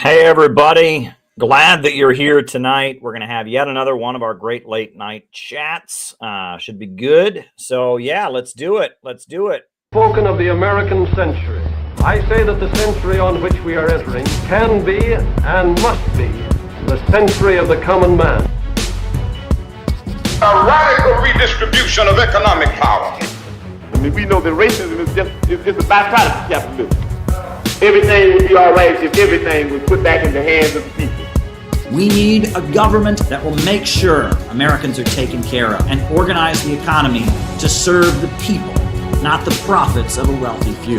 Hey, everybody. Glad that you're here tonight. We're going to have yet another one of our great late night chats. Should be good. So, yeah, let's do it. Let's do it. Spoken of the American century. I say that the century on which we are entering can be and must be the century of the common man. A radical redistribution of economic power. I mean, we know that racism is just a byproduct of capitalism. Everything would be all right if everything was put back in the hands of the people. We need a government that will make sure Americans are taken care of and organize the economy to serve the people, not the profits of a wealthy few.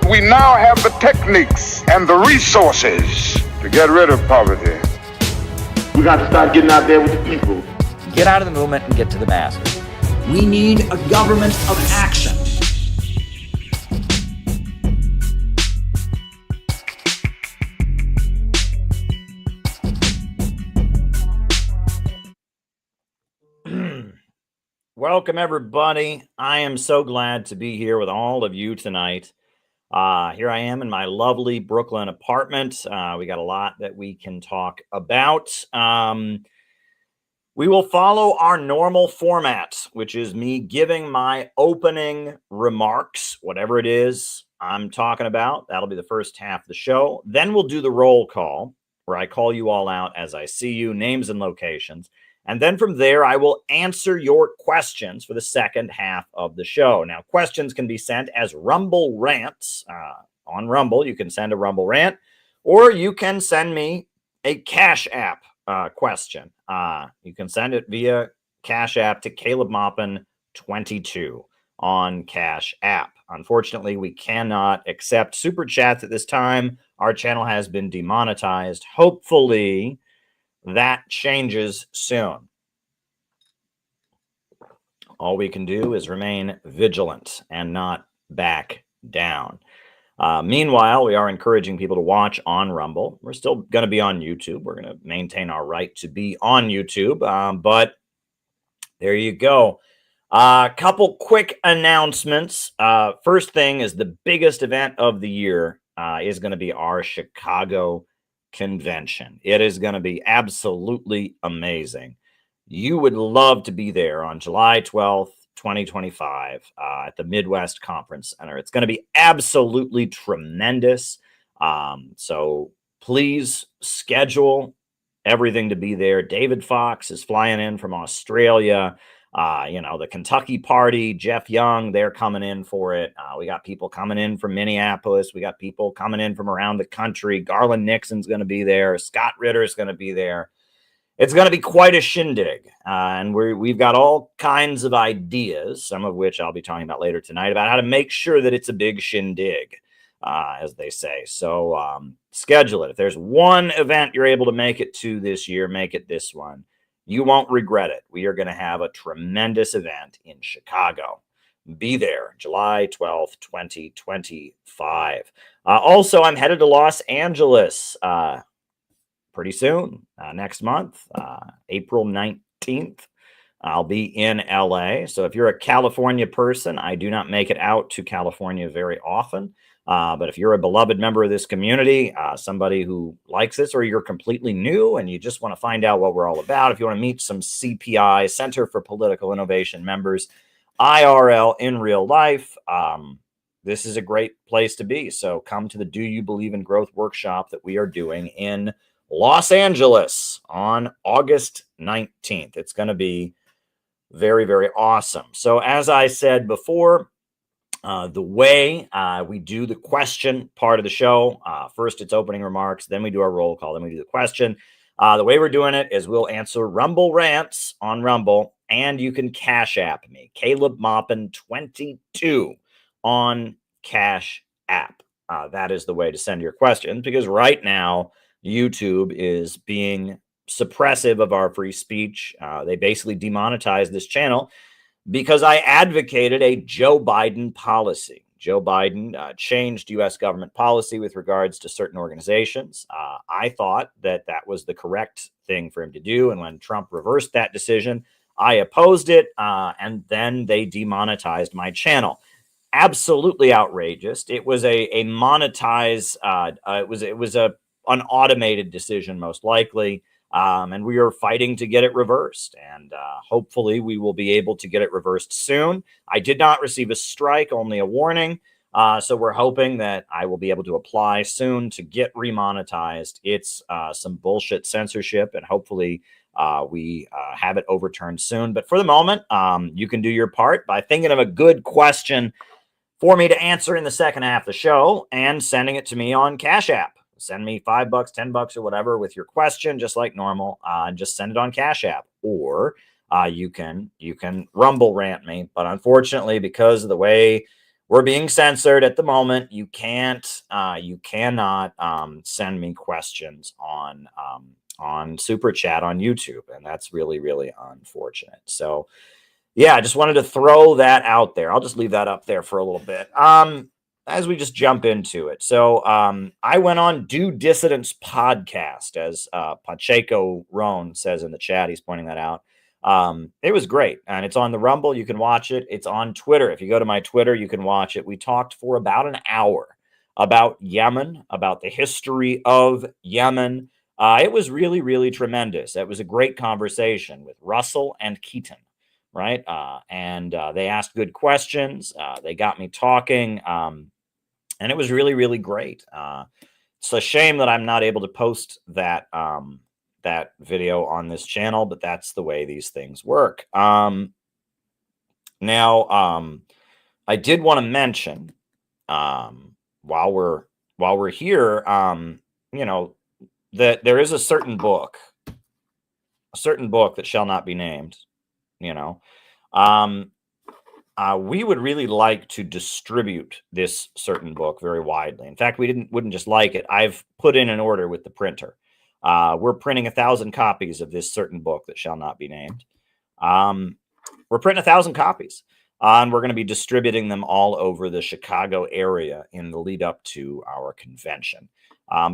We now have the techniques and the resources to get rid of poverty. We got to start getting out there with the people. Get out of the movement and get to the masses. We need a government of action. Welcome, everybody. I am so glad to be here with all of you tonight. Here I am in my lovely Brooklyn apartment. We got a lot that we can talk about. We will follow our normal format, which is me giving my opening remarks, whatever it is I'm talking about. That'll be the first half of the show. Then we'll do the roll call, where I call you all out as I see you, names and locations. And then from there, I will answer your questions for the second half of the show. Now, questions can be sent as Rumble rants on Rumble. You can send a Rumble rant, or you can send me a Cash App question. You can send it via Cash App to Caleb Maupin 22 on Cash App. Unfortunately, we cannot accept super chats at this time. Our channel has been demonetized. Hopefully, that changes soon. All we can do is remain vigilant and not back down. Meanwhile, we are encouraging people to watch on Rumble. We're still going to be on YouTube. We're going to maintain our right to be on YouTube. But there you go. A couple quick announcements. First thing is the biggest event of the year is going to be our Chicago convention. It is going to be absolutely amazing. You would love to be there on July 12th, 2025 at the Midwest Conference Center. It's going to be absolutely tremendous. So please schedule everything to be there. David Fox is flying in from Australia. The Kentucky Party, Jeff Young, they're coming in for it. We got people coming in from Minneapolis. We got people coming in from around the country. Garland Nixon's going to be there. Scott Ritter's going to be there. It's going to be quite a shindig. And we've got all kinds of ideas, some of which I'll be talking about later tonight, about how to make sure that it's a big shindig, as they say. So schedule it. If there's one event you're able to make it to this year, make it this one. You won't regret it. We are going to have a tremendous event in Chicago. Be there, July 12th, 2025. Also, I'm headed to Los Angeles pretty soon, next month, April 19th. I'll be in LA. So if you're a California person, I do not make it out to California very often. But if you're a beloved member of this community, somebody who likes this, or you're completely new and you just want to find out what we're all about, if you want to meet some CPI, Center for Political Innovation members, IRL in real life, this is a great place to be. So come to the Do You Believe in Growth workshop that we are doing in Los Angeles on August 19th. It's going to be very, very awesome. So as I said before, the way we do the question part of the show, first it's opening remarks, then we do our roll call, then we do the question. The way we're doing it is we'll answer Rumble rants on Rumble, and you can Cash App me, Caleb Maupin 22 on Cash App. That is the way to send your questions, because right now YouTube is being suppressive of our free speech. They basically demonetized this channel because I advocated a Joe Biden policy. Joe Biden changed U.S. government policy with regards to certain organizations. I thought that was the correct thing for him to do. And when Trump reversed that decision, I opposed it. And then they demonetized my channel. Absolutely outrageous. It was a monetized, it was a an automated decision, most likely. And we are fighting to get it reversed. And hopefully we will be able to get it reversed soon. I did not receive a strike, only a warning. So we're hoping that I will be able to apply soon to get remonetized. It's some bullshit censorship, and hopefully we have it overturned soon. But for the moment, you can do your part by thinking of a good question for me to answer in the second half of the show and sending it to me on Cash App. Send me $5, $10 or whatever with your question, just like normal. Just send it on Cash App, or you can Rumble rant me. But unfortunately, because of the way we're being censored at the moment, you cannot send me questions on Super Chat on YouTube, and that's really, really unfortunate. So yeah, I just wanted to throw that out there. I'll just leave that up there for a little bit. As we just jump into it. So I went on Due Dissidence podcast, as Pacheco Roan says in the chat. He's pointing that out. It was great, and it's on the Rumble. You can watch it. It's on Twitter. If you go to my Twitter, you can watch it. We talked for about an hour about Yemen, about the history of Yemen. It was really, really tremendous. It was a great conversation with Russell and Keaton, right? And they asked good questions. They got me talking. And it was really, really great. It's a shame that I'm not able to post that that video on this channel, but that's the way these things work. Now, I did want to mention while we're here, that there is a certain book that shall not be named. We would really like to distribute this certain book very widely. In fact, wouldn't just like it. I've put in an order with the printer. We're printing 1,000 copies of this certain book that shall not be named. We're printing 1,000 copies, and we're going to be distributing them all over the Chicago area in the lead up to our convention.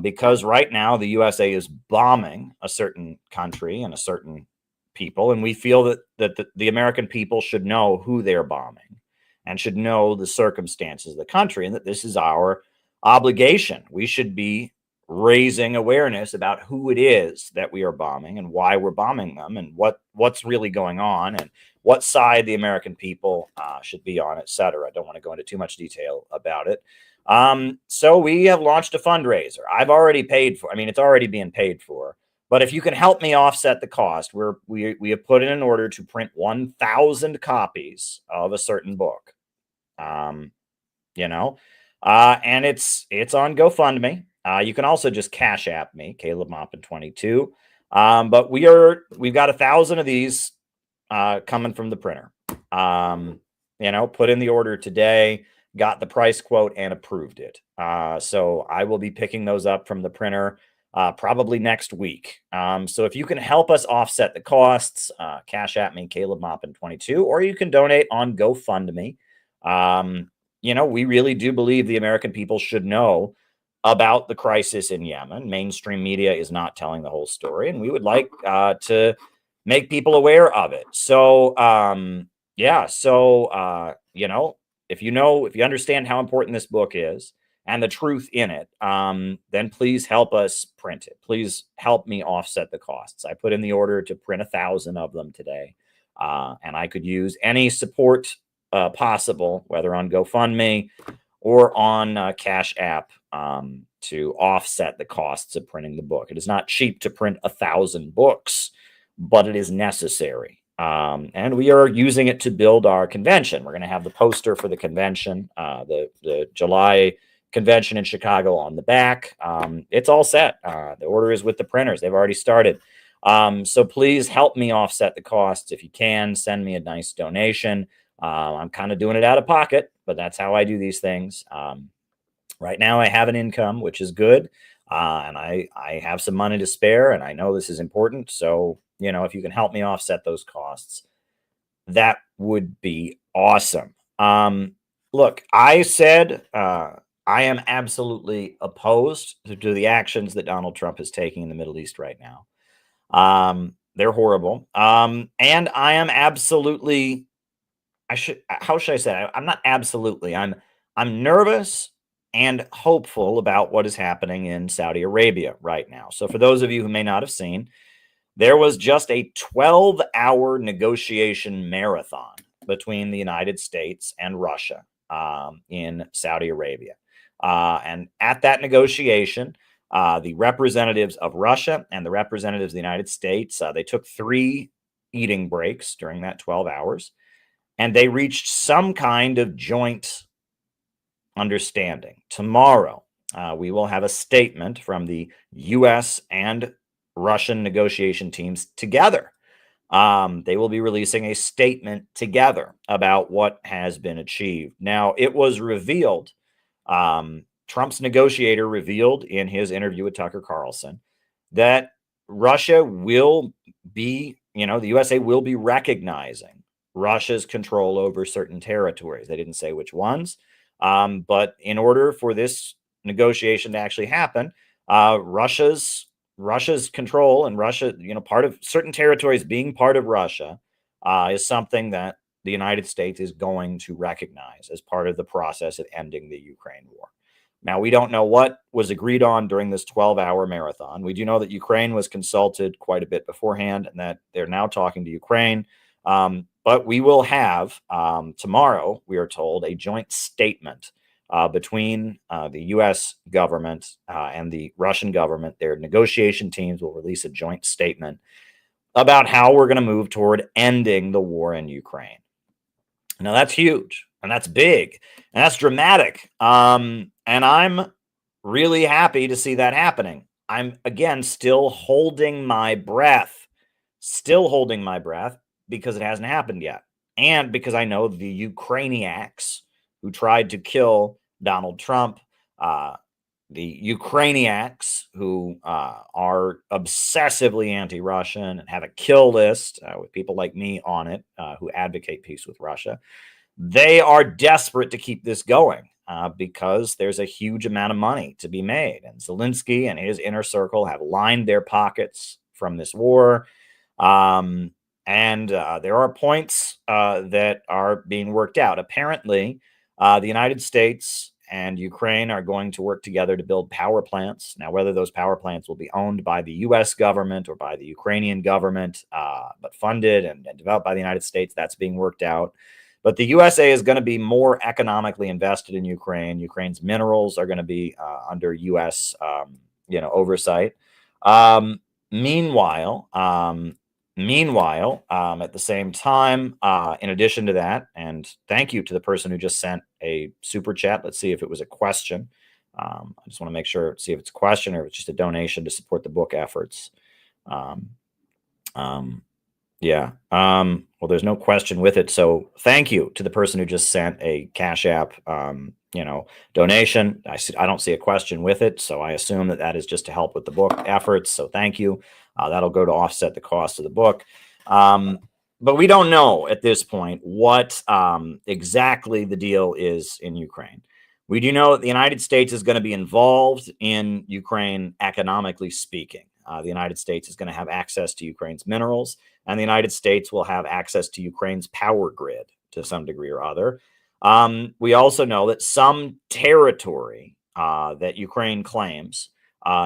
Because right now the USA is bombing a certain country and a certain people, and we feel that the American people should know who they're bombing and should know the circumstances of the country, and that this is our obligation. We should be raising awareness about who it is that we are bombing and why we're bombing them, and what's really going on, and what side the American people should be on, etc. I don't want to go into too much detail about it. So we have launched a fundraiser. I've already paid for. I mean, it's already being paid for. But if you can help me offset the cost, we have put in an order to print 1,000 copies of a certain book. And it's on GoFundMe. You can also just Cash App me, Caleb Maupin 22. But we've got 1,000 of these coming from the printer. Put in the order today, got the price quote, and approved it. So I will be picking those up from the printer probably next week. So if you can help us offset the costs, Cash App me, Caleb Maupin 22, or you can donate on GoFundMe. We really do believe the American people should know about the crisis in Yemen. Mainstream media is not telling the whole story, and we would like to make people aware of it. So, if you understand how important this book is and the truth in it, then please help us print it. Please help me offset the costs. I put in the order to print 1,000 of them today, and I could use any support possible, whether on GoFundMe or on Cash App, to offset the costs of printing the book. It is not cheap to print 1,000 books, but it is necessary. And we are using it to build our convention. We're going to have the poster for the convention, the July convention in Chicago on the back. It's all set. The order is with the printers. They've already started. So please help me offset the costs. If you can, send me a nice donation. I'm kind of doing it out of pocket, but that's how I do these things. Right now I have an income, which is good. And I have some money to spare, and I know this is important. So, if you can help me offset those costs, that would be awesome. Look, I said I am absolutely opposed to the actions that Donald Trump is taking in the Middle East right now. They're horrible. And I am absolutely, how should I say it? I'm not absolutely, I'm nervous and hopeful about what is happening in Saudi Arabia right now. So, for those of you who may not have seen, there was just a 12-hour negotiation marathon between the United States and Russia in Saudi Arabia. And at that negotiation, the representatives of Russia and the representatives of the United States, they took 3 eating breaks during that 12 hours, and they reached some kind of joint understanding. Tomorrow, we will have a statement from the U.S. and Russian negotiation teams together. They will be releasing a statement together about what has been achieved. Now, it was revealed, Trump's negotiator revealed in his interview with Tucker Carlson that Russia will be, the USA will be recognizing Russia's control over certain territories. They didn't say which ones, but in order for this negotiation to actually happen, Russia's control and Russia, part of certain territories being part of Russia is something that the United States is going to recognize as part of the process of ending the Ukraine war. Now, we don't know what was agreed on during this 12-hour marathon. We do know that Ukraine was consulted quite a bit beforehand and that they're now talking to Ukraine. But we will have tomorrow, we are told, a joint statement between the U.S. government and the Russian government. Their negotiation teams will release a joint statement about how we're going to move toward ending the war in Ukraine. Now, that's huge, and that's big, and that's dramatic. And I'm really happy to see that happening. I'm, again, still holding my breath because it hasn't happened yet. And because I know the Ukrainians who tried to kill Donald Trump, the Ukrainians who are obsessively anti-Russian and have a kill list with people like me on it who advocate peace with Russia, they are desperate to keep this going because there's a huge amount of money to be made. And Zelensky and his inner circle have lined their pockets from this war. And there are points that are being worked out. Apparently, the United States and Ukraine are going to work together to build power plants. Now, whether those power plants will be owned by the U.S. government or by the Ukrainian government, but funded and developed by the United States, that's being worked out. But the USA is going to be more economically invested in Ukraine. Ukraine's minerals are going to be under U.S. Oversight. Meanwhile, at the same time, in addition to that, and thank you to the person who just sent a super chat. Let's see if it was a question. I just want to make sure, see if it's a question or if it's just a donation to support the book efforts. Well, there's no question with it. So thank you to the person who just sent a Cash App, donation. I don't see a question with it. So I assume that is just to help with the book efforts. So thank you. That'll go to offset the cost of the book. But we don't know at this point what exactly the deal is in Ukraine. We do know that the United States is going to be involved in Ukraine economically speaking. The United States is going to have access to Ukraine's minerals, and the United States will have access to Ukraine's power grid to some degree or other. We also know that some territory that Ukraine claims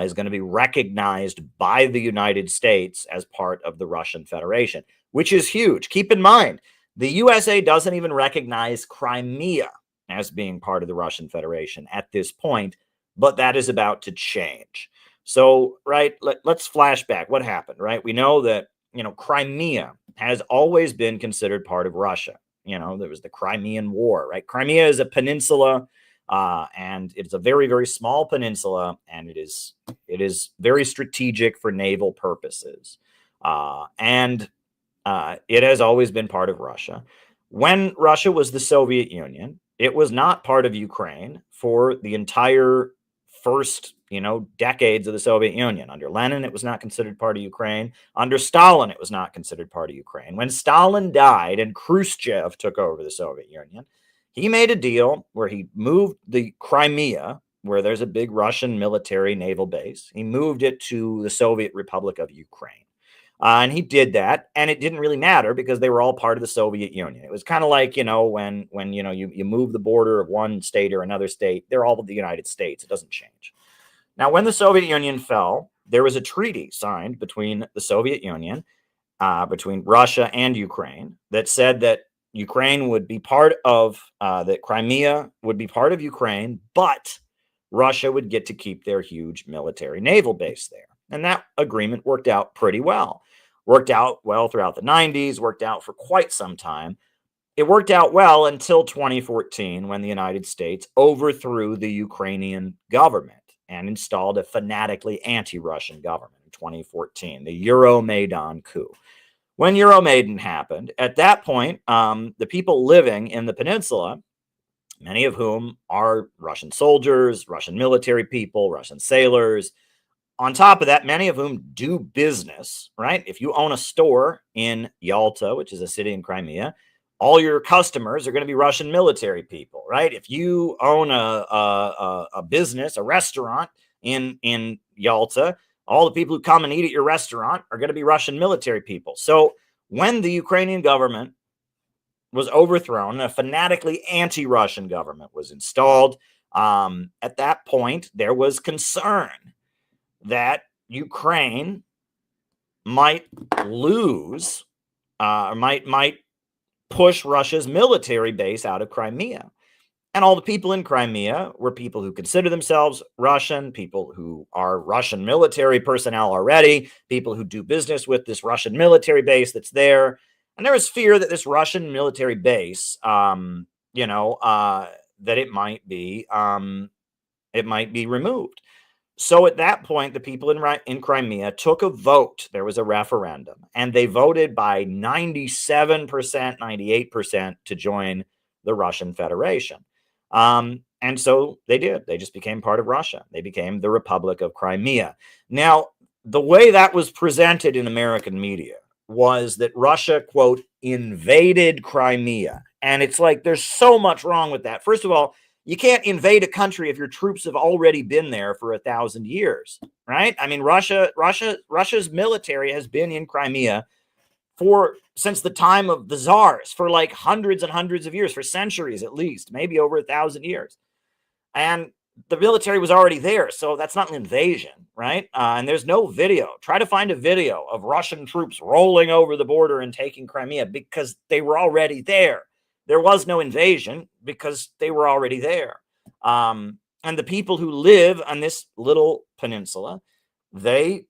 is going to be recognized by the United States as part of the Russian Federation, which is huge. Keep in mind, the USA doesn't even recognize Crimea as being part of the Russian Federation at this point, but that is about to change. So, right, let's flash back. What happened, right? We know that, Crimea has always been considered part of Russia. There was the Crimean War, right? Crimea is a peninsula, and it's a very, very small peninsula, and it is very strategic for naval purposes. And it has always been part of Russia. When Russia was the Soviet Union, it was not part of Ukraine for the entire first, decades of the Soviet Union. Under Lenin, it was not considered part of Ukraine. Under Stalin, it was not considered part of Ukraine. When Stalin died and Khrushchev took over the Soviet Union, he made a deal where he moved the Crimea, where there's a big Russian military naval base. He moved it to the Soviet Republic of Ukraine. And he did that, and it didn't really matter because they were all part of the Soviet Union. It was kind of like, when you move the border of one state or another state, they're all of the United States. It doesn't change. Now, when the Soviet Union fell, there was a treaty signed between the Soviet Union, between Russia and Ukraine, that said that Ukraine would be part of, that Crimea would be part of Ukraine, but Russia would get to keep their huge military naval base there. And that agreement worked out pretty well. Worked out well throughout the 90s, worked out for quite some time. It worked out well until 2014, when the United States overthrew the Ukrainian government and installed a fanatically anti-Russian government in 2014, the Euromaidan coup. When Euromaidan happened, at that point, the people living in the peninsula, many of whom are Russian soldiers, Russian military people, Russian sailors, on top of that, many of whom do business, right? If you own a store in Yalta, which is a city in Crimea, all your customers are going to be Russian military people, right? If you own a business, a restaurant in Yalta, all the people who come and eat at your restaurant are going to be Russian military people. So when the Ukrainian government was overthrown, a fanatically anti-Russian government was installed, at that point, there was concern that Ukraine might lose, might push Russia's military base out of Crimea. And all the people in Crimea were people who consider themselves Russian, people who are Russian military personnel already, people who do business with this Russian military base that's there. And there was fear that this Russian military base, that it might be removed. So at that point, the people in Crimea took a vote. There was a referendum, and they voted by 97%, 98% to join the Russian Federation. And so they did. They just became part of Russia. They became the Republic of Crimea. Now, the way that was presented in American media was that Russia, quote, invaded Crimea. And it's like, there's so much wrong with that. First of all, you can't invade a country if your troops have already been there for 1,000 years, right? I mean, Russia's military has been in Crimea since the time of the czars, for like hundreds and hundreds of years, for centuries at least, maybe over 1,000 years. And the military was already there, so that's not an invasion, right? And there's no video. Try to find a video of Russian troops rolling over the border and taking Crimea, because they were already there. There was no invasion because they were already there. And the people who live on this little peninsula, they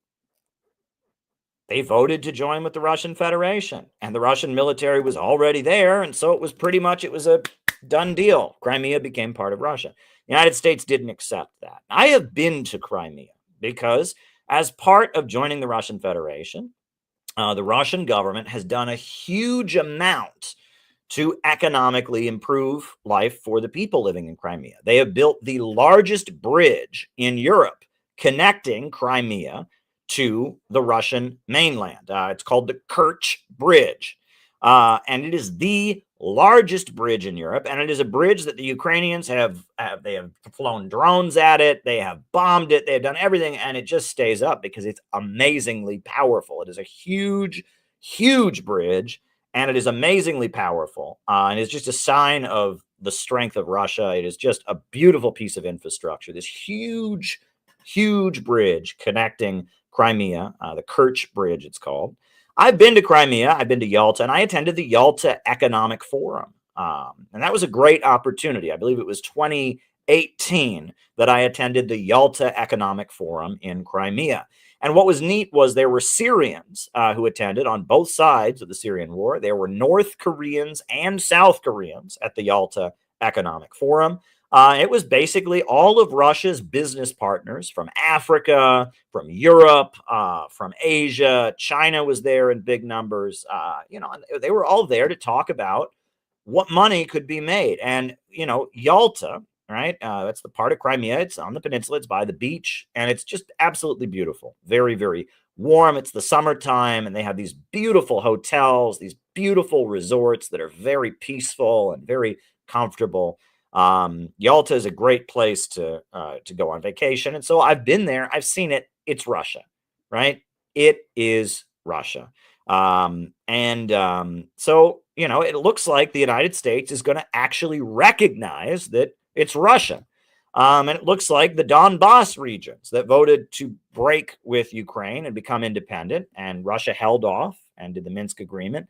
voted to join with the Russian Federation, and the Russian military was already there. And so it was a done deal. Crimea became part of Russia. The United States didn't accept that. I have been to Crimea because, as part of joining the Russian Federation, the Russian government has done a huge amount to economically improve life for the people living in Crimea. They have built the largest bridge in Europe connecting Crimea to the Russian mainland. It's called the Kerch Bridge. And it is the largest bridge in Europe. And it is a bridge that the Ukrainians have flown drones at it. They have bombed it. They have done everything. And it just stays up because it's amazingly powerful. It is a huge, huge bridge. And it is amazingly powerful. And it's just a sign of the strength of Russia. It is just a beautiful piece of infrastructure. This huge, huge bridge connecting Crimea, the Kerch Bridge, it's called. I've been to Crimea. I've been to Yalta, and I attended the Yalta Economic Forum. And that was a great opportunity. I believe it was 2018 that I attended the Yalta Economic Forum in Crimea. And what was neat was there were Syrians who attended on both sides of the Syrian war. There were North Koreans and South Koreans at the Yalta Economic Forum. It was basically all of Russia's business partners from Africa, from Europe, from Asia. China was there in big numbers. They were all there to talk about what money could be made. And, Yalta, right? That's the part of Crimea. It's on the peninsula. It's by the beach. And it's just absolutely beautiful. Very, very warm. It's the summertime. And they have these beautiful hotels, these beautiful resorts that are very peaceful and very comfortable. Yalta is a great place to go on vacation. And so I've been there. I've seen it. It's Russia, right? It is Russia. So, you know, it looks like the United States is going to actually recognize that it's Russia. And it looks like the Donbass regions that voted to break with Ukraine and become independent, and Russia held off and did the Minsk agreement.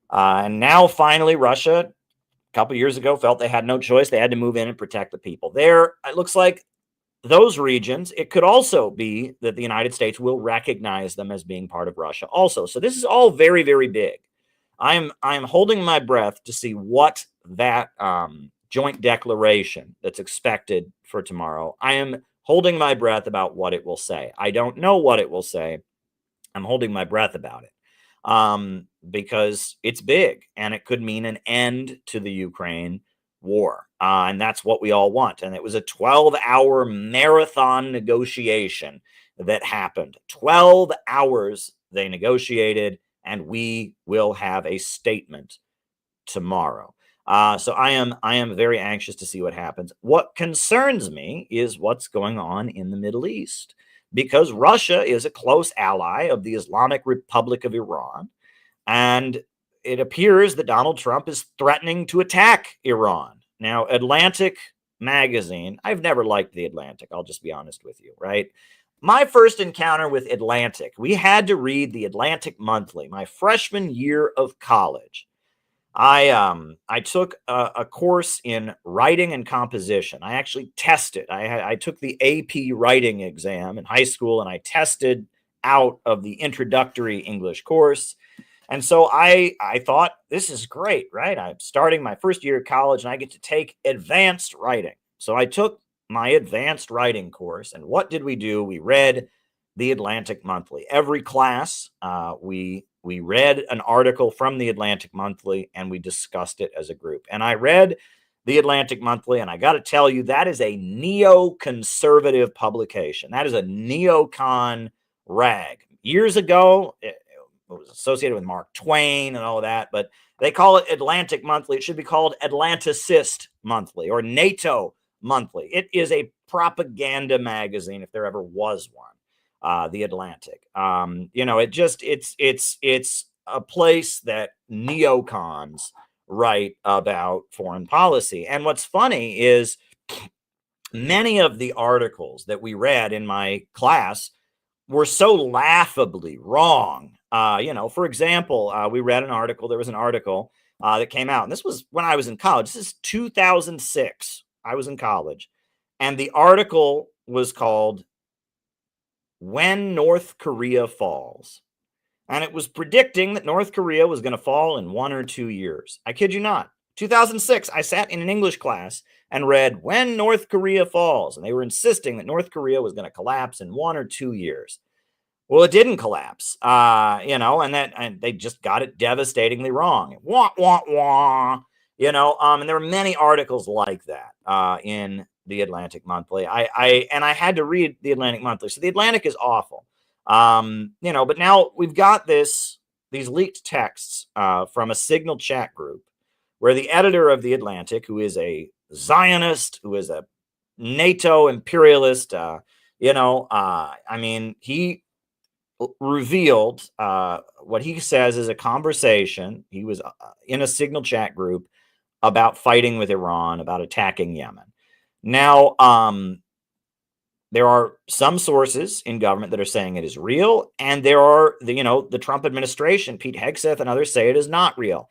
And now finally, Russia, a couple years ago, felt they had no choice. They had to move in and protect the people there. It looks like those regions, it could also be that the United States will recognize them as being part of Russia also. So this is all very, very big. I'm holding my breath to see what that joint declaration that's expected for tomorrow. I am holding my breath about what it will say. I don't know what it will say. I'm holding my breath about it because it's big and it could mean an end to the Ukraine war. And that's what we all want. And it was a 12-hour marathon negotiation that happened. 12 hours they negotiated, and we will have a statement tomorrow. So I am very anxious to see what happens. What concerns me is what's going on in the Middle East, because Russia is a close ally of the Islamic Republic of Iran, and it appears that Donald Trump is threatening to attack Iran. Now, Atlantic magazine, I've never liked the Atlantic, I'll just be honest with you, right? My first encounter with Atlantic, we had to read the Atlantic Monthly my freshman year of college. I took a course in writing and composition. I actually tested. I took the AP writing exam in high school, and I tested out of the introductory English course. And so I thought, this is great, right? I'm starting my first year of college, and I get to take advanced writing. So I took my advanced writing course, and what did we do? We read the Atlantic Monthly. Every class, we read an article from the Atlantic Monthly, and we discussed it as a group. And I read the Atlantic Monthly, and I got to tell you, that is a neoconservative publication. That is a neocon rag. Years ago, it was associated with Mark Twain and all that, but they call it Atlantic Monthly. It should be called Atlanticist Monthly or NATO Monthly. It is a propaganda magazine, if there ever was one. The Atlantic. You know, it's a place that neocons write about foreign policy. And what's funny is many of the articles that we read in my class were so laughably wrong. You know, for example, we read an article. There was an article that came out, and this was when I was in college. This is 2006. I was in college, and the article was called When North Korea Falls. And it was predicting that North Korea was going to fall in 1 or 2 years. I kid you not. 2006, I sat in an English class and read When North Korea Falls. And they were insisting that North Korea was going to collapse in 1 or 2 years. Well, it didn't collapse, you know, and they just got it devastatingly wrong. Wah, wah, wah, you know, and there were many articles like that in the Atlantic Monthly. I had to read the Atlantic Monthly. So the Atlantic is awful. You know, but now we've got these leaked texts from a Signal chat group where the editor of the Atlantic, who is a Zionist, who is a NATO imperialist, you know, I mean, he revealed what he says is a conversation. He was in a Signal chat group about fighting with Iran, about attacking Yemen. Now, there are some sources in government that are saying it is real, and there are, the Trump administration, Pete Hegseth and others say it is not real.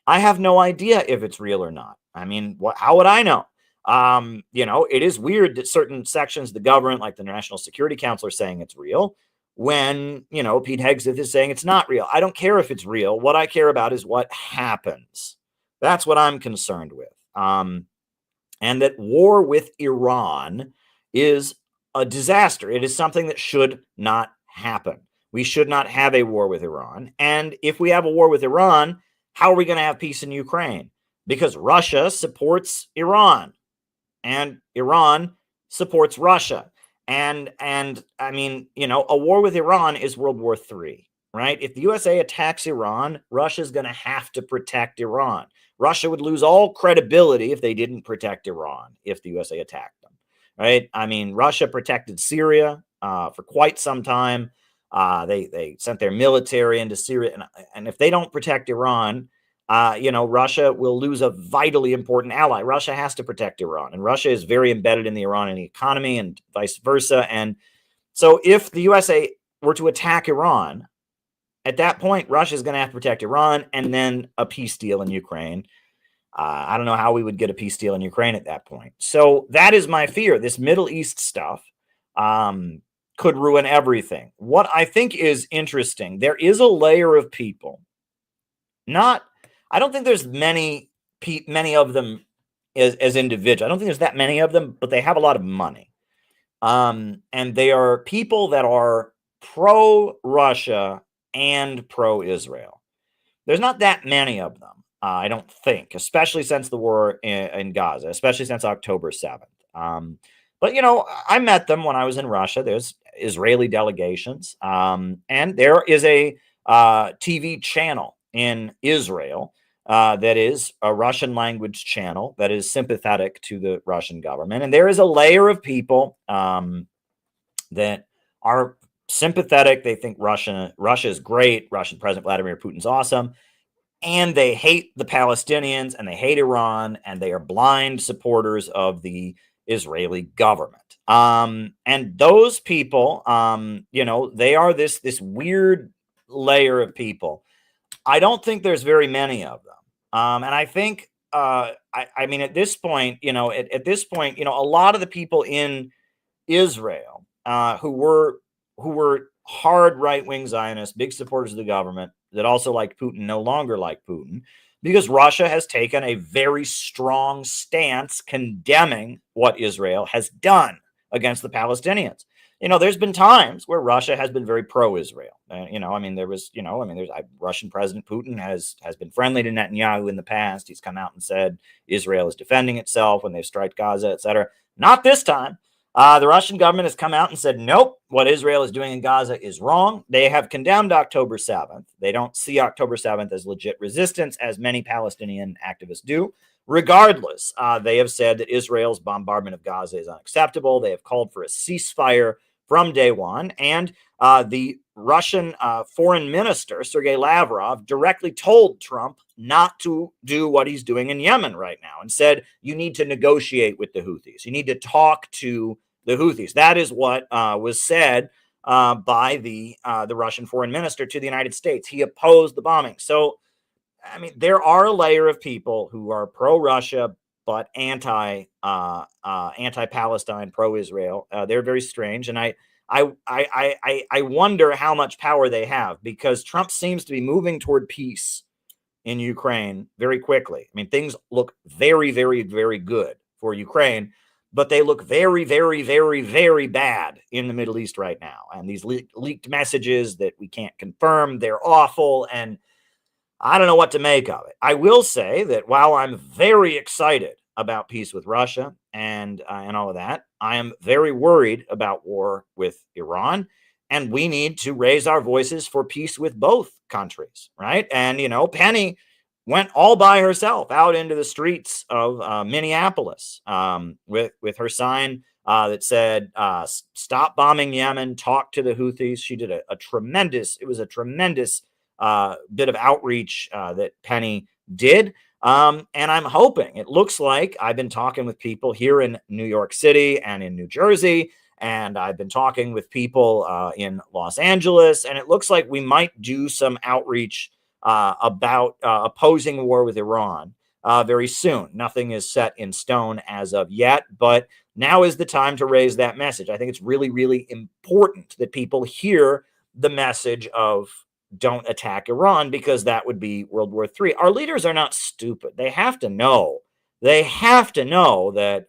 I have no idea if it's real or not. I mean, how would I know? You know, it is weird that certain sections of the government, like the National Security Council, are saying it's real when, you know, Pete Hegseth is saying it's not real. I don't care if it's real. What I care about is what happens. That's what I'm concerned with. And that war with Iran is a disaster. It is something that should not happen. We should not have a war with Iran. And if we have a war with Iran, how are we going to have peace in Ukraine? Because Russia supports Iran and Iran supports Russia. And I mean, you know, a war with Iran is World War III, right? If the USA attacks Iran, Russia's going to have to protect Iran. Russia would lose all credibility if they didn't protect Iran, if the USA attacked them, right? I mean, Russia protected Syria for quite some time. They sent their military into Syria, and if they don't protect Iran, Russia will lose a vitally important ally. Russia has to protect Iran, and Russia is very embedded in the Iranian economy and vice versa. And so if the USA were to attack Iran, at that point, Russia is going to have to protect Iran and then a peace deal in Ukraine. I don't know how we would get a peace deal in Ukraine at that point. So that is my fear. This Middle East stuff could ruin everything. What I think is interesting, there is a layer of people, I don't think there's many of them as individuals. I don't think there's that many of them, but they have a lot of money. And they are people that are pro-Russia and pro-Israel. There's not that many of them, I don't think, especially since the war in Gaza, especially since October 7th. But, I met them when I was in Russia. There's Israeli delegations. And there is a TV channel in Israel that is a Russian language channel that is sympathetic to the Russian government. And there is a layer of people that are sympathetic. They think Russia is great. Russian President Vladimir Putin's awesome. And they hate the Palestinians and they hate Iran, and they are blind supporters of the Israeli government. And those people, they are this weird layer of people. I don't think there's very many of them. And I think, I mean, at this point, a lot of the people in Israel who were hard right-wing Zionists, big supporters of the government, that also liked Putin, no longer like Putin, because Russia has taken a very strong stance condemning what Israel has done against the Palestinians. There's been times where Russia has been very pro-Israel. Russian President Putin has been friendly to Netanyahu in the past. He's come out and said Israel is defending itself when they've struck Gaza, etc. Not this time. The Russian government has come out and said, nope, what Israel is doing in Gaza is wrong. They have condemned October 7th. They don't see October 7th as legit resistance, as many Palestinian activists do. Regardless, they have said that Israel's bombardment of Gaza is unacceptable. They have called for a ceasefire from day one. And the Russian foreign minister, Sergei Lavrov, directly told Trump not to do what he's doing in Yemen right now and said, you need to negotiate with the Houthis. You need to talk to the Houthis. That is what was said by the Russian foreign minister to the United States. He opposed the bombing. So, I mean, there are a layer of people who are pro-Russia but anti-Palestine, pro-Israel. They're very strange, and I wonder how much power they have, because Trump seems to be moving toward peace in Ukraine very quickly. I mean, things look very, very, very good for Ukraine, but they look very, very, very, very bad in the Middle East right now. And these leaked messages that we can't confirm, they're awful, and I don't know what to make of it. I will say that while I'm very excited about peace with Russia and all of that, I am very worried about war with Iran, and we need to raise our voices for peace with both countries, right? And, Penny went all by herself out into the streets of Minneapolis with her sign that said, stop bombing Yemen, talk to the Houthis. She did a tremendous bit of outreach that Penny did. And I'm hoping, it looks like I've been talking with people here in New York City and in New Jersey, and I've been talking with people in Los Angeles, and it looks like we might do some outreach about opposing war with Iran very soon. Nothing is set in stone as of yet, but now is the time to raise that message. I think it's really, really important that people hear the message of don't attack Iran, because that would be World War III. Our leaders are not stupid. They have to know. That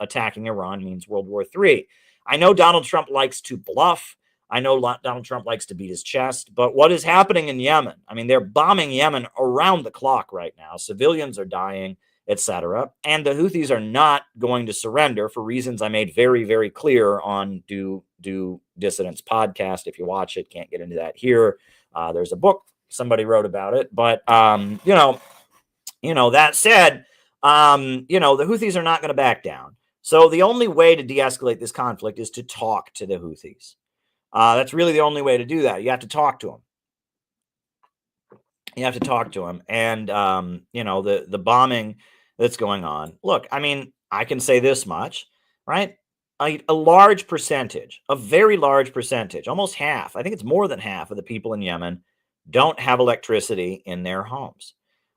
attacking Iran means World War III. I know Donald Trump likes to bluff. I know Donald Trump likes to beat his chest. But what is happening in Yemen? I mean, they're bombing Yemen around the clock right now. Civilians are dying, etc. And the Houthis are not going to surrender for reasons I made very, very clear on Do Dissidents podcast. If you watch it, can't get into that here. There's a book somebody wrote about it, but that said, the Houthis are not going to back down. So the only way to de-escalate this conflict is to talk to the Houthis. That's really the only way to do that. You have to talk to them. You have to talk to them. And, you know, the bombing that's going on. Look, I mean, I can say this much, right? A large percentage, a very large percentage, almost half, I think it's more than half of the people in Yemen don't have electricity in their homes.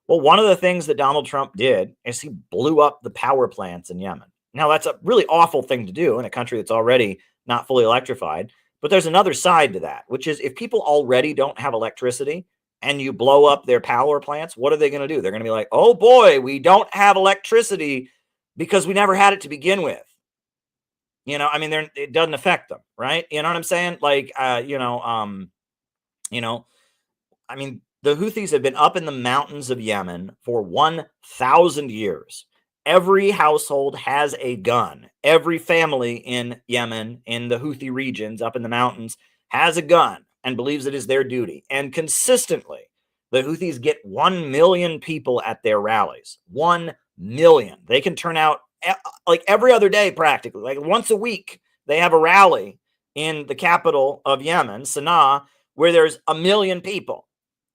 Well, one of the things that Donald Trump did is he blew up the power plants in Yemen. Now, that's a really awful thing to do in a country that's already not fully electrified. But there's another side to that, which is if people already don't have electricity and you blow up their power plants, what are they going to do? They're going to be like, oh boy, we don't have electricity because we never had it to begin with. You know, I mean, it doesn't affect them, right? You know what I'm saying? Like, I mean, the Houthis have been up in the mountains of Yemen for 1,000 years. Every household has a gun. Every family in Yemen, in the Houthi regions up in the mountains, has a gun and believes it is their duty. And consistently, the Houthis get 1 million people at their rallies. 1 million. They can turn out like every other day, practically. Like once a week, they have a rally in the capital of Yemen, Sana'a, where there's 1 million people.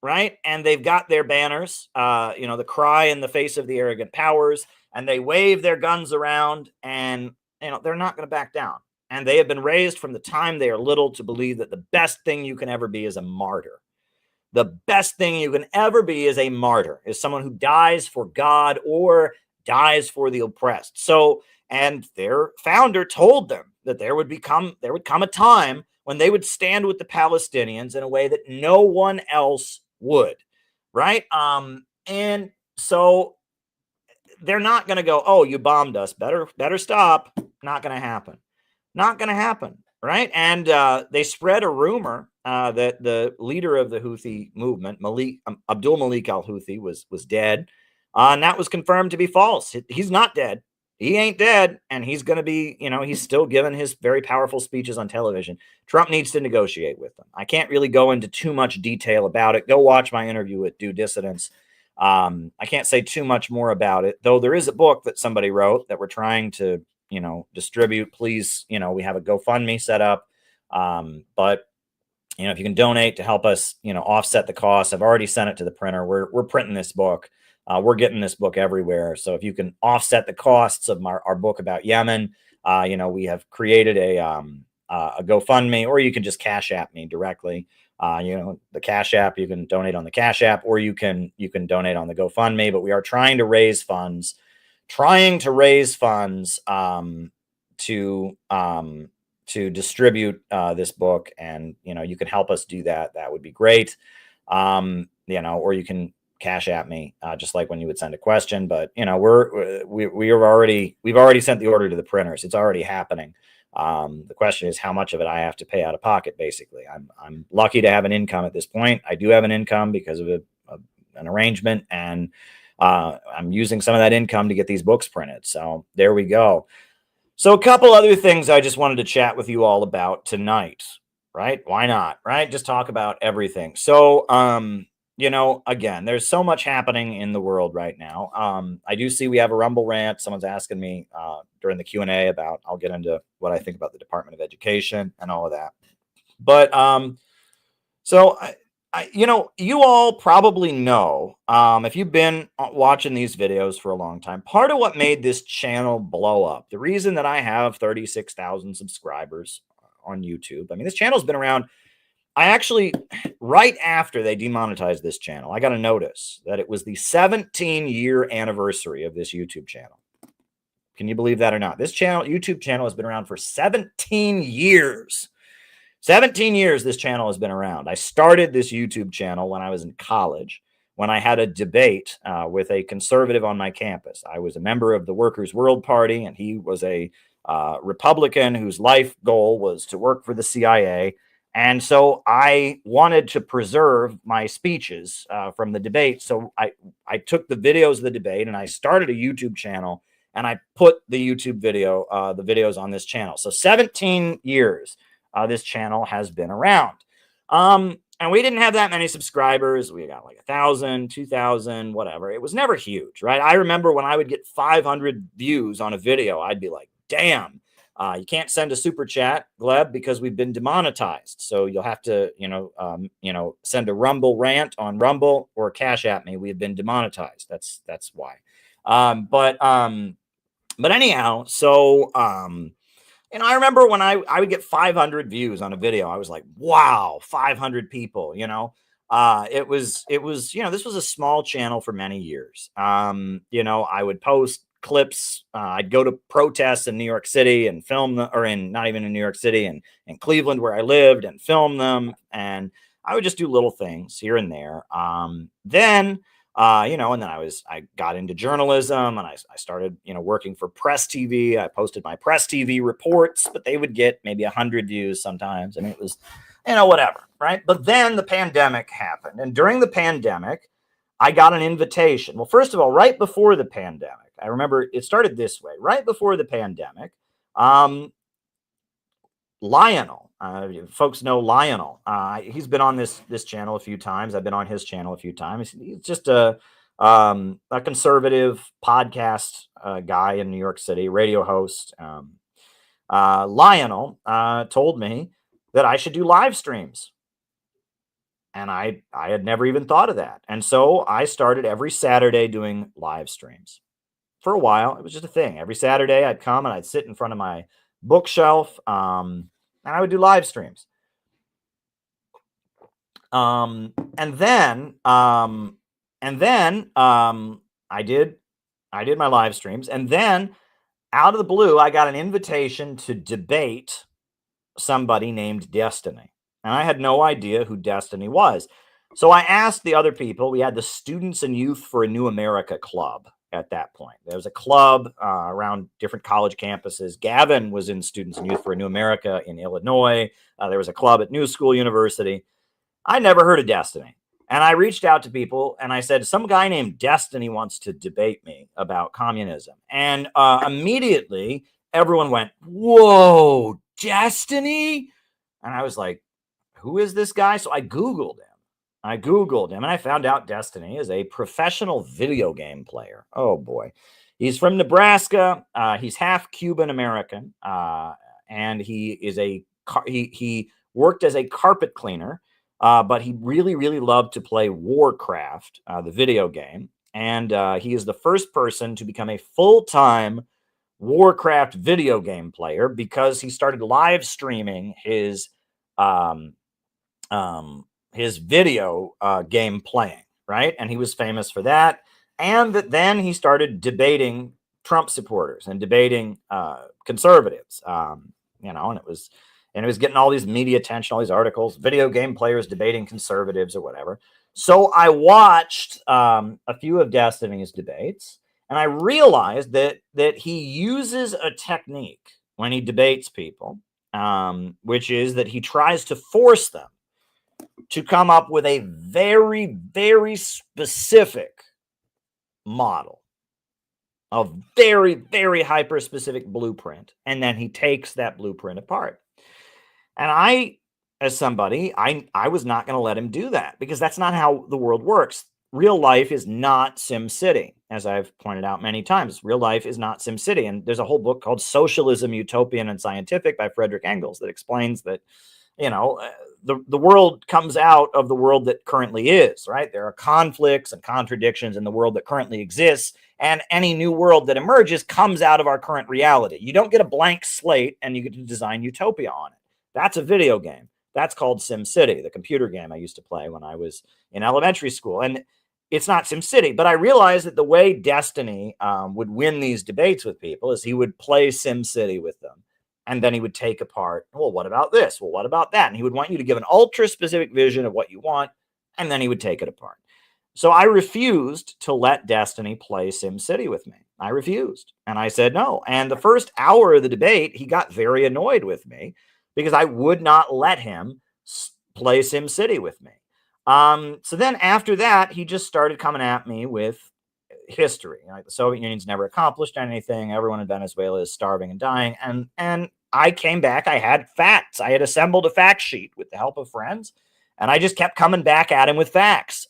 Right. And they've got their banners, the cry in the face of the arrogant powers, and they wave their guns around, and, they're not going to back down. And they have been raised from the time they are little to believe that the best thing you can ever be is a martyr. The best thing you can ever be is a martyr, is someone who dies for God or dies for the oppressed. So, and their founder told them that there would come a time when they would stand with the Palestinians in a way that no one else would, right? And so they're not going to go, oh, you bombed us, better stop. Not going to happen. Not going to happen, right? And they spread a rumor that the leader of the Houthi movement, Abdul Malik al-Houthi, was dead, and that was confirmed to be false. He's not dead. He ain't dead, and he's going to be, he's still giving his very powerful speeches on television. Trump needs to negotiate with them. I can't really go into too much detail about it. Go watch my interview with Due Dissidence. I can't say too much more about it, though there is a book that somebody wrote that we're trying to, distribute. Please, we have a GoFundMe set up. But, if you can donate to help us, offset the costs, I've already sent it to the printer. We're printing this book. We're getting this book everywhere. So if you can offset the costs of our book about Yemen, we have created a GoFundMe, or you can just Cash App me directly. The Cash App, you can donate on the Cash App, or you can donate on the GoFundMe. But we are trying to raise funds to distribute this book. And, you can help us do that. That would be great. Or you can Cash App me, just like when you would send a question. But we've already sent the order to the printers. It's already happening. The question is how much of it I have to pay out of pocket. Basically, I'm lucky to have an income at this point. I do have an income because of an arrangement, and I'm using some of that income to get these books printed. So there we go. So a couple other things I just wanted to chat with you all about tonight. Right? Why not? Right? Just talk about everything. So again, there's so much happening in the world right now. I do see we have a Rumble rant. Someone's asking me during the Q&A about, I'll get into what I think about the Department of Education and all of that. But so you all probably know, if you've been watching these videos for a long time, part of what made this channel blow up, the reason that I have 36,000 subscribers on YouTube, I mean, this channel's been around. I actually, right after they demonetized this channel, I got a notice that it was the 17-year anniversary of this YouTube channel. Can you believe that or not? This YouTube channel has been around for 17 years. 17 years this channel has been around. I started this YouTube channel when I was in college, when I had a debate with a conservative on my campus. I was a member of the Workers' World Party, and he was a Republican whose life goal was to work for the CIA. And so I wanted to preserve my speeches from the debate. So I took the videos of the debate and I started a YouTube channel, and I put the YouTube the videos on this channel. So 17 years this channel has been around. And we didn't have that many subscribers. We got like 1,000, 2,000, whatever. It was never huge, right? I remember when I would get 500 views on a video, I'd be like, damn, You can't send a super chat, Gleb, because we've been demonetized. So you'll have to, send a Rumble rant on Rumble or Cash at me. We have been demonetized. That's why. But anyhow, so I remember when I would get 500 views on a video, I was like, wow, 500 people. It was this was a small channel for many years. I would post clips. I'd go to protests in New York City and film them, or not even in New York City, and in Cleveland where I lived, and film them. And I would just do little things here and there. Then I got into journalism, and I started, working for Press TV. I posted my Press TV reports, but they would get maybe 100 views sometimes. And it was, whatever. Right. But then the pandemic happened. And during the pandemic, I got an invitation. Well, first of all, right before the pandemic, I remember it started this way. Right before the pandemic, Lionel, folks know Lionel. He's been on this channel a few times. I've been on his channel a few times. He's just a conservative podcast guy in New York City, radio host. Lionel told me that I should do live streams. And I had never even thought of that. And so I started every Saturday doing live streams. For a while, it was just a thing. Every Saturday I'd come and I'd sit in front of my bookshelf, and I would do live streams. And then I did my live streams. And then out of the blue, I got an invitation to debate somebody named Destiny. And I had no idea who Destiny was. So I asked the other people. We had the Students and Youth for a New America Club at that point. There was a club around different college campuses. Gavin was in Students and Youth for a New America in Illinois. There was a club at New School University. I never heard of Destiny. And I reached out to people and I said, some guy named Destiny wants to debate me about communism. And immediately everyone went, whoa, Destiny? And I was like, who is this guy? So I Googled him and I found out Destiny is a professional video game player. Oh boy. He's from Nebraska. He's half Cuban American. And he is he worked as a carpet cleaner, but he really, really loved to play Warcraft, the video game. And he is the first person to become a full-time Warcraft video game player because he started live streaming his video game playing, right? And he was famous for that. And then he started debating Trump supporters and debating conservatives, and it was getting all these media attention, all these articles, video game players debating conservatives or whatever. So I watched a few of Destiny's debates, and I realized that he uses a technique when he debates people, which is that he tries to force them to come up with a very, very specific model, a very, very hyper-specific blueprint, and then he takes that blueprint apart. And I, as somebody, I was not going to let him do that because that's not how the world works. Real life is not SimCity, as I've pointed out many times. Real life is not SimCity. And there's a whole book called Socialism, Utopian and Scientific by Frederick Engels that explains that, the world comes out of the world that currently is, right? There are conflicts and contradictions in the world that currently exists, and any new world that emerges comes out of our current reality. You don't get a blank slate and you get to design utopia on it. That's a video game. That's called SimCity, the computer game I used to play when I was in elementary school. And it's not SimCity, but I realized that the way Destiny would win these debates with people is he would play SimCity with them. And then he would take apart, well, what about this? Well, what about that? And he would want you to give an ultra specific vision of what you want, and then he would take it apart. So I refused to let Destiny play SimCity with me. I refused. And I said no. And the first hour of the debate, he got very annoyed with me because I would not let him play SimCity with me. So then after that, he just started coming at me with history. The Soviet Union's never accomplished anything. Everyone in Venezuela is starving and dying. And I came back. I had facts. I had assembled a fact sheet with the help of friends, and I just kept coming back at him with facts.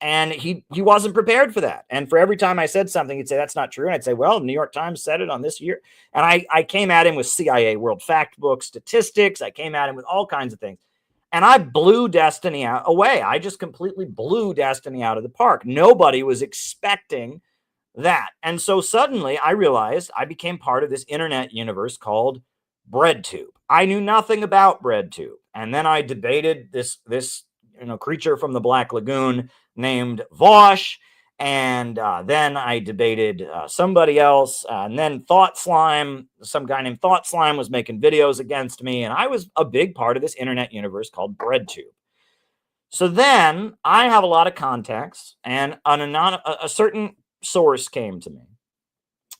And he wasn't prepared for that. And for every time I said something, he'd say, that's not true. And I'd say, well, the New York Times said it on this year. And I came at him with CIA World Factbook statistics. I came at him with all kinds of things. And I blew Destiny away. I just completely blew Destiny out of the park. Nobody was expecting that. And so suddenly I realized I became part of this internet universe called BreadTube. I knew nothing about BreadTube. And then I debated this creature from the Black Lagoon named Vosh, and then I debated somebody else, and then Thought Slime, some guy named Thought Slime was making videos against me, and I was a big part of this internet universe called BreadTube. So then I have a lot of contacts, and a certain source came to me.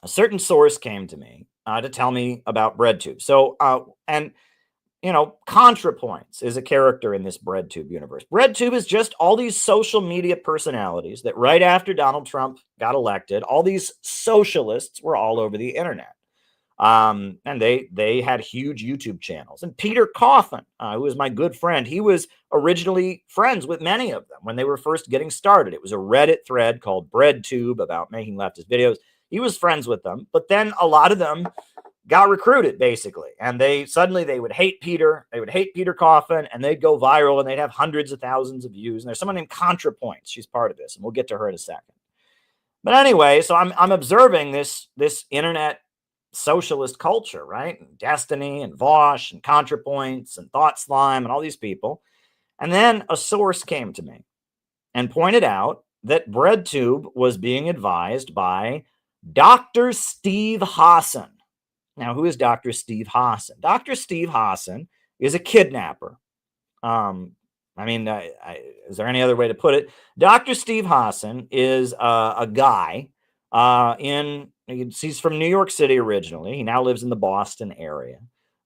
A certain source came to me to tell me about BreadTube. So, ContraPoints is a character in this BreadTube universe. BreadTube is just all these social media personalities that right after Donald Trump got elected, all these socialists were all over the internet. And they had huge YouTube channels. And Peter Coffin, who was my good friend, he was originally friends with many of them when they were first getting started. It was a Reddit thread called BreadTube about making leftist videos. He was friends with them, but then a lot of them got recruited basically. And they would hate Peter. They would hate Peter Coffin, and they'd go viral, and they'd have hundreds of thousands of views. And there's someone named ContraPoints. She's part of this, and we'll get to her in a second. But anyway, so I'm observing this internet socialist culture, right? Destiny and Vosh and ContraPoints and Thought Slime and all these people. And then a source came to me and pointed out that BreadTube was being advised by Dr. Steve Hassan. Now, who is Dr. Steve Hassan? Dr. Steve Hassan is a kidnapper. Is there any other way to put it? Dr. Steve Hassan is a guy he's from New York City originally. He now lives in the Boston area.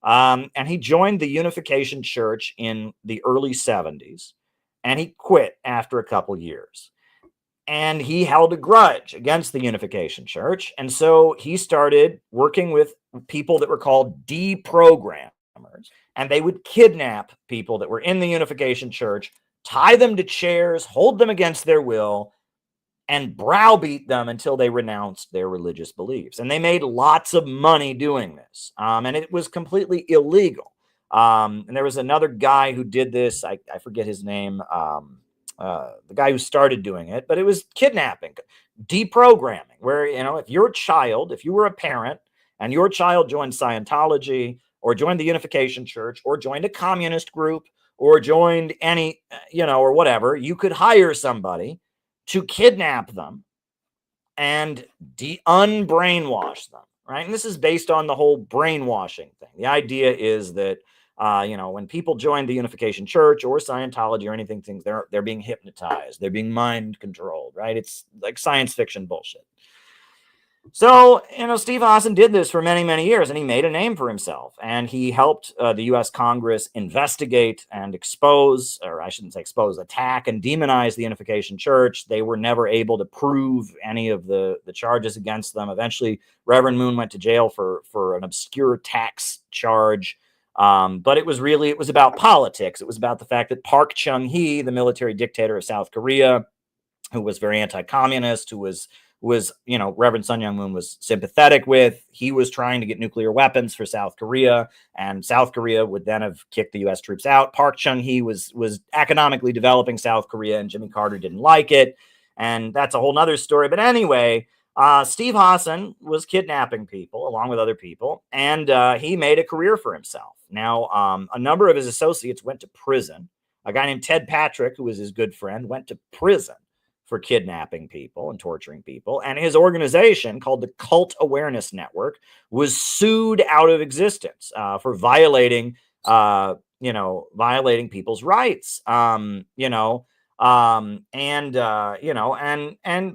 And he joined the Unification Church in the early 70s, and he quit after a couple years. And he held a grudge against the Unification Church. And so he started working with people that were called deprogrammers. And they would kidnap people that were in the Unification Church, tie them to chairs, hold them against their will, and browbeat them until they renounced their religious beliefs. And they made lots of money doing this. And it was completely illegal. And there was another guy who did this. I forget his name. The guy who started doing it, but it was kidnapping, deprogramming, where, if you were a parent and your child joined Scientology or joined the Unification Church or joined a communist group or joined any, or whatever, you could hire somebody to kidnap them and unbrainwash them, right? And this is based on the whole brainwashing thing. The idea is that when people join the Unification Church or Scientology or anything, they're being hypnotized, they're being mind controlled, right? It's like science fiction bullshit. So, Steve Hassan did this for many, many years, and he made a name for himself. And he helped the U.S. Congress investigate and expose, or I shouldn't say expose, attack and demonize the Unification Church. They were never able to prove any of the charges against them. Eventually, Reverend Moon went to jail for an obscure tax charge. But it was about politics. It was about the fact that Park Chung-hee, the military dictator of South Korea, who was very anti-communist, who was Reverend Sun Myung Moon was sympathetic with, he was trying to get nuclear weapons for South Korea, and South Korea would then have kicked the U.S. troops out. Park Chung-hee was economically developing South Korea, and Jimmy Carter didn't like it. And that's a whole nother story. But anyway, Steve Hassan was kidnapping people along with other people, and he made a career for himself. Now, a number of his associates went to prison. A guy named Ted Patrick, who was his good friend, went to prison for kidnapping people and torturing people. And his organization, called the Cult Awareness Network, was sued out of existence for violating people's rights. But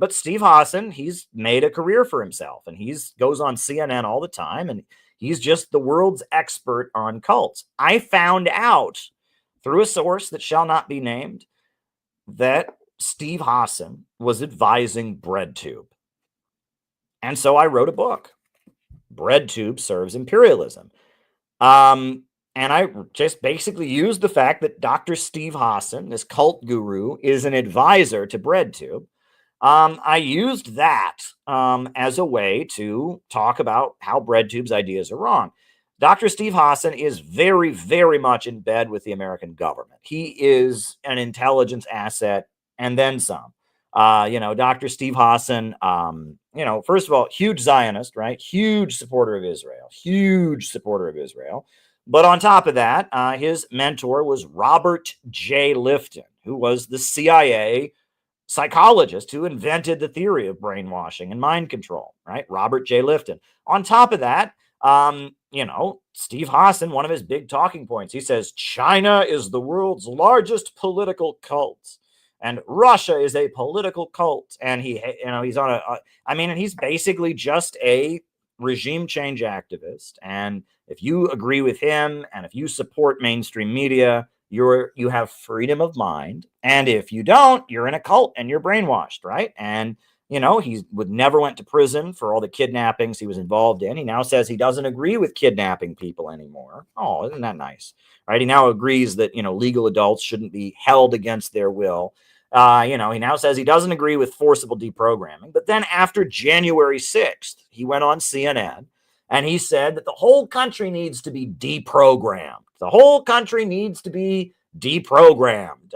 Steve Hassan, he's made a career for himself, and he's goes on CNN all the time, and he's just the world's expert on cults. I found out through a source that shall not be named that Steve Hassan was advising BreadTube. And so I wrote a book, BreadTube Serves Imperialism. And I just basically used the fact that Dr. Steve Hassan, this cult guru, is an advisor to BreadTube. I used that as a way to talk about how BreadTube's ideas are wrong. Dr. Steve Hassan is very, very much in bed with the American government. He is an intelligence asset and then some. Dr. Steve Hassan, first of all, huge Zionist, right? Huge supporter of Israel, huge supporter of Israel. But on top of that, his mentor was Robert J. Lifton, who was the CIA psychologist who invented the theory of brainwashing and mind control, right? Robert J. Lifton. On top of that, Steve Hassan, one of his big talking points, he says China is the world's largest political cult and Russia is a political cult. And he's on and he's basically just a regime change activist. And if you agree with him and if you support mainstream media, you have freedom of mind. And if you don't, you're in a cult and you're brainwashed, right? And he never went to prison for all the kidnappings he was involved in. He now says he doesn't agree with kidnapping people anymore. Oh, isn't that nice? Right? He now agrees that, legal adults shouldn't be held against their will. He now says he doesn't agree with forcible deprogramming. But then after January 6th, he went on CNN and he said that the whole country needs to be deprogrammed. The whole country needs to be deprogrammed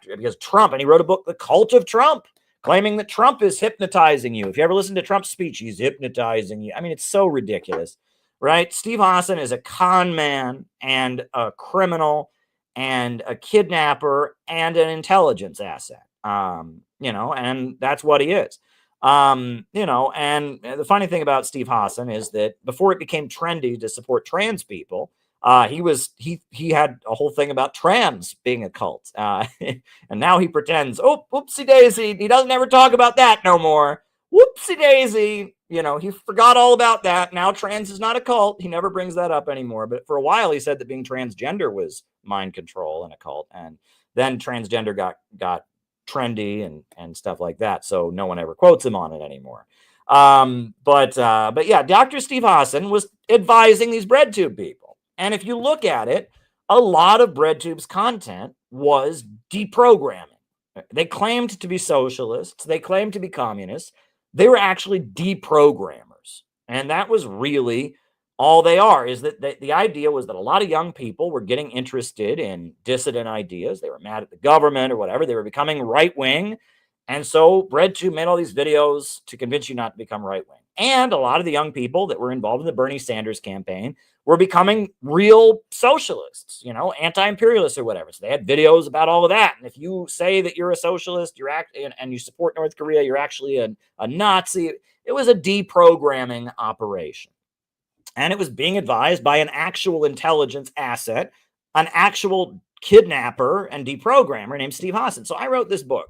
because Trump, and he wrote a book, The Cult of Trump, claiming that Trump is hypnotizing you. If you ever listen to Trump's speech, he's hypnotizing you. I mean, it's so ridiculous, right? Steve Hassan is a con man and a criminal and a kidnapper and an intelligence asset, and that's what he is. And the funny thing about Steve Hassan is that before it became trendy to support trans people, he had a whole thing about trans being a cult. And now he pretends, oh, whoopsie daisy. He doesn't ever talk about that no more. Whoopsie daisy. He forgot all about that. Now trans is not a cult. He never brings that up anymore. But for a while, he said that being transgender was mind control and a cult. And then transgender got trendy and stuff like that. So no one ever quotes him on it anymore. But yeah, Dr. Steve Hassan was advising these BreadTube people. And if you look at it, a lot of BreadTube's content was deprogramming. They claimed to be socialists. They claimed to be communists. They were actually deprogrammers. And that was really all they are, is that the idea was that a lot of young people were getting interested in dissident ideas. They were mad at the government or whatever. They were becoming right-wing. And so BreadTube made all these videos to convince you not to become right-wing. And a lot of the young people that were involved in the Bernie Sanders campaign were becoming real socialists, anti-imperialists or whatever. So they had videos about all of that. And if you say that you're a socialist, and you support North Korea, you're actually a Nazi. It was a deprogramming operation. And it was being advised by an actual intelligence asset, an actual kidnapper and deprogrammer named Steve Hassan. So I wrote this book.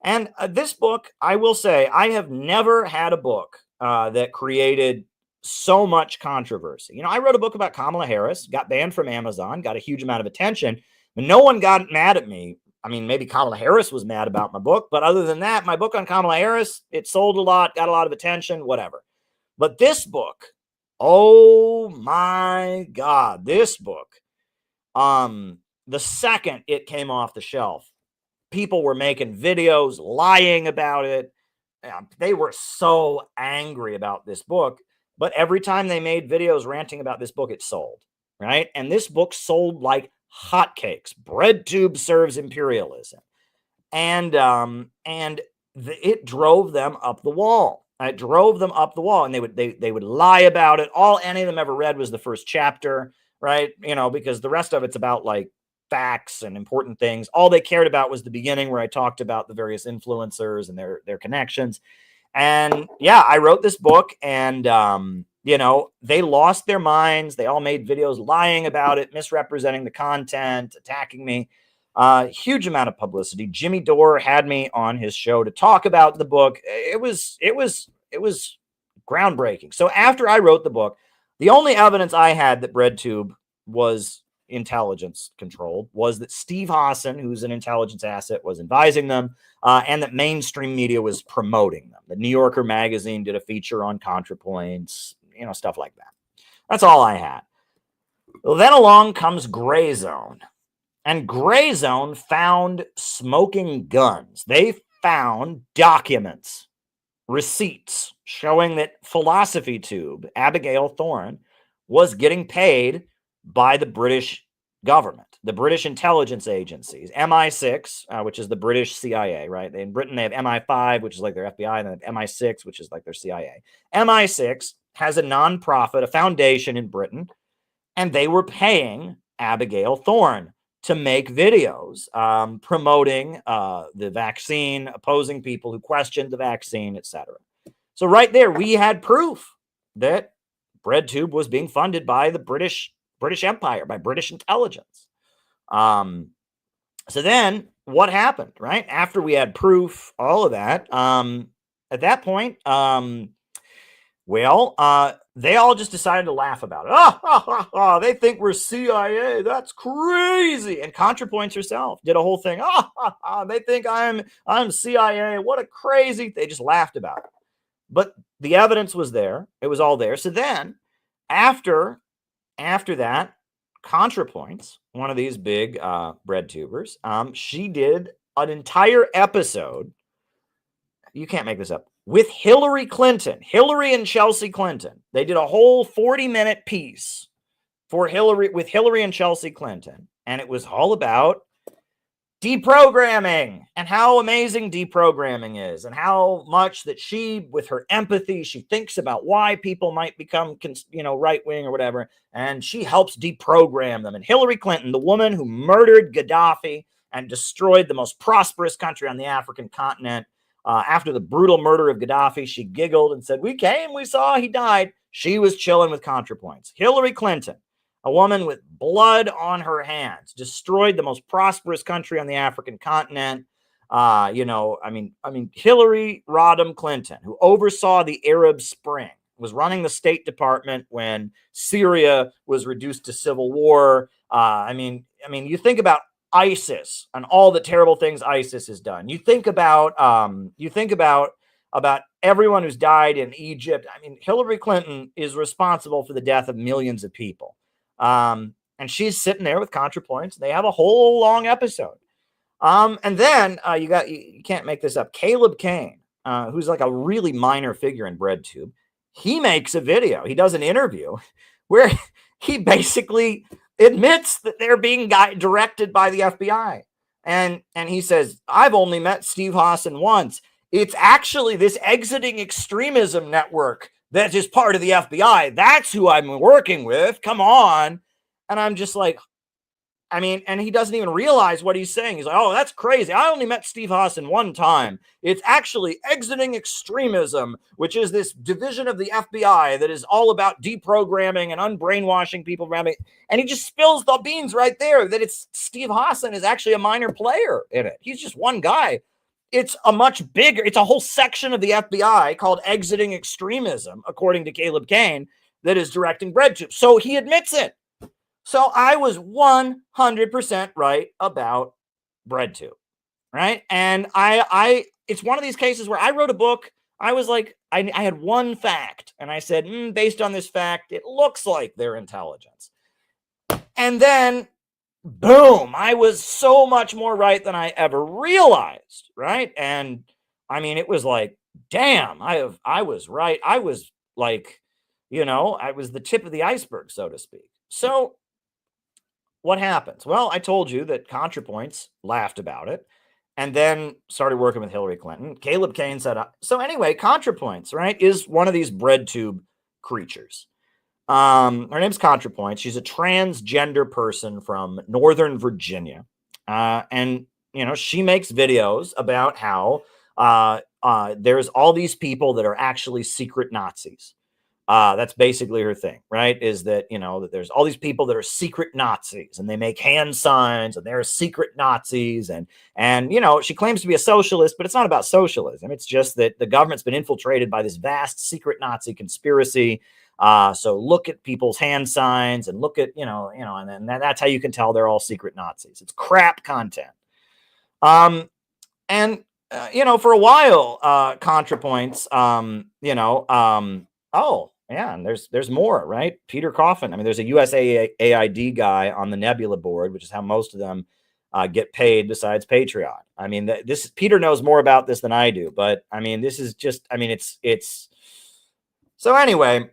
And this book, I will say, I have never had a book that created so much controversy. I wrote a book about Kamala Harris, got banned from Amazon, got a huge amount of attention, but no one got mad at me. I mean, maybe Kamala Harris was mad about my book, but other than that, my book on Kamala Harris, it sold a lot, got a lot of attention, whatever. But this book, oh my God, this book, the second it came off the shelf, people were making videos lying about it. They were so angry about this book. But every time they made videos ranting about this book, it sold, right? And this book sold like hotcakes. BreadTube serves imperialism. And it drove them up the wall. It drove them up the wall. And they would lie about it. All any of them ever read was the first chapter, right? Because the rest of it's about like facts and important things. All they cared about was the beginning where I talked about the various influencers and their connections. And yeah, I wrote this book and, they lost their minds. They all made videos lying about it, misrepresenting the content, attacking me. Huge amount of publicity. Jimmy Dore had me on his show to talk about the book. It was groundbreaking. So after I wrote the book, the only evidence I had that BreadTube was intelligence controlled was that Steve Hassan, who's an intelligence asset, was advising them, and that mainstream media was promoting them. The New Yorker magazine did a feature on ContraPoints, stuff like that. That's all I had. Well, then along comes Gray Zone. And Gray Zone found smoking guns. They found documents, receipts showing that Philosophy Tube, Abigail Thorne, was getting paid by the British government, the British intelligence agencies, MI6, which is the British CIA, right? In Britain, they have MI5, which is like their FBI, and then MI6, which is like their CIA. MI6 has a nonprofit, a foundation in Britain, and they were paying Abigail Thorne to make videos promoting the vaccine, opposing people who questioned the vaccine, etc. So right there, we had proof that BreadTube was being funded by the British Empire, by British intelligence. So then what happened, right? After we had proof, all of that, at that point, they all just decided to laugh about it. They think we're CIA. That's crazy. And ContraPoints herself did a whole thing. They think I'm CIA. What a crazy. They just laughed about it. But the evidence was there. It was all there. So then after that, ContraPoints, one of these big bread tubers, she did an entire episode. You can't make this up. With Hillary Clinton, Hillary and Chelsea Clinton. They did a whole 40-minute piece with Hillary and Chelsea Clinton. And it was all about deprogramming and how amazing deprogramming is and how much that she, with her empathy, she thinks about why people might become, right-wing or whatever. And she helps deprogram them. And Hillary Clinton, the woman who murdered Gaddafi and destroyed the most prosperous country on the African continent, after the brutal murder of Gaddafi, she giggled and said, we saw he died. She was chilling with ContraPoints. Hillary Clinton, a woman with blood on her hands, destroyed the most prosperous country on the African continent. Hillary Rodham Clinton, who oversaw the Arab Spring, was running the State Department when Syria was reduced to civil war. You think about ISIS and all the terrible things ISIS has done. You think about everyone who's died in Egypt. Hillary Clinton is responsible for the death of millions of people. And she's sitting there with ContraPoints. They have a whole long episode. And then you can't make this up. Caleb Kane, who's like a really minor figure in BreadTube, he makes a video. He does an interview where he basically admits that they're being directed by the FBI. And he says, I've only met Steve Hassan once. It's actually this exiting extremism network that is part of the FBI. That's who I'm working with. Come on. And I'm just like, and he doesn't even realize what he's saying. He's like, oh, that's crazy. I only met Steve Hassan one time. It's actually exiting extremism, which is this division of the FBI that is all about deprogramming and unbrainwashing people. And he just spills the beans right there that it's Steve Hassan is actually a minor player in it. He's just one guy. It's a whole section of the FBI called Exiting Extremism, according to Caleb Kane, that is directing BreadTube. So he admits it. So I was 100% right about BreadTube, right? And it's one of these cases where I wrote a book. I was like, I had one fact, and I said, based on this fact, it looks like they're intelligence. And then, boom, I was so much more right than I ever realized, right? And it was like, damn, I was right. I was like, I was the tip of the iceberg, so to speak. So what happens? Well, I told you that ContraPoints laughed about it and then started working with Hillary Clinton. Caleb Kane said, so anyway, ContraPoints, right, is one of these BreadTube creatures. Her name's ContraPoints. She's a transgender person from Northern Virginia. And she makes videos about how there's all these people that are actually secret Nazis. That's basically her thing, right? Is that, that there's all these people that are secret Nazis and they make hand signs and they're secret Nazis. And she claims to be a socialist, but it's not about socialism. It's just that the government's been infiltrated by this vast secret Nazi conspiracy. So look at people's hand signs and look at, and then that's how you can tell they're all secret Nazis. It's crap content. For a while, ContraPoints, Yeah, and there's more, right? Peter Coffin. I mean, there's a USAID guy on the Nebula board, which is how most of them get paid besides Patreon. I mean, this Peter knows more about this than I do, but I mean, this is just, I mean, it's so anyway,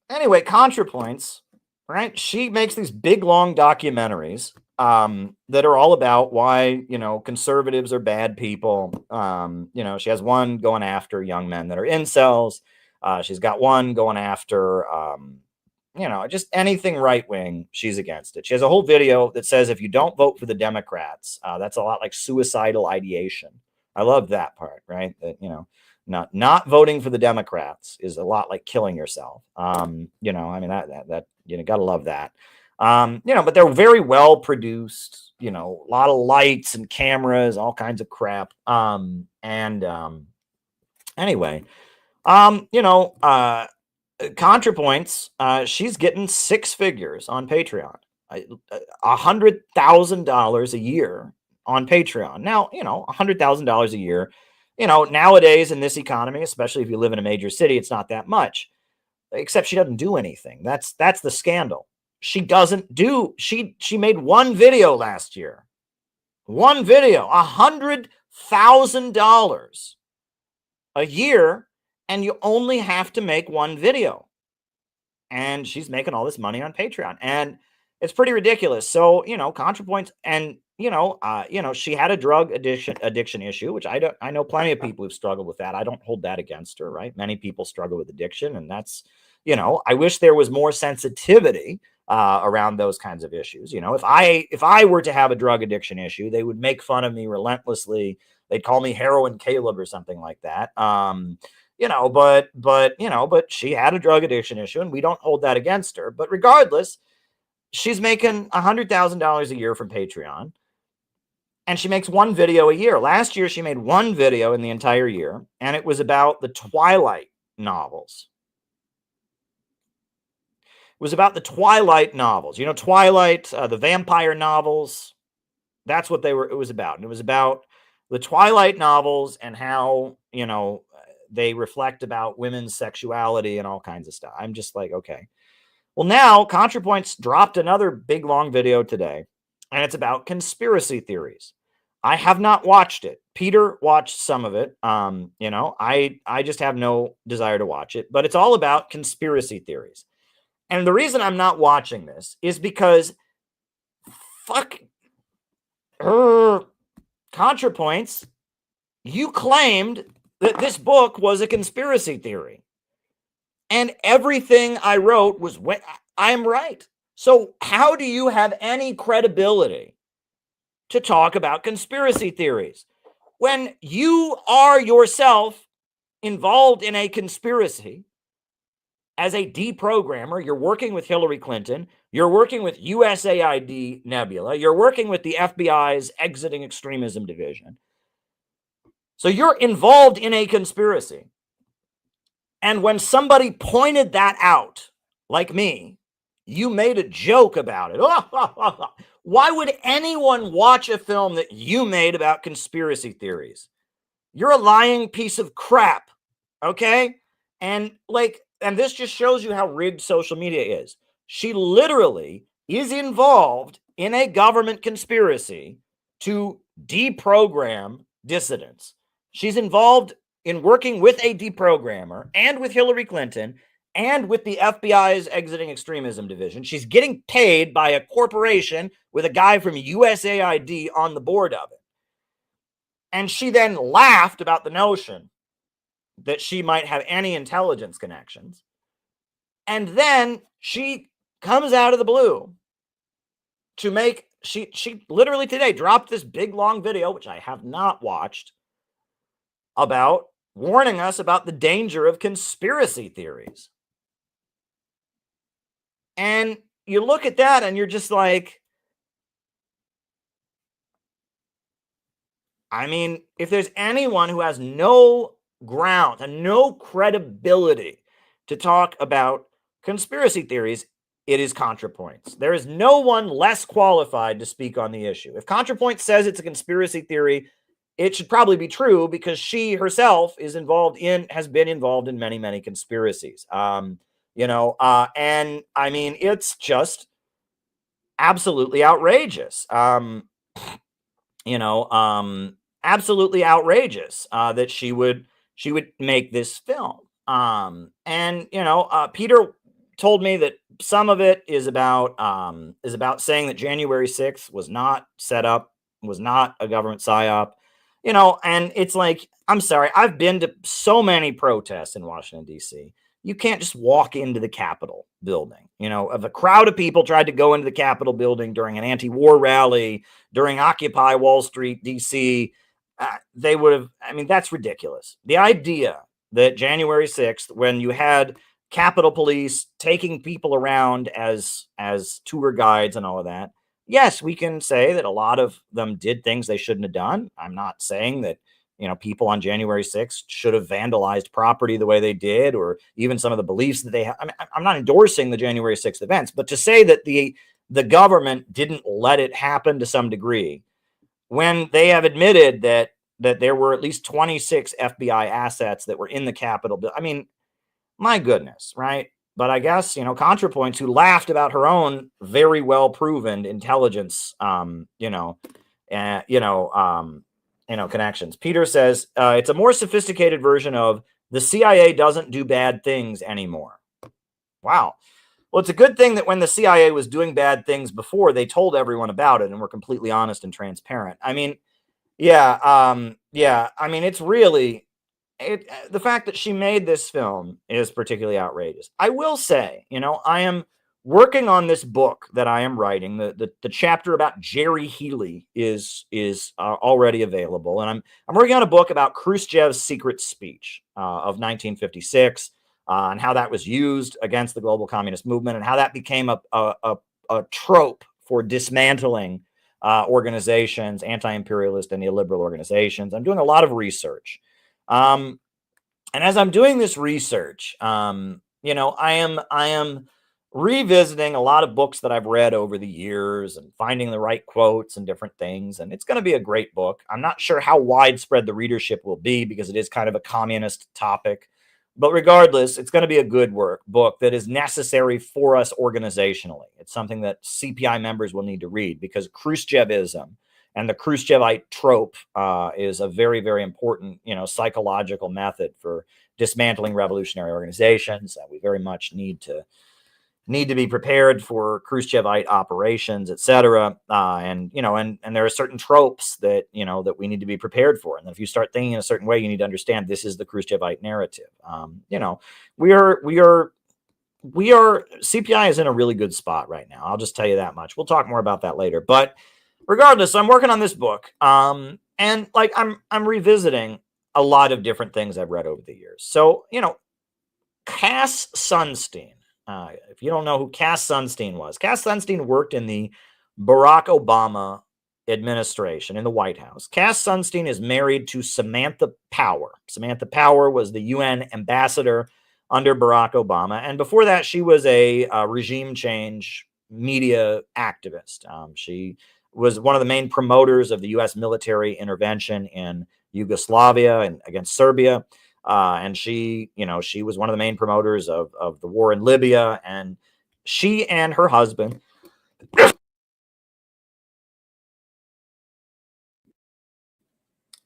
ContraPoints, right? She makes these big, long documentaries that are all about why, conservatives are bad people. She has one going after young men that are incels. She's got one going after, just anything right wing. She's against it. She has a whole video that says if you don't vote for the Democrats, that's a lot like suicidal ideation. I love that part, right? That, not voting for the Democrats is a lot like killing yourself. I mean, that gotta love that. But they're very well produced, a lot of lights and cameras, all kinds of crap. Anyway, ContraPoints, she's getting six figures on Patreon, $100,000 a year on Patreon. Now, $100,000 a year, nowadays in this economy, especially if you live in a major city, it's not that much, except she doesn't do anything. That's the scandal. She doesn't do, she made one video last year, $100,000 a year. And you only have to make one video. And she's making all this money on Patreon. And it's pretty ridiculous. So, ContraPoints, and, she had a drug addiction issue, which I know plenty of people who've struggled with that. I don't hold that against her, right? Many people struggle with addiction. And that's, I wish there was more sensitivity around those kinds of issues. If I were to have a drug addiction issue, they would make fun of me relentlessly. They'd call me Heroin Caleb or something like that. But she had a drug addiction issue and we don't hold that against her. But regardless, she's making $100,000 a year from Patreon and she makes one video a year. Last year, she made one video in the entire year and it was about the Twilight novels. It was about the Twilight novels. Twilight, the vampire novels. That's what it was about. And it was about the Twilight novels and how, they reflect about women's sexuality and all kinds of stuff. I'm just like, okay. Well, now ContraPoints dropped another big, long video today, and it's about conspiracy theories. I have not watched it. Peter watched some of it. I just have no desire to watch it, but it's all about conspiracy theories. And the reason I'm not watching this is because fuck her, ContraPoints, you claimed that this book was a conspiracy theory. And everything I wrote was when I am right. So how do you have any credibility to talk about conspiracy theories when you are yourself involved in a conspiracy as a deprogrammer? You're working with Hillary Clinton. You're working with USAID Nebula. You're working with the FBI's Exiting Extremism Division. So you're involved in a conspiracy. And when somebody pointed that out, like me, you made a joke about it. Why would anyone watch a film that you made about conspiracy theories? You're a lying piece of crap, okay? And this just shows you how rigged social media is. She literally is involved in a government conspiracy to deprogram dissidents. She's involved in working with a deprogrammer and with Hillary Clinton and with the FBI's Exiting Extremism Division. She's getting paid by a corporation with a guy from USAID on the board of it. And she then laughed about the notion that she might have any intelligence connections. And then she comes out of the blue to make, she literally today dropped this big long video, which I have not watched, about warning us about the danger of conspiracy theories. And you look at that and you're just like, I mean, if there's anyone who has no ground and no credibility to talk about conspiracy theories, it is ContraPoints. There is no one less qualified to speak on the issue. If ContraPoints says it's a conspiracy theory, it should probably be true because she herself has been involved in many, many conspiracies. And I mean, it's just absolutely outrageous. Absolutely outrageous that she would make this film. Peter told me that some of it is about saying that January 6th was not set up, was not a government psyop, and it's like, I'm sorry, I've been to so many protests in Washington, D.C. You can't just walk into the Capitol building. If a crowd of people tried to go into the Capitol building during an anti-war rally, during Occupy Wall Street, D.C., they would have, that's ridiculous. The idea that January 6th, when you had Capitol Police taking people around as tour guides and all of that, yes, we can say that a lot of them did things they shouldn't have done. I'm not saying that, people on January 6th should have vandalized property the way they did, or even some of the beliefs that they have. I'm not endorsing the January 6th events, but to say that the government didn't let it happen to some degree, when they have admitted that there were at least 26 FBI assets that were in the Capitol. My goodness, right? But I guess, ContraPoints, who laughed about her own very well proven intelligence, connections. Peter says it's a more sophisticated version of the CIA doesn't do bad things anymore. Wow. Well, it's a good thing that when the CIA was doing bad things before, they told everyone about it and were completely honest and transparent. It's really, the fact that she made this film is particularly outrageous. I will say, I am working on this book that I am writing. The chapter about Jerry Healy is already available, and I'm working on a book about Khrushchev's secret speech of 1956. And how that was used against the global communist movement, and how that became a trope for dismantling organizations, anti-imperialist and neoliberal organizations. I'm doing a lot of research. And as I'm doing this research, I am revisiting a lot of books that I've read over the years and finding the right quotes and different things. And it's going to be a great book. I'm not sure how widespread the readership will be because it is kind of a communist topic. But regardless, it's going to be a good book that is necessary for us organizationally. It's something that CPI members will need to read, because Khrushchevism and the Khrushchevite trope is a very, very important, psychological method for dismantling revolutionary organizations. We very much need to be prepared for Khrushchevite operations, etc. And there are certain tropes that, that we need to be prepared for. And if you start thinking in a certain way, you need to understand this is the Khrushchevite narrative. We are CPI is in a really good spot right now. I'll just tell you that much. We'll talk more about that later. But regardless, I'm working on this book. And I'm revisiting a lot of different things I've read over the years. So, Cass Sunstein. If you don't know who Cass Sunstein was, Cass Sunstein worked in the Barack Obama administration in the White House. Cass Sunstein is married to Samantha Power. Samantha Power was the UN ambassador under Barack Obama. And before that, she was a regime change media activist. She was one of the main promoters of the U.S. military intervention in Yugoslavia and against Serbia. And she was one of the main promoters of the war in Libya. And she and her husband,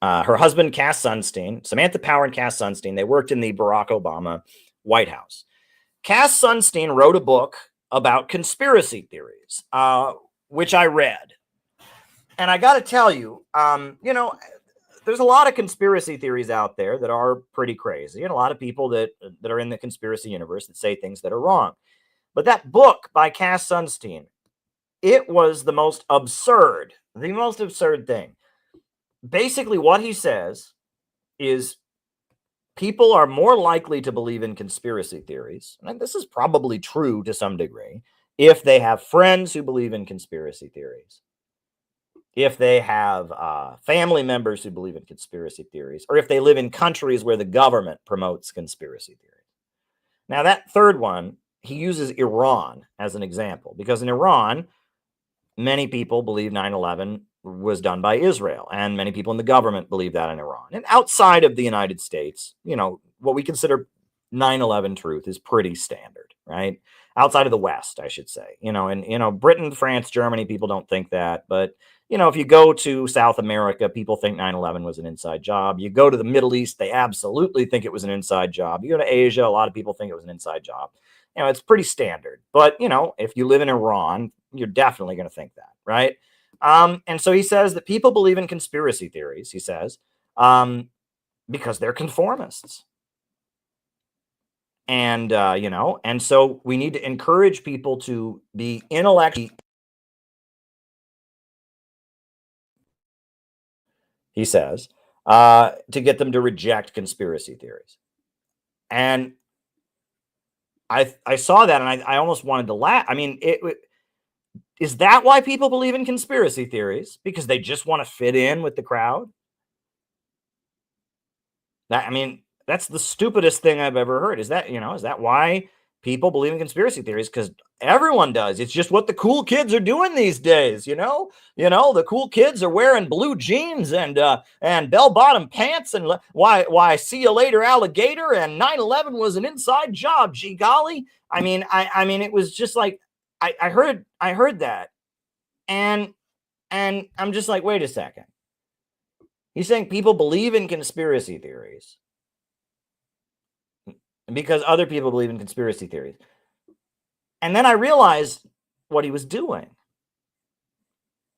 Cass Sunstein, Samantha Power and Cass Sunstein, they worked in the Barack Obama White House. Cass Sunstein wrote a book about conspiracy theories, which I read. And I got to tell you, there's a lot of conspiracy theories out there that are pretty crazy, and a lot of people that are in the conspiracy universe that say things that are wrong. But that book by Cass Sunstein, it was the most absurd thing. Basically, what he says is people are more likely to believe in conspiracy theories, and this is probably true to some degree, if they have friends who believe in conspiracy theories, if they have family members who believe in conspiracy theories, or if they live in countries where the government promotes conspiracy theories. Now, that third one, he uses Iran as an example, because in Iran, many people believe 9/11 was done by Israel, and many people in the government believe that in Iran. And outside of the United States, what we consider 9/11 truth is pretty standard, right? Outside of the West, I should say. And Britain, France, Germany, people don't think that. But, if you go to South America, people think 9/11 was an inside job. You go to the Middle East, they absolutely think it was an inside job. You go to Asia, a lot of people think it was an inside job. It's pretty standard. But, if you live in Iran, you're definitely going to think that, right? And so he says that people believe in conspiracy theories, he says, because they're conformists. And, and so we need to encourage people to be intellectually, he says, to get them to reject conspiracy theories. And I saw that and I almost wanted to laugh. I mean, is that why people believe in conspiracy theories? Because they just want to fit in with the crowd? That's the stupidest thing I've ever heard. Is that why people believe in conspiracy theories? Because everyone does. It's just what the cool kids are doing these days. The cool kids are wearing blue jeans and bell-bottom pants and why see you later, alligator, and 9/11 was an inside job. Gee golly. I mean, it was just like I heard that, and I'm just like, wait a second. He's saying people believe in conspiracy theories because other people believe in conspiracy theories. And then I realized what he was doing.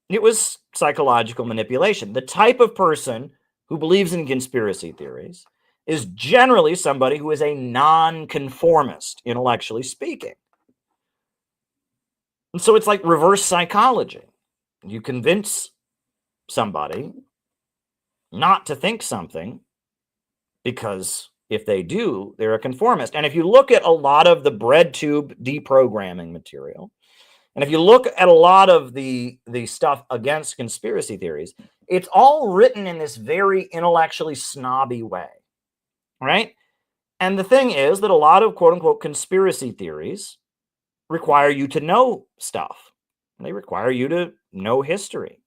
It was psychological manipulation. The type of person who believes in conspiracy theories is generally somebody who is a nonconformist, intellectually speaking. And so it's like reverse psychology. You convince somebody not to think something because if they do, they're a conformist. And if you look at a lot of the bread tube deprogramming material, and if you look at a lot of the stuff against conspiracy theories, it's all written in this very intellectually snobby way, right? And the thing is that a lot of quote-unquote conspiracy theories require you to know stuff. They require you to know history.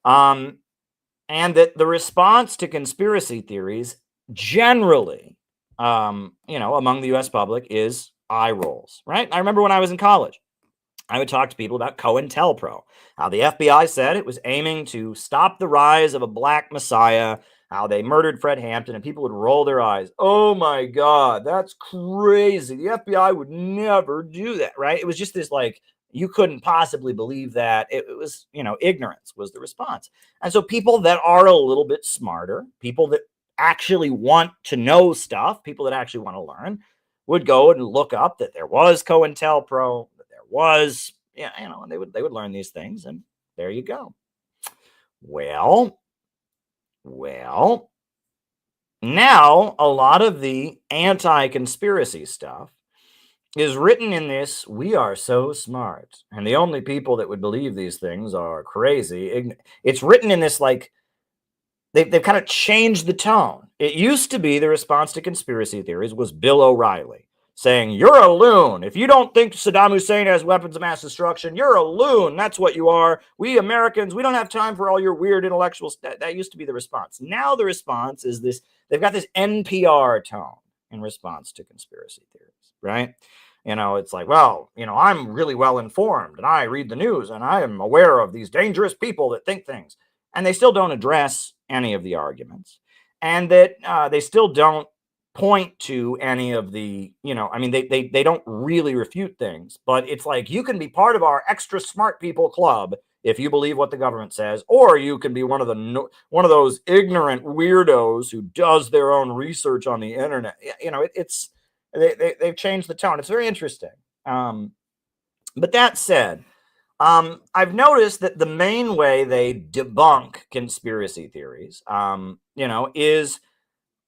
And that the response to conspiracy theories generally, among the U.S. public is eye rolls, right? I remember when I was in college, I would talk to people about COINTELPRO, how the FBI said it was aiming to stop the rise of a black messiah, how they murdered Fred Hampton, and people would roll their eyes. Oh my God, that's crazy. The FBI would never do that, right? It was just this like, you couldn't possibly believe that. It was, ignorance was the response. And so people that are a little bit smarter, people that actually want to know stuff, people that actually want to learn, would go and look up that there was COINTELPRO, that there was, and they would learn these things, and there you go. Well, now a lot of the anti-conspiracy stuff is written in this, we are so smart, and the only people that would believe these things are crazy. It's written in this like, they've kind of changed the tone. It used to be the response to conspiracy theories was Bill O'Reilly saying, you're a loon. If you don't think Saddam Hussein has weapons of mass destruction, you're a loon. That's what you are. We Americans, we don't have time for all your weird intellectuals. That used to be the response. Now the response is this, they've got this NPR tone in response to conspiracy theories, right? It's like, well, I'm really well informed and I read the news and I am aware of these dangerous people that think things. And they still don't address any of the arguments, and that they still don't point to any of the, they don't really refute things, but it's like, you can be part of our extra smart people club if you believe what the government says, or you can be one of those ignorant weirdos who does their own research on the internet. They've changed the tone. It's very interesting. But that said, I've noticed that the main way they debunk conspiracy theories, is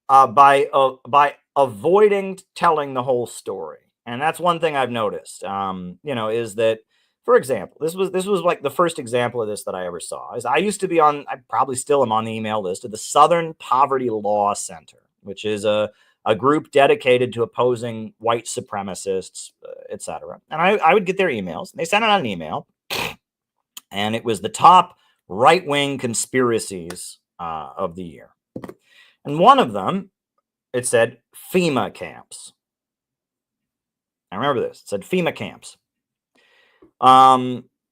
by avoiding telling the whole story. And that's one thing I've noticed, is that, for example, this was like the first example of this that I ever saw. Is I probably still am on the email list of the Southern Poverty Law Center, which is a group dedicated to opposing white supremacists, etc. And I would get their emails. And they sent out an email, and it was the top right-wing conspiracies of the year. And one of them, it said FEMA camps. I remember this. It said FEMA camps.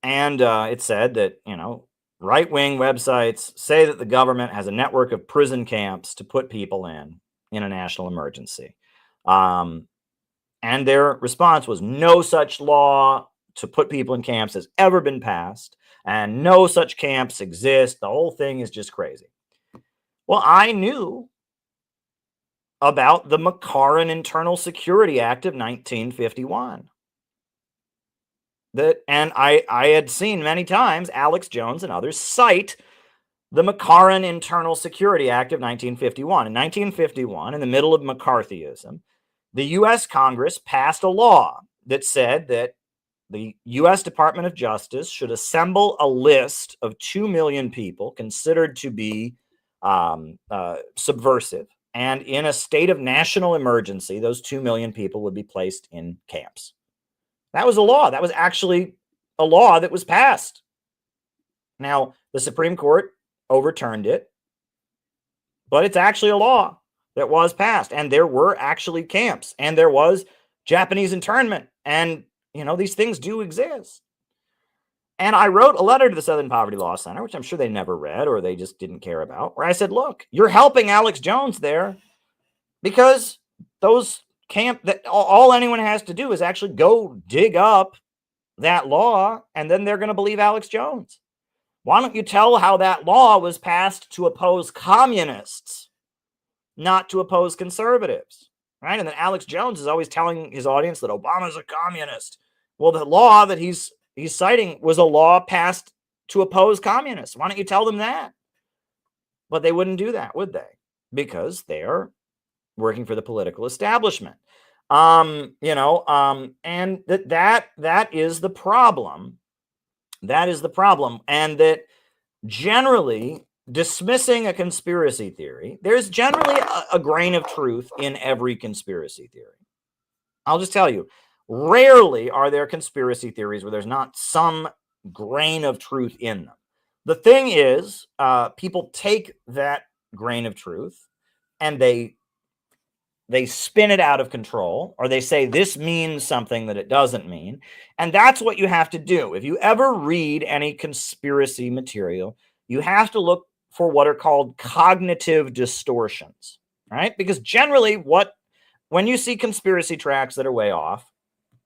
It said that, right-wing websites say that the government has a network of prison camps to put people in a national emergency. And their response was no such law to put people in camps has ever been passed, and no such camps exist. The whole thing is just crazy. Well, I knew about the McCarran Internal Security Act of 1951. I had seen many times Alex Jones and others cite the McCarran Internal Security Act of 1951. In 1951, in the middle of McCarthyism, the U.S. Congress passed a law that said that the U.S. Department of Justice should assemble a list of 2 million people considered to be subversive. And in a state of national emergency, those 2 million people would be placed in camps. That was a law. That was actually a law that was passed. Now, the Supreme Court overturned it, but it's actually a law that was passed. And there were actually camps, and there was Japanese internment. And, these things do exist. And I wrote a letter to the Southern Poverty Law Center, which I'm sure they never read or they just didn't care about, where I said, look, you're helping Alex Jones there because those that all anyone has to do is actually go dig up that law, and then they're going to believe Alex Jones. Why don't you tell how that law was passed to oppose communists, not to oppose conservatives, right? And then Alex Jones is always telling his audience that Obama's a communist. Well, the law that he's citing was a law passed to oppose communists. Why don't you tell them that? But they wouldn't do that, would they? Because they're working for the political establishment. And that is the problem. That is the problem. And that generally dismissing a conspiracy theory, there's generally a grain of truth in every conspiracy theory. I'll just tell you, rarely are there conspiracy theories where there's not some grain of truth in them. The thing is, people take that grain of truth and they spin it out of control, or they say this means something that it doesn't mean. And that's what you have to do. If you ever read any conspiracy material, you have to look for what are called cognitive distortions, right? Because generally when you see conspiracy tracks that are way off,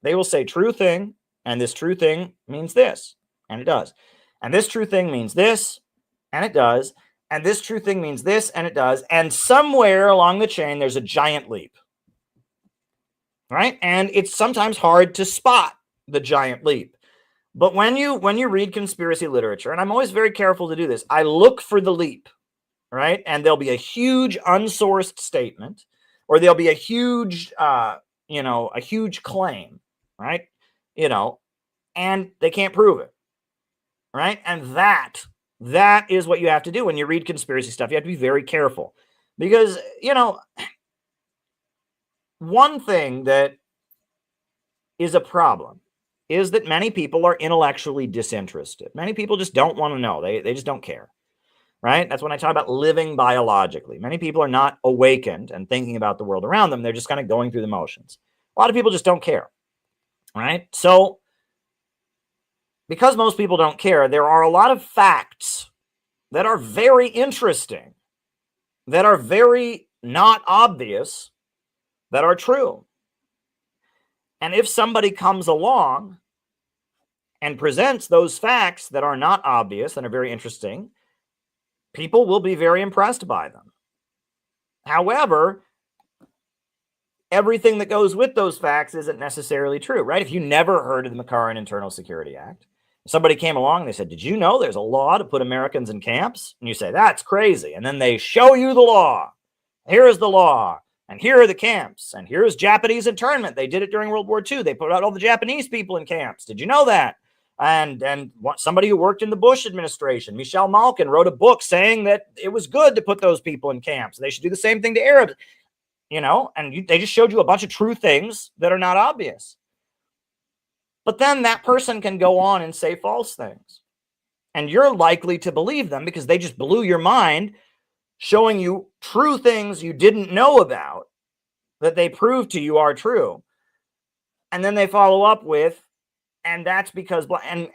they will say true thing, and this true thing means this, and it does. And this true thing means this, and it does. And this true thing means this, and it does. And somewhere along the chain, there's a giant leap, right? And it's sometimes hard to spot the giant leap. But when you read conspiracy literature, and I'm always very careful to do this, I look for the leap, right? And there'll be a huge unsourced statement, or there'll be a huge, a huge claim, right? And they can't prove it, right? And that is what you have to do when you read conspiracy stuff. You have to be very careful because, one thing that is a problem is that many people are intellectually disinterested. Many people just don't want to know. They just don't care, right? That's when I talk about living biologically. Many people are not awakened and thinking about the world around them. They're just kind of going through the motions. A lot of people just don't care, right? So because most people don't care, there are a lot of facts that are very interesting, that are very not obvious, that are true. And if somebody comes along and presents those facts that are not obvious and are very interesting, people will be very impressed by them. However, everything that goes with those facts isn't necessarily true, right? If you never heard of the McCarran Internal Security Act, somebody came along and they said, did you know there's a law to put Americans in camps? And you say, that's crazy. And then they show you the law. Here is the law. And here are the camps. And here's Japanese internment. They did it during World War II. They put out all the Japanese people in camps. Did you know that? And somebody who worked in the Bush administration, Michelle Malkin, wrote a book saying that it was good to put those people in camps. They should do the same thing to Arabs, they just showed you a bunch of true things that are not obvious. But then that person can go on and say false things. And you're likely to believe them because they just blew your mind, showing you true things you didn't know about that they proved to you are true. And then they follow up with, and that's because,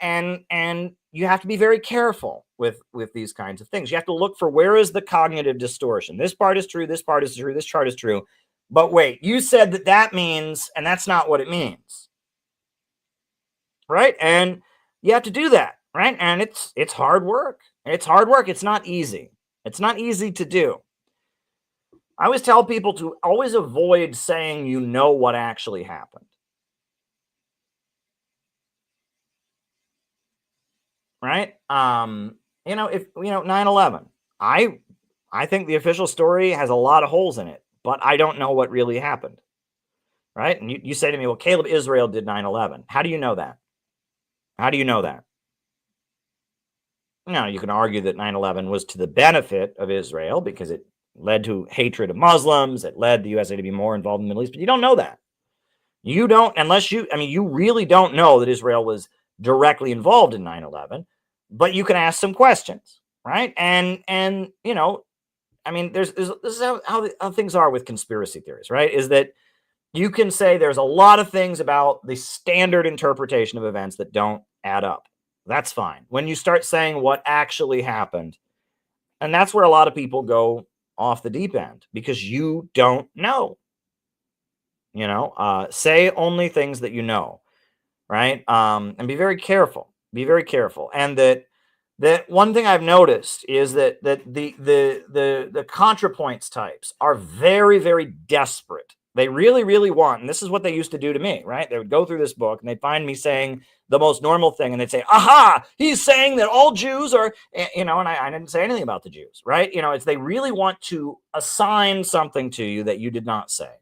and you have to be very careful with these kinds of things. You have to look for, where is the cognitive distortion? This part is true, this part is true, this chart is true. But wait, you said that means, and that's not what it means. Right? And you have to do that, right? And it's hard work. It's hard work. It's not easy. It's not easy to do. I always tell people to always avoid saying you know what actually happened. Right? You know, if 9/11, I think the official story has a lot of holes in it, but I don't know what really happened. Right? And you say to me, well, Caleb, Israel did 9/11. How do you know that? How do you know that? Now, you can argue that 9/11 was to the benefit of Israel because it led to hatred of Muslims. It led the USA to be more involved in the Middle East, but you don't know that. You don't, unless you really don't know that Israel was directly involved in 9/11, but you can ask some questions, right? And you know, I mean, this is how things are with conspiracy theories, right? Is that you can say there's a lot of things about the standard interpretation of events that don't add up. That's fine. When you start saying what actually happened, and that's where a lot of people go off the deep end, because you don't know. You know, say only things that you know, right? And be very careful. Be very careful. And that one thing I've noticed is that the ContraPoints types are very, very desperate. They really, really want, and this is what they used to do to me, right? They would go through this book and they'd find me saying the most normal thing, and they'd say, aha, he's saying that all Jews are, you know, and I didn't say anything about the Jews, right? You know, it's, they really want to assign something to you that you did not say,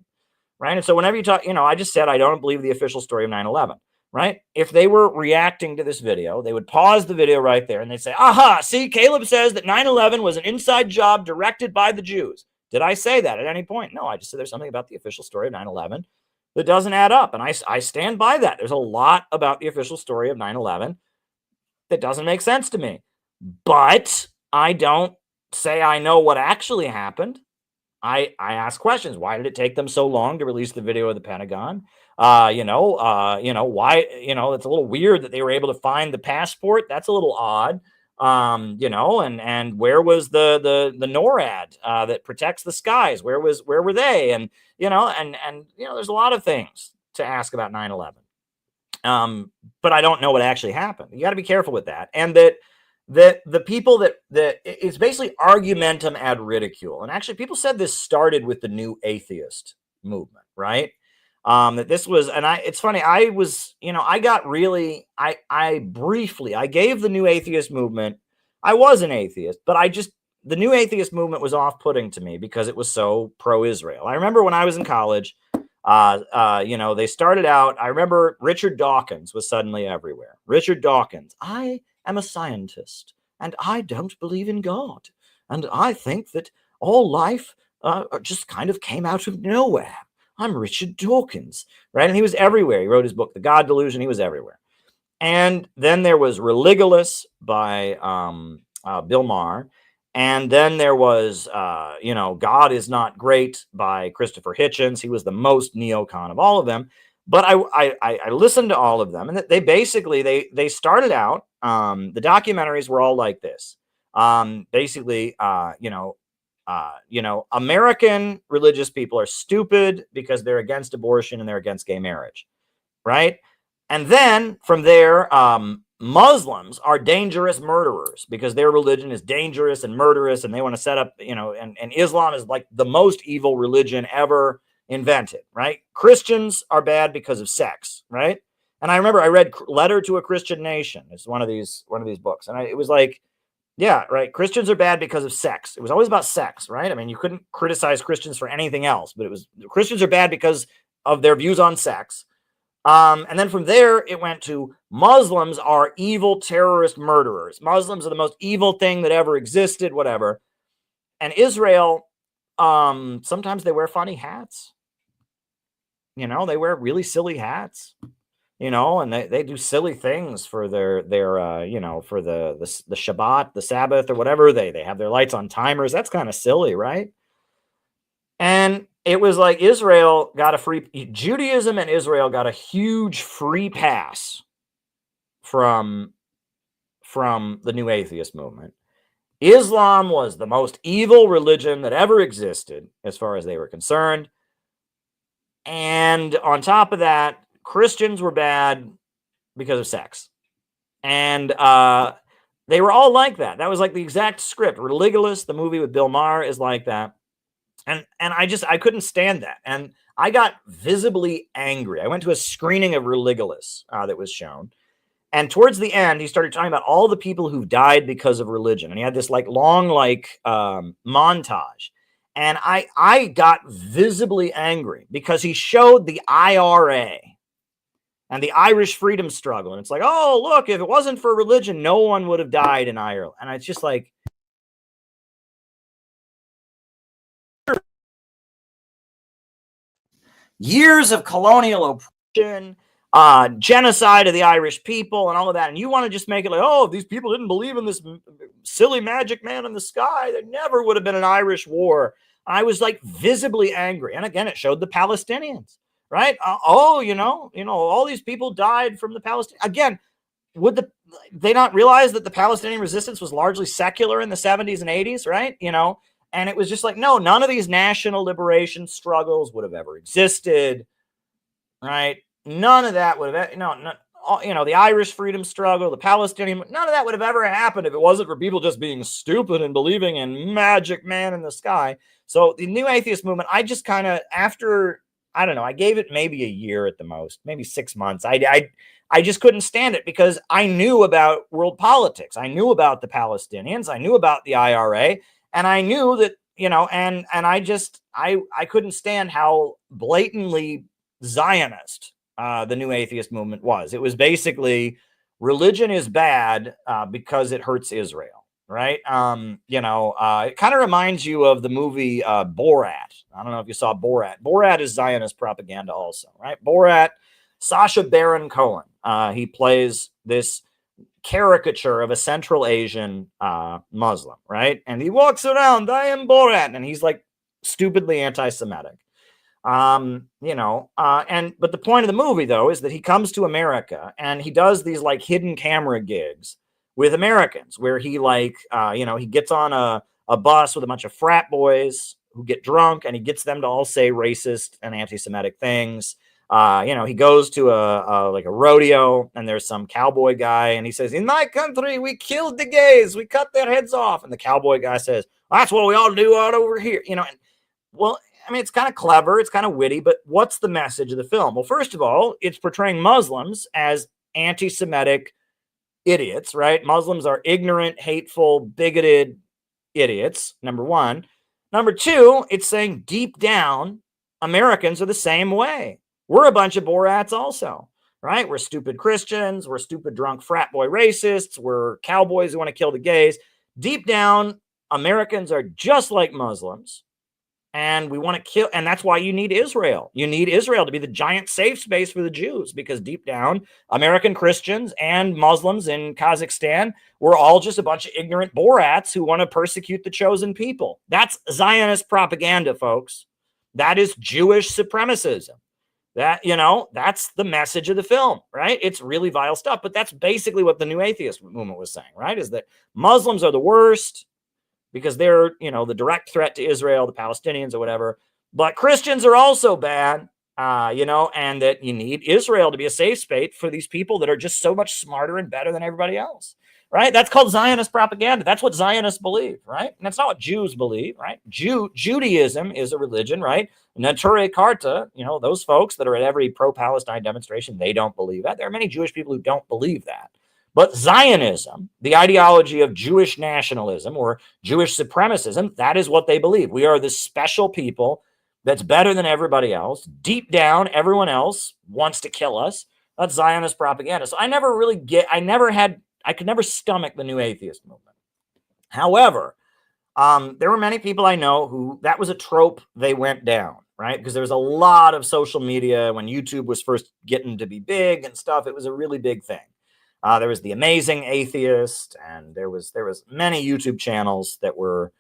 right? And so whenever you talk, you know, I just said I don't believe the official story of 9/11, right? If they were reacting to this video, they would pause the video right there and they'd say, aha, see, Caleb says that 9/11 was an inside job directed by the Jews. Did I say that at any point? No, I just said there's something about the official story of 9/11 that doesn't add up. And I stand by that. There's a lot about the official story of 9/11 that doesn't make sense to me. But I don't say I know what actually happened. I ask questions. Why did it take them so long to release the video of the Pentagon? Why, you know, it's a little weird that they were able to find the passport. That's a little odd. You know, and where was the NORAD that protects the skies? Where were they? And you know, and you know, there's a lot of things to ask about 9/11. But I don't know what actually happened. You got to be careful with that. And that the people that it's basically argumentum ad ridicule. And actually, people said this started with the New Atheist movement, right? That this was, and it's funny, I was, you know, I got really, I briefly, I gave the New Atheist movement, I was an atheist, but the New Atheist movement was off-putting to me because it was so pro-Israel. I remember when I was in college, you know, they started out, I remember Richard Dawkins was suddenly everywhere. Richard Dawkins, I am a scientist, and I don't believe in God, and I think that all life just kind of came out of nowhere. I'm Richard Dawkins, right? And he was everywhere. He wrote his book, The God Delusion. He was everywhere. And then there was Religulous by Bill Maher. And then there was, you know, God is Not Great by Christopher Hitchens. He was the most neocon of all of them. But I listened to all of them. And they basically, they started out, the documentaries were all like this. Basically, you know, American religious people are stupid because they're against abortion and they're against gay marriage, right? And then from there, Muslims are dangerous murderers because their religion is dangerous and murderous, and they want to set up, you know, and Islam is like the most evil religion ever invented, right? Christians are bad because of sex, right? And I remember I read Letter to a Christian Nation. It's one of these books, and it was like, yeah, right. Christians are bad because of sex. It was always about sex, right? I mean, you couldn't criticize Christians for anything else, but it was Christians are bad because of their views on sex. And then from there, it went to Muslims are evil terrorist murderers. Muslims are the most evil thing that ever existed, whatever. And Israel, sometimes they wear funny hats. You know, they wear really silly hats. You know, and they do silly things for their you know, for the Shabbat, the Sabbath, or whatever. They have their lights on timers. That's kind of silly, right? And it was like Israel got a free, Judaism and Israel got a huge free pass from the New Atheist movement. Islam was the most evil religion that ever existed, as far as they were concerned. And on top of that, Christians were bad because of sex. And they were all like that. That was like the exact script. Religulous, the movie with Bill Maher, is like that. And I couldn't stand that. And I got visibly angry. I went to a screening of Religulous that was shown. And towards the end, he started talking about all the people who died because of religion. And he had this like long montage. And I got visibly angry because he showed the IRA and the Irish freedom struggle. And it's like, oh, look, if it wasn't for religion, no one would have died in Ireland. And it's just like, years of colonial oppression, genocide of the Irish people and all of that. And you want to just make it like, oh, if these people didn't believe in this silly magic man in the sky, there never would have been an Irish war. I was like visibly angry. And again, it showed the Palestinians, right? All these people died from the Palestinians. Again, would they not realize that the Palestinian resistance was largely secular in the 70s and 80s, right? And it was just like, no, none of these national liberation struggles would have ever existed, right? None of that would have, the Irish freedom struggle, the Palestinian, none of that would have ever happened if it wasn't for people just being stupid and believing in magic man in the sky. So the New Atheist movement, I just kind of, after, I don't know, I gave it maybe a year at the most, maybe 6 months. I just couldn't stand it because I knew about world politics. I knew about the Palestinians. I knew about the IRA. And I knew that, and I couldn't stand how blatantly Zionist the New Atheist movement was. It was basically religion is bad because it hurts Israel, right? It kind of reminds you of the movie Borat. I don't know if you saw Borat. Borat is Zionist propaganda also, right? Borat, Sacha Baron Cohen. He plays this caricature of a Central Asian Muslim, right? And he walks around, I am Borat, and he's like stupidly anti-Semitic. But the point of the movie though is that he comes to America and he does these like hidden camera gigs with Americans where he he gets on a bus with a bunch of frat boys who get drunk and he gets them to all say racist and anti-Semitic things. He goes to a rodeo and there's some cowboy guy and he says, in my country, we killed the gays. We cut their heads off. And the cowboy guy says, that's what we all do out over here. It's kind of clever. It's kind of witty, but what's the message of the film? Well, first of all, it's portraying Muslims as anti-Semitic idiots, right? Muslims are ignorant, hateful, bigoted idiots, number one. Number two, it's saying deep down, Americans are the same way. We're a bunch of Borats also, right? We're stupid Christians. We're stupid, drunk, frat boy racists. We're cowboys who want to kill the gays. Deep down, Americans are just like Muslims. And we want to kill. And that's why you need Israel. You need Israel to be the giant safe space for the Jews, because deep down, American Christians and Muslims in Kazakhstan were all just a bunch of ignorant Borats who want to persecute the chosen people. That's Zionist propaganda, folks. That is Jewish supremacism. That's the message of the film, right? It's really vile stuff, but that's basically what the New Atheist movement was saying, right? Is that Muslims are the worst because they're, the direct threat to Israel, the Palestinians or whatever, but Christians are also bad, and that you need Israel to be a safe space for these people that are just so much smarter and better than everybody else, right? That's called Zionist propaganda. That's what Zionists believe, right? And that's not what Jews believe, right? Judaism is a religion, right? Neturei Karta, those folks that are at every pro-Palestine demonstration, they don't believe that. There are many Jewish people who don't believe that. But Zionism, the ideology of Jewish nationalism or Jewish supremacism, that is what they believe. We are this special people that's better than everybody else. Deep down, everyone else wants to kill us. That's Zionist propaganda. So I could never stomach the New Atheist movement. However, there were many people I know who that was a trope they went down, right? Because there was a lot of social media when YouTube was first getting to be big and stuff. It was a really big thing. There was The Amazing Atheist, and there was many YouTube channels that were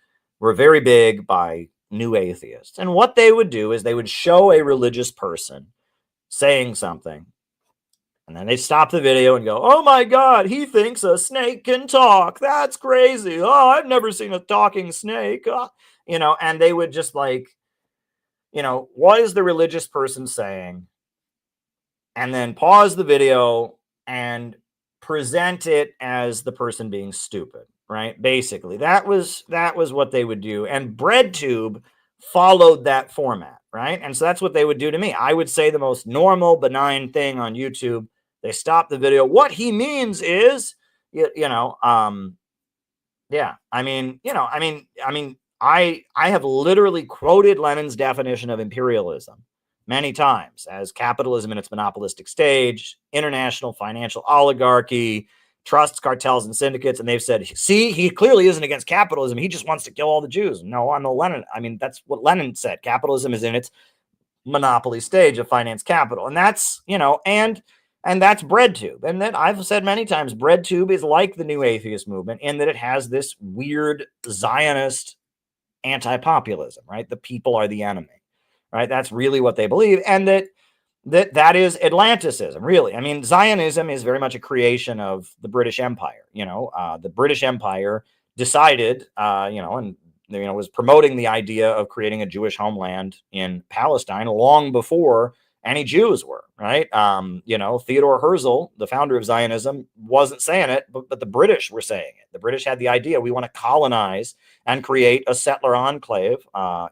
very big by new atheists. And what they would do is they would show a religious person saying something, and then they'd stop the video and go, oh my God, he thinks a snake can talk. That's crazy. Oh, I've never seen a talking snake. And they would just like, what is the religious person saying? And then pause the video and present it as the person being stupid, right? Basically, that was what they would do. And BreadTube followed that format, right? And so that's what they would do to me. I would say the most normal, benign thing on YouTube. They stop the video. What he means is, I have literally quoted Lenin's definition of imperialism many times as capitalism in its monopolistic stage, international financial oligarchy, trusts, cartels, and syndicates. And they've said, see, he clearly isn't against capitalism. He just wants to kill all the Jews. No, I'm a Lenin. I mean, that's what Lenin said. Capitalism is in its monopoly stage of finance capital. And that's, and that's BreadTube. And then I've said many times, BreadTube is like the new atheist movement in that it has this weird Zionist anti-populism, right? The people are the enemy, right? That's really what they believe. And that is Atlanticism, really. I mean, Zionism is very much a creation of the British Empire. The British Empire decided, was promoting the idea of creating a Jewish homeland in Palestine long before any Jews were, right? Theodore Herzl, the founder of Zionism, wasn't saying it, but the British were saying it. The British had the idea, we want to colonize and create a settler enclave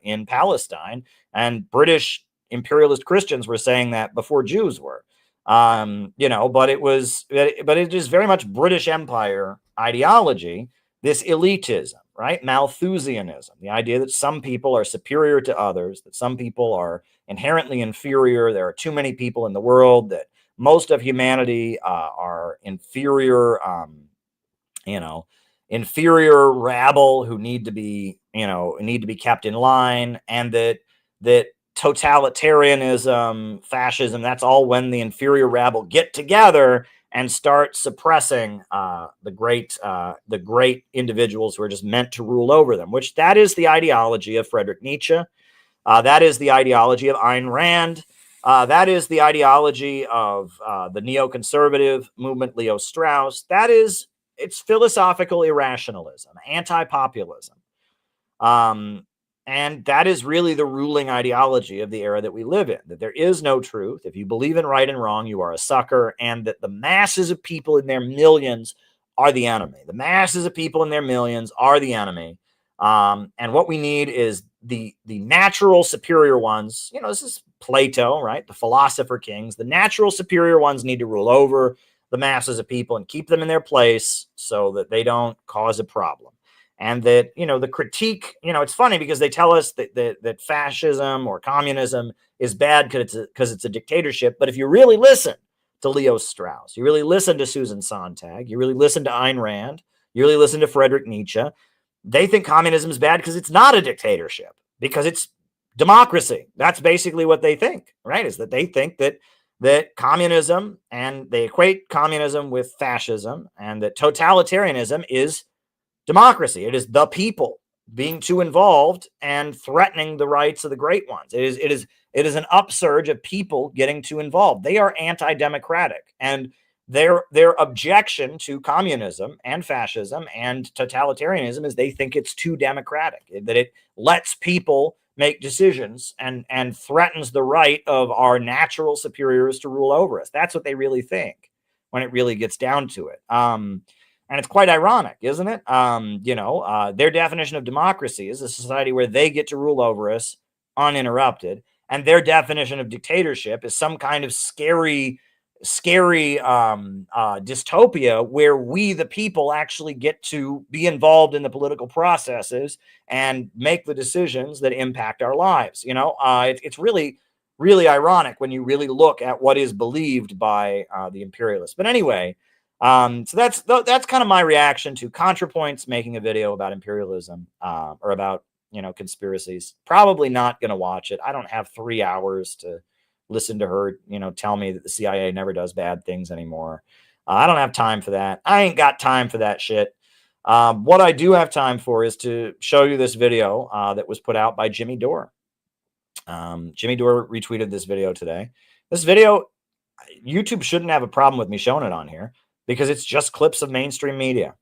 in Palestine. And British imperialist Christians were saying that before Jews were. But it is very much British Empire ideology, this elitism, right? Malthusianism, the idea that some people are superior to others, that some people are inherently inferior. There are too many people in the world, that most of humanity are inferior, inferior rabble who need to be kept in line, and that totalitarianism, fascism, that's all when the inferior rabble get together and start suppressing the great individuals who are just meant to rule over them, which that is the ideology of Friedrich Nietzsche. That is the ideology of Ayn Rand. That is the ideology of the neoconservative movement, Leo Strauss. It's philosophical irrationalism, anti-populism. And that is really the ruling ideology of the era that we live in, that there is no truth. If you believe in right and wrong, you are a sucker, and that the masses of people in their millions are the enemy. The masses of people in their millions are the enemy. And what we need is the natural superior ones. This is Plato, right? The philosopher kings. The natural superior ones need to rule over the masses of people and keep them in their place so that they don't cause a problem. And that, the critique, it's funny because they tell us that fascism or communism is bad because it's a dictatorship. But if you really listen to Leo Strauss, you really listen to Susan Sontag, you really listen to Ayn Rand, you really listen to Friedrich Nietzsche, they think communism is bad because it's not a dictatorship, because it's democracy. That's basically what they think, right? Is that they think that communism, and they equate communism with fascism, and that totalitarianism is democracy. It is the people being too involved and threatening the rights of the great ones. It is an upsurge of people getting too involved. They are anti-democratic, and their objection to communism and fascism and totalitarianism is they think it's too democratic, that it lets people make decisions and threatens the right of our natural superiors to rule over us. That's what they really think when it really gets down to it. And it's quite ironic, isn't it? Their definition of democracy is a society where they get to rule over us uninterrupted. And their definition of dictatorship is some kind of scary dystopia where we, the people, actually get to be involved in the political processes and make the decisions that impact our lives. It's really, really ironic when you really look at what is believed by the imperialists. But anyway, so that's kind of my reaction to ContraPoints making a video about imperialism or about, conspiracies. Probably not going to watch it. I don't have 3 hours to listen to her, tell me that the CIA never does bad things anymore. I don't have time for that. I ain't got time for that shit. What I do have time for is to show you this video that was put out by Jimmy Dore. Jimmy Dore retweeted this video today. This video, YouTube shouldn't have a problem with me showing it on here because it's just clips of mainstream media.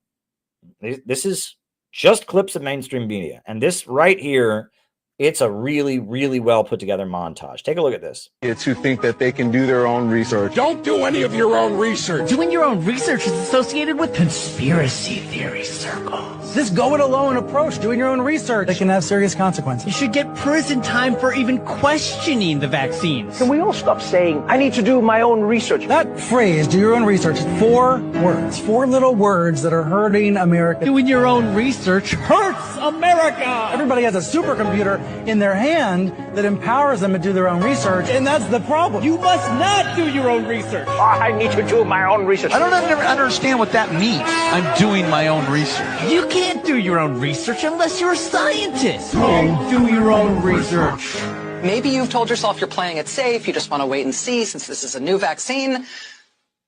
This is just clips of mainstream media. And this right here, it's a really, really well put together montage. Take a look at this. Kids who think that they can do their own research. Don't do any of your own research. Doing your own research is associated with conspiracy theory circles. This go-it-alone approach, doing your own research, that can have serious consequences. You should get prison time for even questioning the vaccines. Can we all stop saying, I need to do my own research? That phrase, do your own research, 4 words. 4 little words that are hurting America. Doing your own research hurts America! Everybody has a supercomputer in their hand that empowers them to do their own research, and that's the problem. You must not do your own research. I need to do my own research. I don't understand what that means. I'm doing my own research. You can't do your own research unless you're a scientist. Do your own research. Maybe you've told yourself you're playing it safe, you just want to wait and see since this is a new vaccine.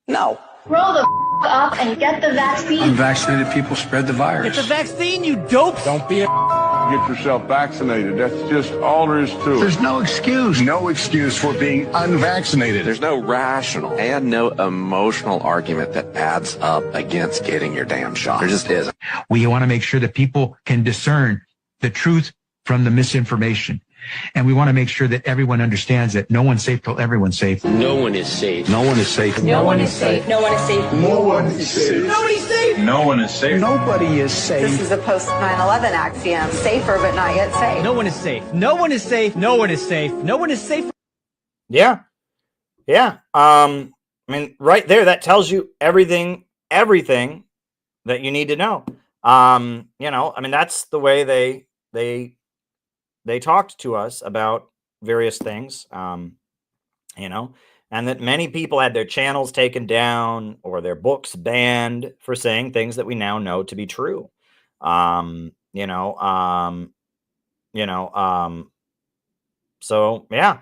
No. Roll the up and get the vaccine. Unvaccinated people spread the virus. Get the vaccine, you dope. Don't be a Get yourself vaccinated. That's just all there is to it. There's no excuse. No excuse for being unvaccinated. There's no rational and no emotional argument that adds up against getting your damn shot. There just isn't. We want to make sure that people can discern the truth from the misinformation. And we want to make sure that everyone understands that no one's safe till everyone's safe. No one is safe. No one is safe. No one is safe. No one is safe. No one is safe. Nobody's safe. No one is safe. Nobody is safe. This is a post 9/11 axiom. Safer, but not yet safe. No one is safe. No one is safe. No one is safe. No one is safe. Yeah. Yeah. I mean, right there, that tells you everything that you need to know. You know, I mean, that's the way they talked to us about various things, you know, and that many people had their channels taken down or their books banned for saying things that we now know to be true. So yeah,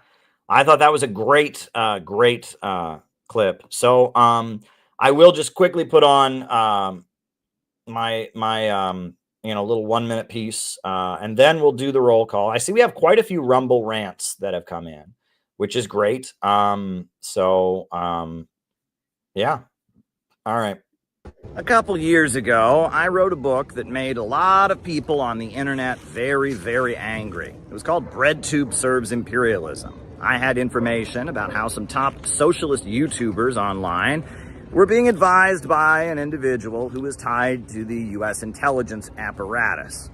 I thought that was a great clip. So I will just quickly put on my little 1 minute piece, and then we'll do the roll call. I see we have quite a few Rumble rants that have come in, which is great. Yeah. All right. A couple years ago, I wrote a book that made a lot of people on the internet very, very angry. It was called BreadTube Serves Imperialism. I had information about how some top socialist YouTubers online were being advised by an individual who was tied to the U.S. intelligence apparatus.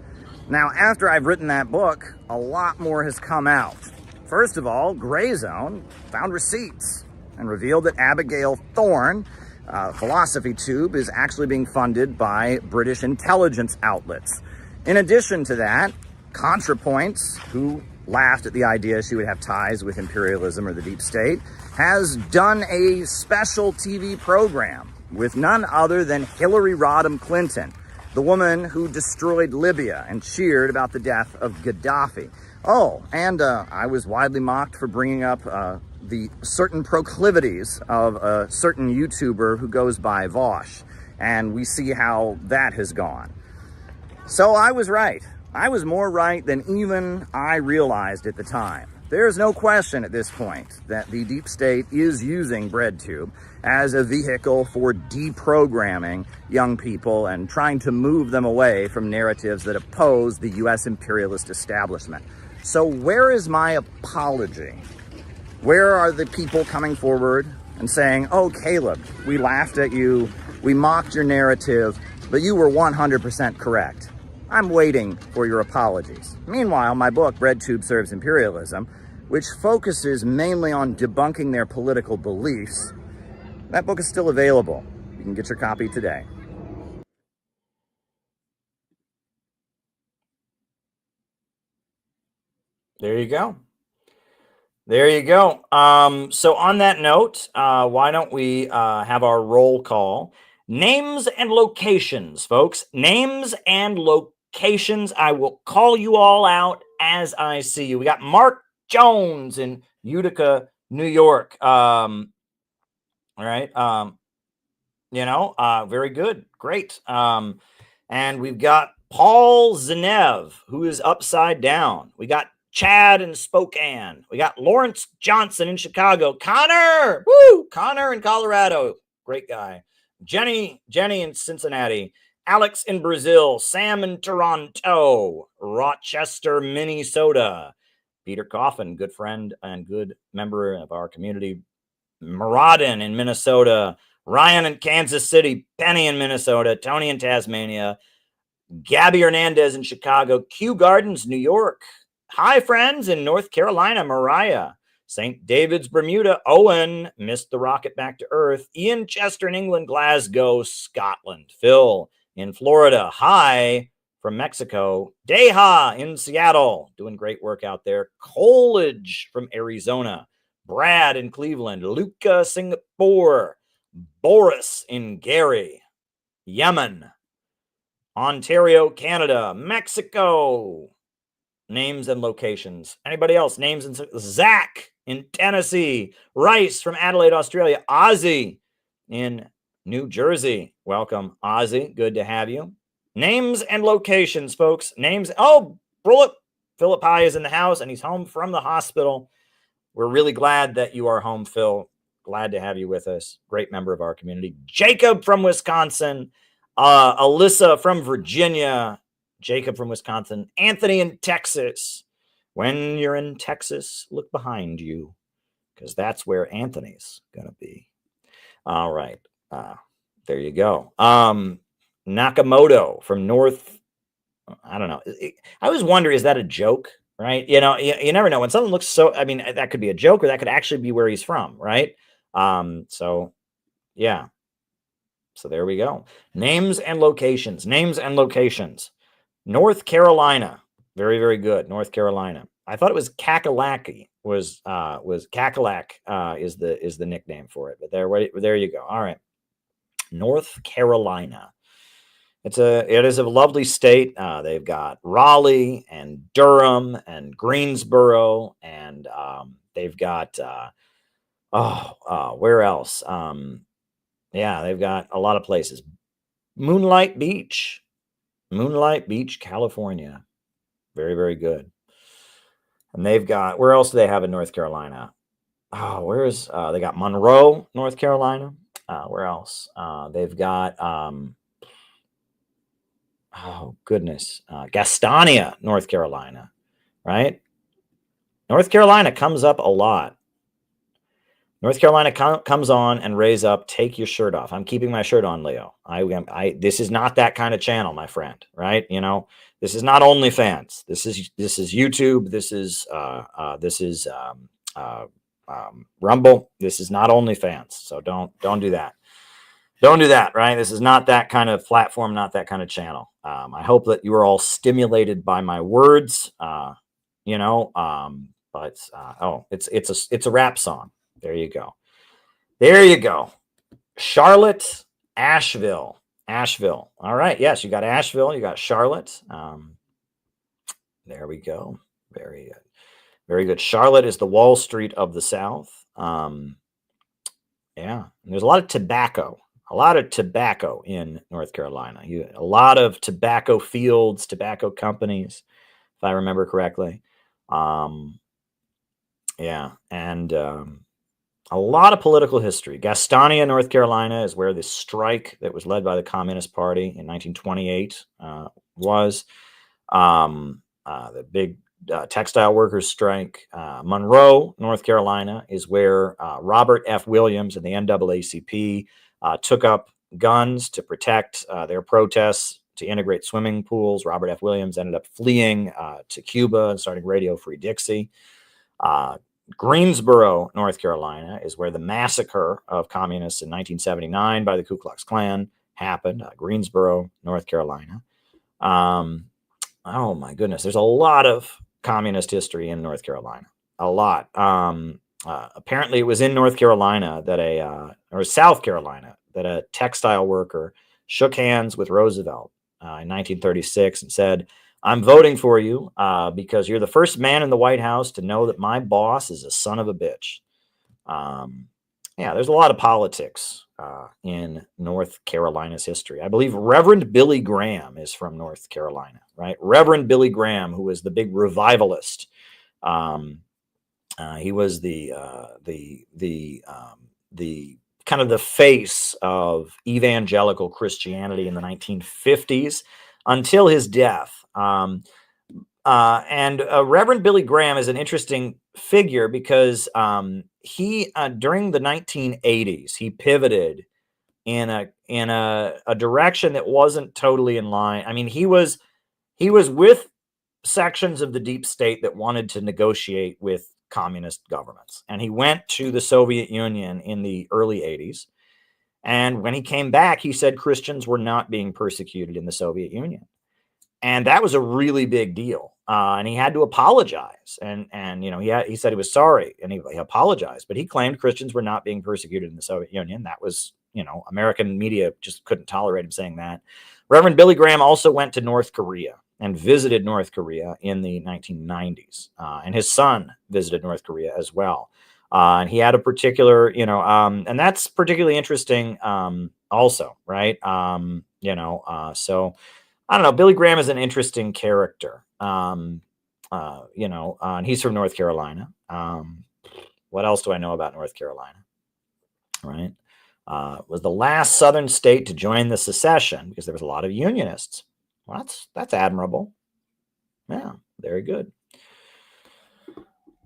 Now, after I've written that book, a lot more has come out. First of all, Grayzone found receipts and revealed that Abigail Thorne, Philosophy Tube, is actually being funded by British intelligence outlets. In addition to that, ContraPoints, who laughed at the idea she would have ties with imperialism or the deep state, has done a special TV program with none other than Hillary Rodham Clinton, the woman who destroyed Libya and cheered about the death of Gaddafi. Oh, and I was widely mocked for bringing up the certain proclivities of a certain YouTuber who goes by Vosh, and we see how that has gone. So I was right. I was more right than even I realized at the time. There's no question at this point that the deep state is using BreadTube as a vehicle for deprogramming young people and trying to move them away from narratives that oppose the U.S. imperialist establishment. So where is my apology? Where are the people coming forward and saying, oh, Caleb, we laughed at you, we mocked your narrative, but you were 100% correct? I'm waiting for your apologies. Meanwhile, my book, BreadTube Serves Imperialism, which focuses mainly on debunking their political beliefs, that book is still available. You can get your copy today. There you go. There you go. So on that note, why don't we have our roll call? Names and locations, folks. Names and locations. I will call you all out as I see you. We got Mark Jones in Utica, New York. All right. Very good. Great. And we've got Paul Zenev, who is upside down. We got Chad in Spokane. We got Lawrence Johnson in Chicago. Connor, woo, Connor in Colorado. Great guy. Jenny in Cincinnati. Alex in Brazil. Sam in Toronto. Rochester, Minnesota. Peter Coffin, good friend and good member of our community. Muradin in Minnesota. Ryan in Kansas City. Penny in Minnesota. Tony in Tasmania. Gabby Hernandez in Chicago. Kew Gardens, New York. Hi, friends in North Carolina. Mariah. St. David's, Bermuda. Owen missed the rocket back to Earth. Ian Chester in England. Glasgow, Scotland. Phil in Florida. Hi from Mexico. Deha in Seattle. Doing great work out there. Coleridge from Arizona. Brad in Cleveland. Luca, Singapore. Boris in Gary. Yemen. Ontario, Canada. Mexico. Names and locations. Anybody else? Names and Zach in Tennessee. Rice from Adelaide, Australia. Ozzy in New Jersey. Welcome, Ozzy. Good to have you. Names and locations, folks. Names. Oh, Philip High is in the house and he's home from the hospital. We're really glad that you are home, Phil. Glad to have you with us. Great member of our community. Jacob from Wisconsin. Alyssa from Virginia. Jacob from Wisconsin. Anthony in Texas. When you're in Texas, look behind you because that's where Anthony's going to be. All right. There you go. Nakamoto from North. I don't know. I always wonder, is that a joke? Right? You know, you never know when something looks so. I mean, that could be a joke or that could actually be where he's from. Right? So, yeah. So there we go. Names and locations. Names and locations. North Carolina. Very, very good. North Carolina. I thought it was Kakalaki. Was Kakalak is the nickname for it. But there you go. All right. North Carolina. It is a lovely state. They've got Raleigh and Durham and Greensboro and they've got where else? Yeah, they've got a lot of places. Moonlight Beach, California. Very, very good. And they've got, where else do they have in North Carolina? Oh, where's they got Monroe, North Carolina. Where else? They've got oh goodness, Gastonia, North Carolina, right? North Carolina comes up a lot. North Carolina comes on and raise up. Take your shirt off. I'm keeping my shirt on, Leo. This is not that kind of channel, my friend. Right? You know, this is not OnlyFans. This is YouTube. This is Rumble. This is not OnlyFans. So don't do that. Don't do that. Right? This is not that kind of platform. Not that kind of channel. I hope that you are all stimulated by my words. You know. But it's a rap song. There you go. There you go. Charlotte, Asheville. All right. Yes, you got Asheville. You got Charlotte. There we go. Very good. Very good. Charlotte is the Wall Street of the South. Yeah. And there's a lot of tobacco. A lot of tobacco in North Carolina. A lot of tobacco fields, tobacco companies, if I remember correctly. Yeah. And a lot of political history. Gastonia, North Carolina is where the strike that was led by the Communist Party in 1928 was. The big textile workers strike. Monroe, North Carolina is where Robert F. Williams and the NAACP took up guns to protect their protests to integrate swimming pools. Robert F. Williams ended up fleeing to Cuba and starting Radio Free Dixie. Greensboro, North Carolina, is where the massacre of communists in 1979 by the Ku Klux Klan happened. Greensboro, North Carolina. Oh my goodness, there's a lot of communist history in North Carolina. A lot. Apparently, it was in North Carolina that or South Carolina that a textile worker shook hands with Roosevelt in 1936 and said, "I'm voting for you because you're the first man in the White House to know that my boss is a son of a bitch." Yeah, there's a lot of politics in North Carolina's history. I believe Reverend Billy Graham is from North Carolina, right? Reverend Billy Graham, who was the big revivalist. He was the kind of the face of evangelical Christianity in the 1950s until his death. Reverend Billy Graham is an interesting figure because he during the 1980s he pivoted in a direction that wasn't totally in line. I mean, he was with sections of the deep state that wanted to negotiate with communist governments, and he went to the Soviet Union in the early 80s. And when he came back, he said Christians were not being persecuted in the Soviet Union. And that was a really big deal. And he had to apologize. And you know, he said he was sorry and he apologized, but he claimed Christians were not being persecuted in the Soviet Union. That was, you know, American media just couldn't tolerate him saying that. Reverend Billy Graham also went to North Korea and visited North Korea in the 1990s. And his son visited North Korea as well. And he had a particular, you know, and that's particularly interesting also, right? So I don't know. Billy Graham is an interesting character, and he's from North Carolina. What else do I know about North Carolina? Right. Was the last Southern state to join the secession because there was a lot of Unionists. Well, that's admirable. Yeah, very good.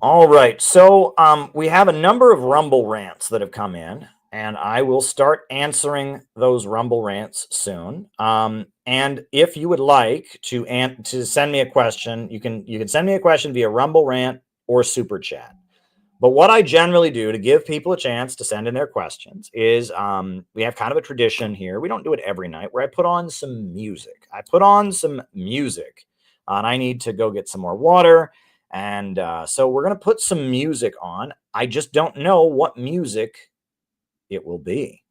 All right. So we have a number of Rumble rants that have come in, and I will start answering those Rumble rants soon. And if you would like to send me a question, you can send me a question via Rumble rant or Super Chat. But what I generally do to give people a chance to send in their questions is we have kind of a tradition here. We don't do it every night where I put on some music. And I need to go get some more water. And so we're going to put some music on. I just don't know what music it will be.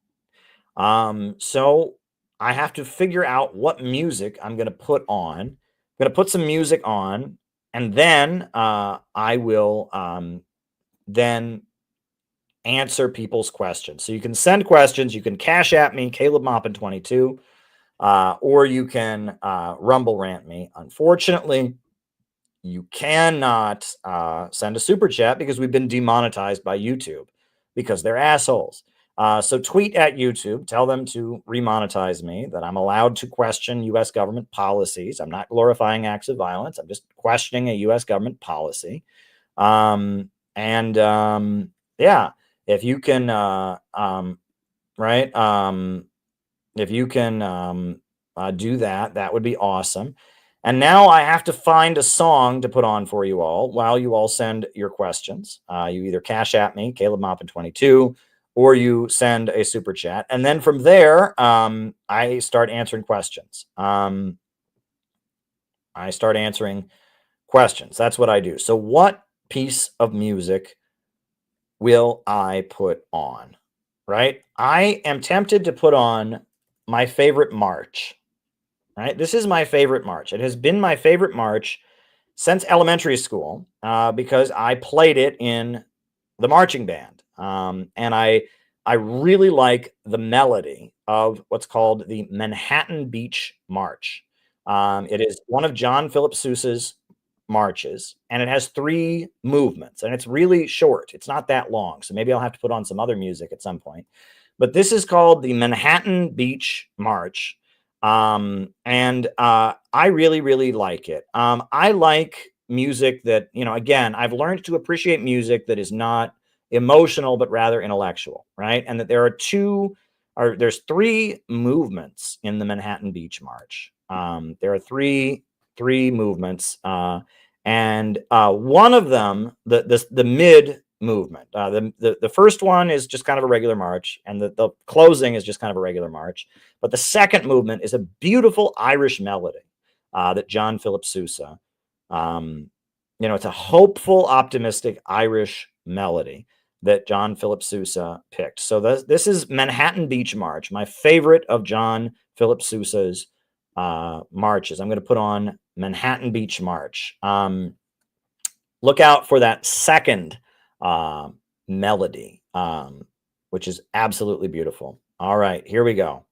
So I have to figure out what music I'm going to put on. I'm going to put some music on, and then I will then answer people's questions. So you can send questions. You can Cash at me, Caleb Maupin 22, or you can Rumble rant me. Unfortunately, you cannot send a super chat because we've been demonetized by YouTube because they're assholes. So tweet at YouTube, tell them to remonetize me, that I'm allowed to question U.S. government policies. I'm not glorifying acts of violence. I'm just questioning a U.S. government policy. Yeah, if you can, if you can do that, that would be awesome. And now I have to find a song to put on for you all while you all send your questions. You either Cash at me, Caleb Maupin 22, or you send a super chat. And then from there, I start answering questions. That's what I do. So what piece of music will I put on? Right? I am tempted to put on my favorite march. Right? This is my favorite march. It has been my favorite march since elementary school because I played it in the marching band. And I really like the melody of what's called the Manhattan Beach March. It is one of John Philip Sousa's marches, and it has 3 movements, and it's really short. It's not that long, so maybe I'll have to put on some other music at some point. But this is called the Manhattan Beach March. I really, really like it. I like music that, again, I've learned to appreciate music that is not emotional, but rather intellectual, right? And that there's 3 movements in the Manhattan Beach March. There are three movements, and one of them, the mid movement, the first one is just kind of a regular march, and the closing is just kind of a regular march. But the second movement is a beautiful Irish melody that John Philip Sousa, it's a hopeful, optimistic Irish melody that John Philip Sousa picked. So this is Manhattan Beach March, my favorite of John Philip Sousa's marches. I'm going to put on Manhattan Beach March. Look out for that second melody, which is absolutely beautiful. All right, here we go.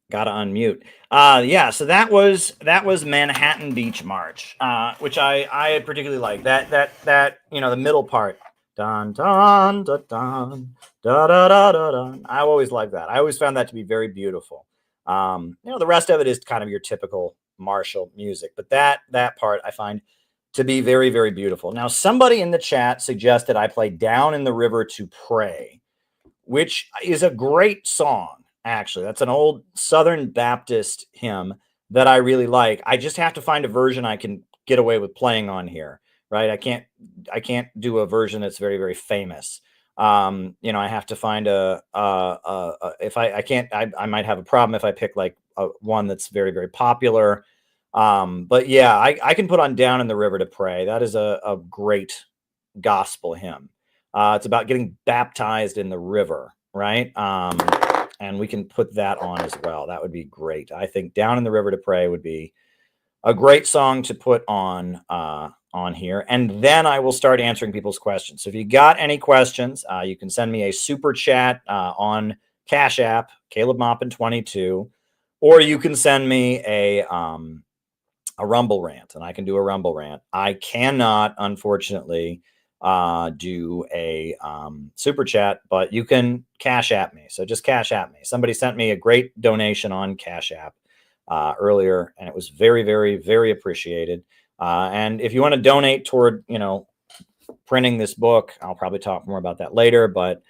Gotta unmute. Yeah, so that was Manhattan Beach March, which I particularly like. That the middle part. Dun dun dun dun da da da da dun. I always like that. I always found that to be very beautiful. The rest of it is kind of your typical martial music, but that part I find to be very, very beautiful. Now, somebody in the chat suggested I play Down in the River to Pray, which is a great song. Actually, that's an old Southern Baptist hymn that I really like. I just have to find a version I can get away with playing on here, right? I can't do a version that's very, very famous. I have to find if I can't, I might have a problem if I pick like one that's very, very popular. But yeah, I can put on Down in the River to Pray. That is a great gospel hymn. It's about getting baptized in the river, right? And we can put that on as well. That would be great. I think Down in the River to Pray would be a great song to put on here. And then I will start answering people's questions. So if you got any questions, you can send me a super chat on Cash App, Caleb Maupin 22, or you can send me a Rumble rant, and I can do a Rumble rant. I cannot, unfortunately, do a super chat, but you can Cash App me. So just Cash App me. Somebody sent me a great donation on Cash App earlier, and it was very, very, very appreciated. And if you want to donate toward, printing this book, I'll probably talk more about that later, but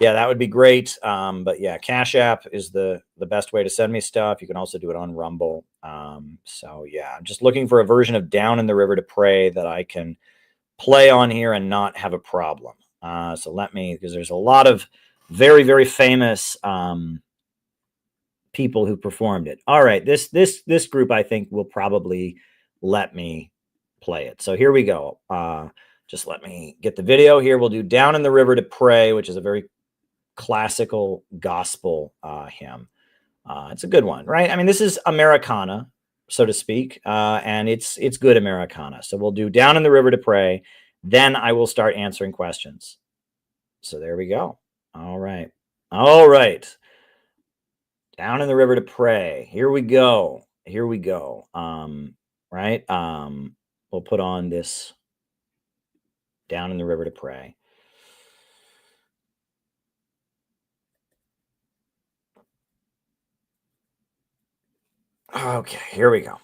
yeah, that would be great. But yeah, Cash App is the best way to send me stuff. You can also do it on Rumble. So yeah, I'm just looking for a version of Down in the River to Pray that I can play on here and not have a problem. So because there's a lot of very, very famous people who performed it. All right, this group I think will probably let me play it. So here we go. Just let me get the video here. We'll do Down in the River to Pray, which is a very classical gospel hymn. It's a good one, right? I mean, this is Americana, so to speak, and it's good Americana. So we'll do Down in the River to Pray. Then I will start answering questions. So there we go. All right. Down in the River to Pray. Here we go. Right. we'll put on this Down in the River to Pray. Okay, here we go.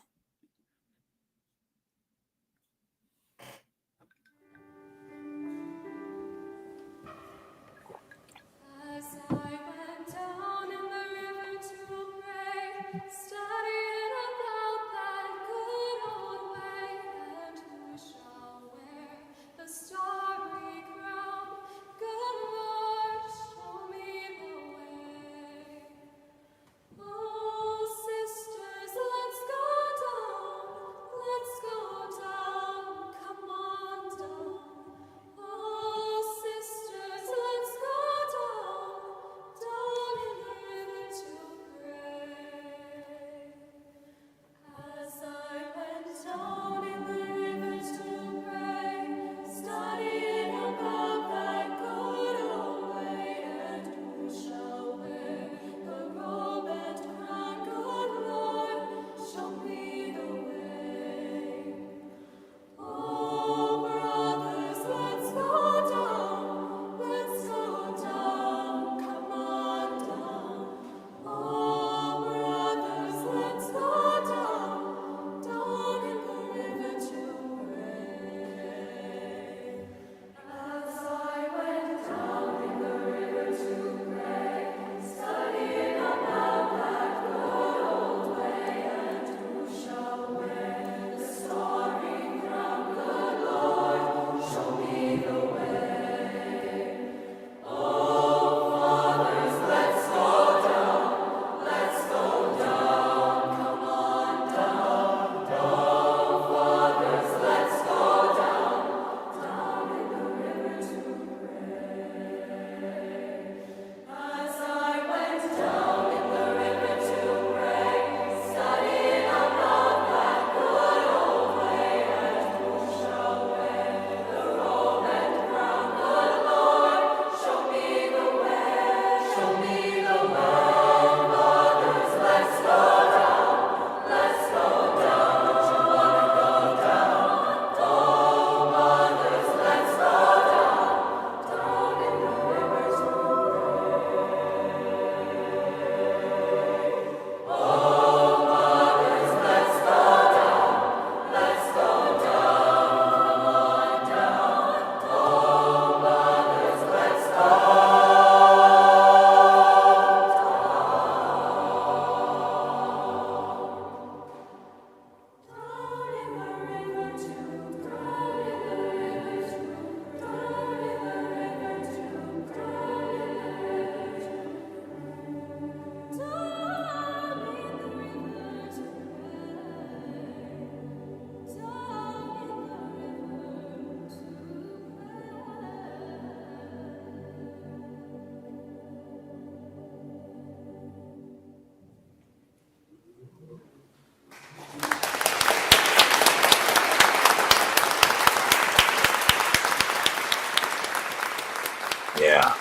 Yeah.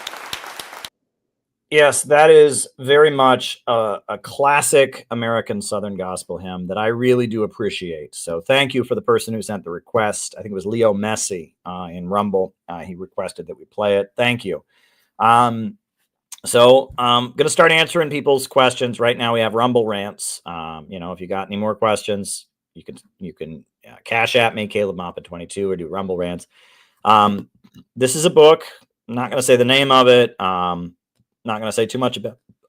Yes, that is very much a classic American Southern gospel hymn that I really do appreciate. So thank you for the person who sent the request. I think it was Leo Messi in Rumble. He requested that we play it. Thank you. So I'm going to start answering people's questions. Right now we have Rumble rants. If you got any more questions, you can cash at me, Caleb Moppa 22, or do Rumble rants. This is a book. I'm not going to say the name of it. Not going to say too much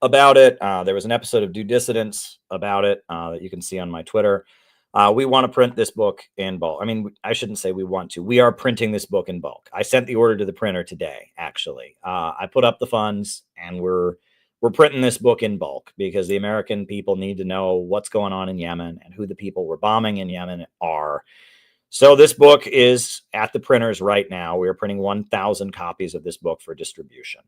about it. There was an episode of Due Dissidence about it that you can see on my Twitter. We want to print this book in bulk. I mean, I shouldn't say we want to. We are printing this book in bulk. I sent the order to the printer today, actually. I put up the funds, and we're printing this book in bulk because the American people need to know what's going on in Yemen and who the people we're bombing in Yemen are. So this book is at the printers right now. We are printing 1,000 copies of this book for distribution.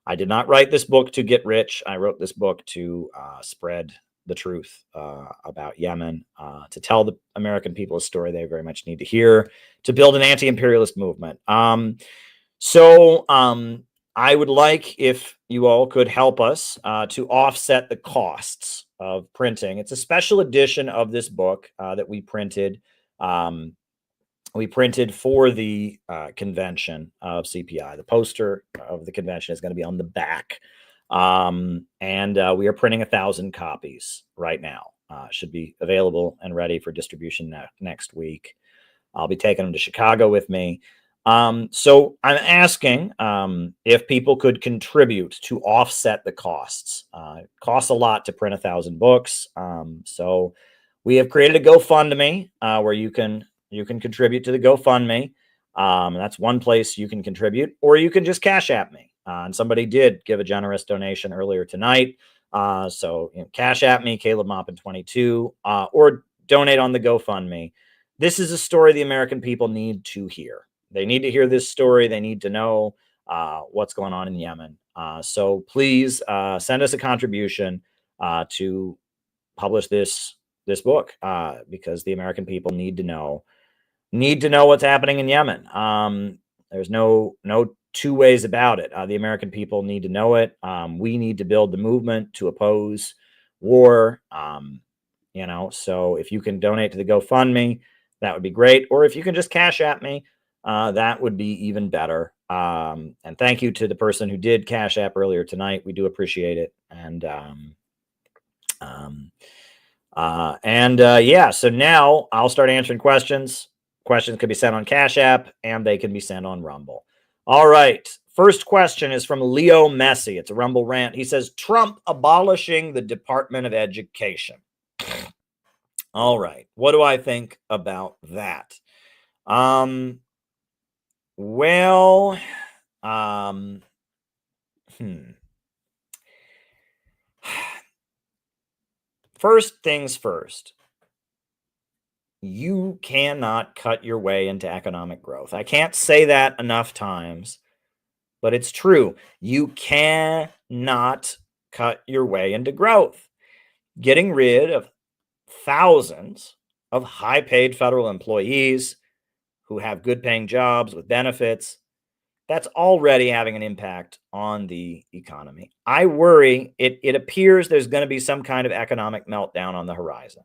I did not write this book to get rich. I wrote this book to spread the truth about Yemen, to tell the American people a story they very much need to hear, to build an anti-imperialist movement. So I would like if you all could help us to offset the costs of printing. It's a special edition of this book that we printed we printed for the convention of CPI. The poster of the convention is going to be on the back. And we are printing 1,000 copies right now. Should be available and ready for distribution next week. I'll be taking them to Chicago with me. So I'm asking if people could contribute to offset the costs. It costs a lot to print 1,000 books. So we have created a GoFundMe where you can contribute to the GoFundMe. That's one place you can contribute, or you can just Cash App me. And somebody did give a generous donation earlier tonight. So Cash App me, Caleb Maupin 22, or donate on the GoFundMe. This is a story the American people need to hear. They need to hear this story. They need to know what's going on in Yemen. So please send us a contribution to publish this book because the American people need to know what's happening in Yemen. There's no two ways about it. The American people need to know it. We need to build the movement to oppose war. So if you can donate to the GoFundMe, that would be great. Or if you can just Cash App me, that would be even better. And thank you to the person who did Cash App earlier tonight. We do appreciate it. And so now I'll start answering questions. Questions could be sent on Cash App and they can be sent on Rumble. All right. First question is from Leo Messi. It's a Rumble rant. He says, Trump abolishing the Department of Education. All right. What do I think about that? First things first. You cannot cut your way into economic growth. I can't say that enough times, but it's true. You cannot cut your way into growth. Getting rid of thousands of high-paid federal employees who have good-paying jobs with benefits, that's already having an impact on the economy. I worry it appears there's going to be some kind of economic meltdown on the horizon.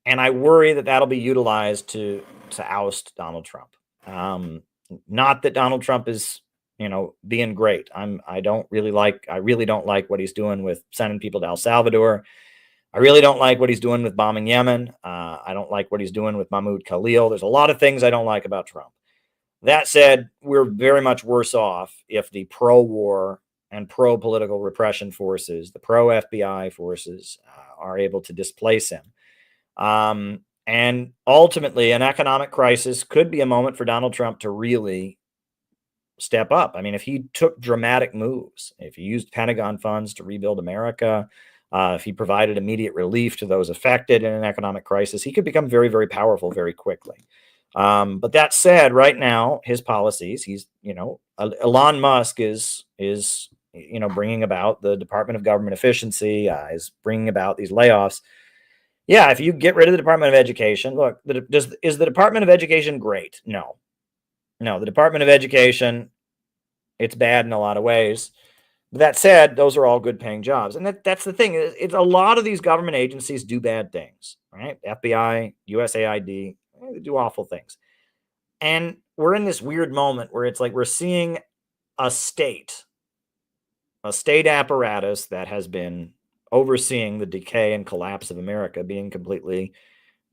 And I worry that that'll be utilized to oust Donald Trump. Not that Donald Trump is, being great. I really don't like what he's doing with sending people to El Salvador. I really don't like what he's doing with bombing Yemen. I don't like what he's doing with Mahmoud Khalil. There's a lot of things I don't like about Trump. That said, we're very much worse off if the pro-war and pro-political repression forces, the pro-FBI forces, are able to displace him. And ultimately, an economic crisis could be a moment for Donald Trump to really step up. I mean, if he took dramatic moves, if he used Pentagon funds to rebuild America, if he provided immediate relief to those affected in an economic crisis, he could become very, very powerful very quickly. But that said, right now, his policies, Elon Musk is bringing about the Department of Government Efficiency, is bringing about these layoffs. Yeah, if you get rid of the Department of Education, look, is the Department of Education great? No, the Department of Education, it's bad in a lot of ways. But that said, those are all good paying jobs. And that's the thing. It's a lot of these government agencies do bad things, right? FBI, USAID, they do awful things. And we're in this weird moment where it's like we're seeing a state apparatus that has been overseeing the decay and collapse of America being completely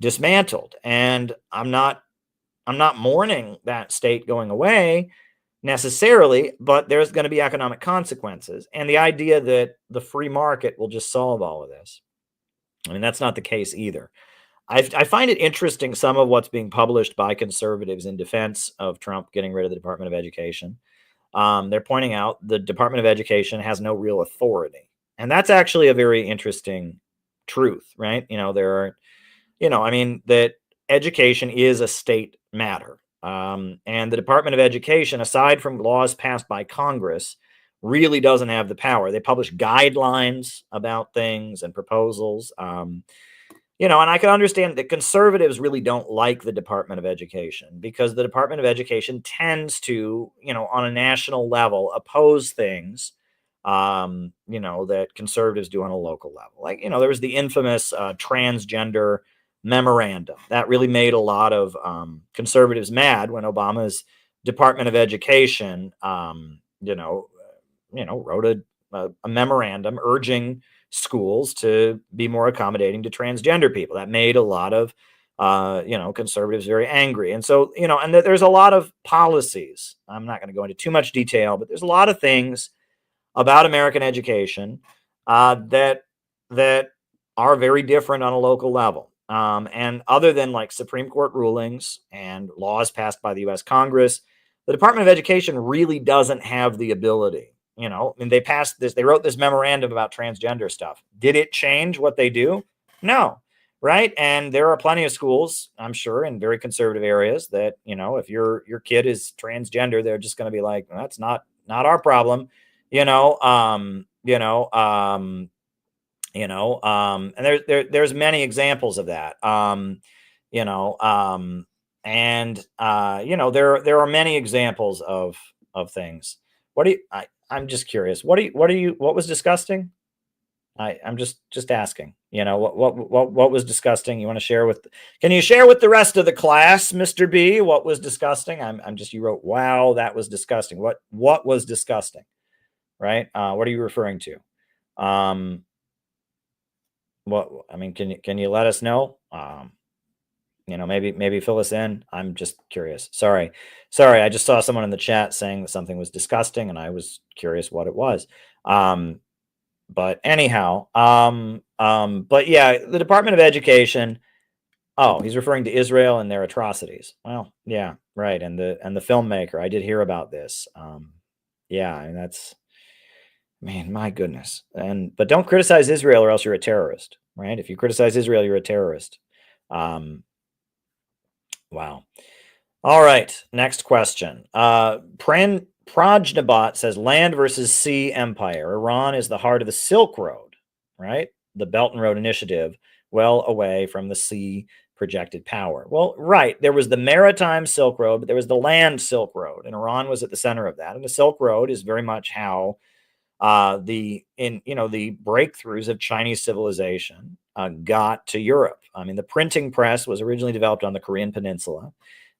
dismantled. And I'm not mourning that state going away necessarily, but there's going to be economic consequences. And the idea that the free market will just solve all of this, I mean, that's not the case either. I find it interesting, some of what's being published by conservatives in defense of Trump getting rid of the Department of Education. They're pointing out the Department of Education has no real authority. And that's actually a very interesting truth, right? That education is a state matter. And the Department of Education, aside from laws passed by Congress, really doesn't have the power. They publish guidelines about things and proposals. And I can understand that conservatives really don't like the Department of Education because the Department of Education tends to, on a national level, oppose things that conservatives do on a local level. Like, there was the infamous transgender memorandum. That really made a lot of conservatives mad when Obama's Department of Education, wrote a memorandum urging schools to be more accommodating to transgender people. That made a lot of conservatives very angry. And so, and there's a lot of policies. I'm not going to go into too much detail, but there's a lot of things about American education that are very different on a local level. And other than like Supreme Court rulings and laws passed by the U.S. Congress, the Department of Education really doesn't have the ability. They passed this, they wrote this memorandum about transgender stuff. Did it change what they do? No. Right. And there are plenty of schools, I'm sure, in very conservative areas that, if your kid is transgender, they're just going to be like, well, that's not our problem, and there's many examples of that, there are many examples of things. I'm just curious. What was disgusting? I'm just asking, what was disgusting? You want to share can you share with the rest of the class, Mr. B, what was disgusting? You wrote, wow, that was disgusting. What was disgusting? Right. What are you referring to? Can you let us know? Maybe fill us in. I'm just curious. Sorry. I just saw someone in the chat saying that something was disgusting and I was curious what it was. But anyhow, but yeah, the Department of Education. Oh, he's referring to Israel and their atrocities. Well, yeah, right. And the filmmaker, I did hear about this. That's, man, my goodness. But don't criticize Israel or else you're a terrorist, right? If you criticize Israel, you're a terrorist. Wow. All right. Next question. Prajnabat says land versus sea empire. Iran is the heart of the Silk Road, right? The Belt and Road Initiative, well away from the sea projected power. Well, right. There was the maritime Silk Road, but there was the land Silk Road, and Iran was at the center of that. And the Silk Road is very much how the breakthroughs of Chinese civilization got to Europe. The printing press was originally developed on the Korean Peninsula.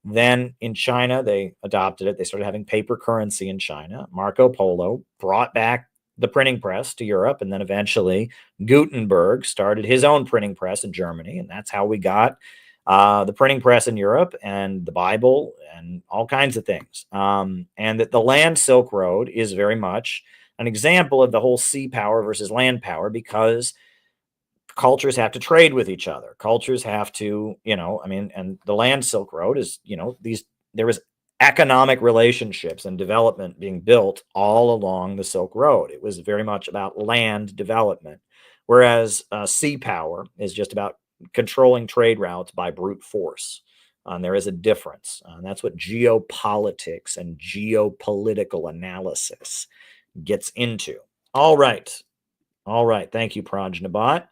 Then in China, they adopted it. They started having paper currency in China. Marco Polo brought back the printing press to Europe. And then eventually Gutenberg started his own printing press in Germany. And that's how we got the printing press in Europe and the Bible and all kinds of things. And that the land Silk Road is very much an example of the whole sea power versus land power, because cultures have to trade with each other. Cultures have to, and the land Silk Road is, there was economic relationships and development being built all along the Silk Road. It was very much about land development, whereas sea power is just about controlling trade routes by brute force. There is a difference. That's what geopolitics and geopolitical analysis gets into. All right. Thank you, Prajnabat.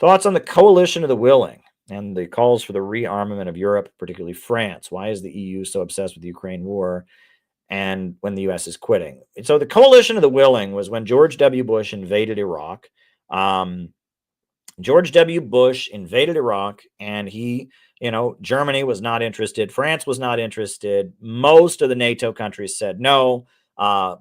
Thoughts on the coalition of the willing and the calls for the rearmament of Europe, particularly France. Why is the EU so obsessed with the Ukraine war and when the U.S. is quitting? So the coalition of the willing was when George W. Bush invaded Iraq. George W. Bush invaded Iraq, and Germany was not interested. France was not interested. Most of the NATO countries said no.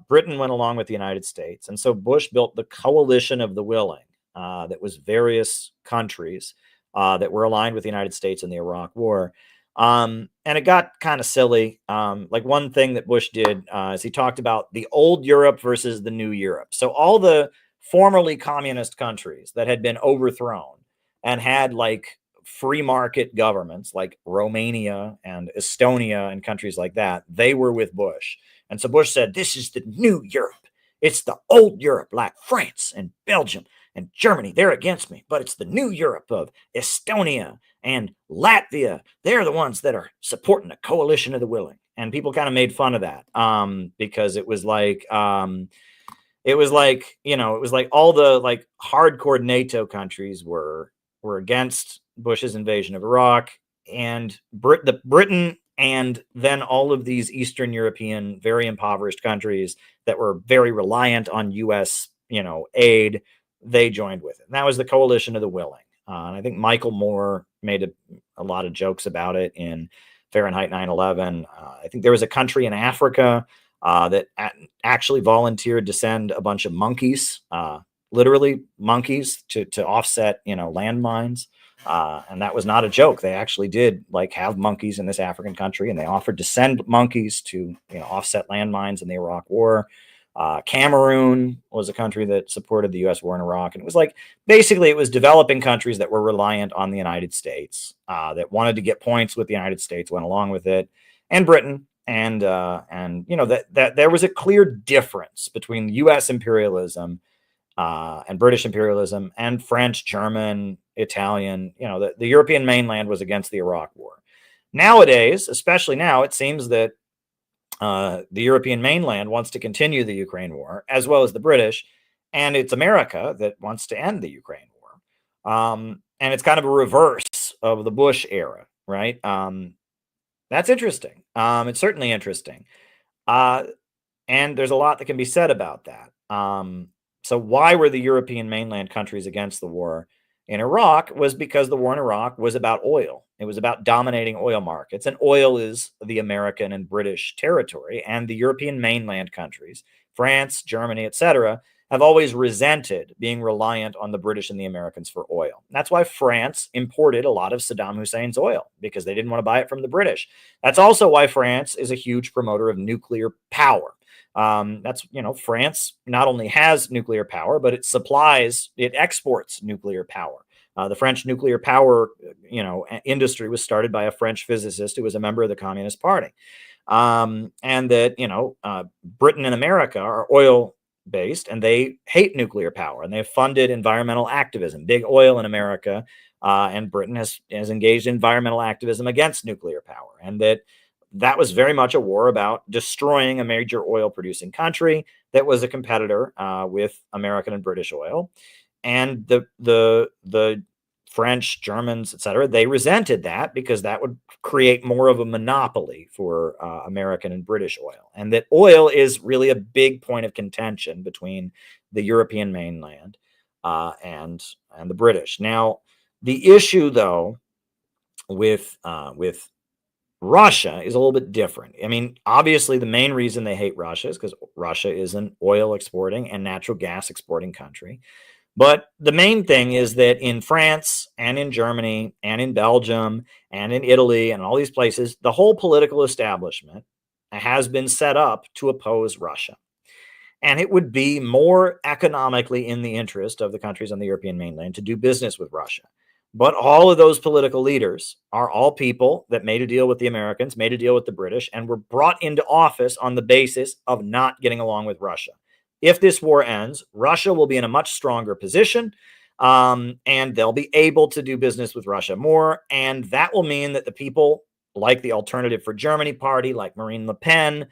Britain went along with the United States. And so Bush built the coalition of the willing. That was various countries that were aligned with the United States in the Iraq War. And it got kind of silly. Like one thing that Bush did is he talked about the old Europe versus the new Europe. So all the formerly communist countries that had been overthrown and had like free market governments like Romania and Estonia and countries like that, they were with Bush. And so Bush said, this is the new Europe. It's the old Europe, like France and Belgium and Germany. They're against me, but it's the new Europe of Estonia and Latvia. They're the ones that are supporting the coalition of the willing. And people kind of made fun of that because it was like all the like hardcore NATO countries were against Bush's invasion of Iraq, and Britain, and then all of these Eastern European, very impoverished countries that were very reliant on U.S. Aid, they joined with it. And that was the coalition of the willing. And I think Michael Moore made a lot of jokes about it in Fahrenheit 9/11. I think there was a country in Africa that actually volunteered to send a bunch of monkeys, literally monkeys, to offset, landmines. And that was not a joke. They actually did have monkeys in this African country, and they offered to send monkeys to offset landmines in the Iraq War. Cameroon was a country that supported the U.S. war in Iraq, and it was basically it was developing countries that were reliant on the United States, that wanted to get points with the United States, went along with it, and Britain, and that there was a clear difference between U.S. imperialism and British imperialism and French, German, Italian. The European mainland was against the Iraq War. Nowadays, especially now, it seems that the European mainland wants to continue the Ukraine war, as well as the British, and it's America that wants to end the Ukraine war. And it's kind of a reverse of the Bush era, right? That's interesting. It's certainly interesting. And there's a lot that can be said about that. So why were the European mainland countries against the war in Iraq? Was because the war in Iraq was about oil. It was about dominating oil markets, and oil is the American and British territory, and the European mainland countries, France, Germany, etc., have always resented being reliant on the British and the Americans for oil. And that's why France imported a lot of Saddam Hussein's oil, because they didn't want to buy it from the British. That's also why France is a huge promoter of nuclear power. France not only has nuclear power, but it exports nuclear power. The French nuclear power, industry was started by a French physicist who was a member of the Communist Party. And that, Britain and America are oil-based, and they hate nuclear power, and they've funded environmental activism. Big oil in America, and Britain has engaged in environmental activism against nuclear power, and that was very much a war about destroying a major oil-producing country that was a competitor with American and British oil. And the French, Germans, etc., they resented that because that would create more of a monopoly for American and British oil. And that oil is really a big point of contention between the European mainland and the British. Now, the issue, though, with Russia is a little bit different. I mean, obviously, the main reason they hate Russia is because Russia is an oil exporting and natural gas exporting country. But the main thing is that in France and in Germany and in Belgium and in Italy and all these places, the whole political establishment has been set up to oppose Russia. And it would be more economically in the interest of the countries on the European mainland to do business with Russia. But all of those political leaders are all people that made a deal with the Americans, made a deal with the British, and were brought into office on the basis of not getting along with Russia. If this war ends, Russia will be in a much stronger position, and they'll be able to do business with Russia more. And that will mean that the people like the Alternative for Germany party, like Marine Le Pen,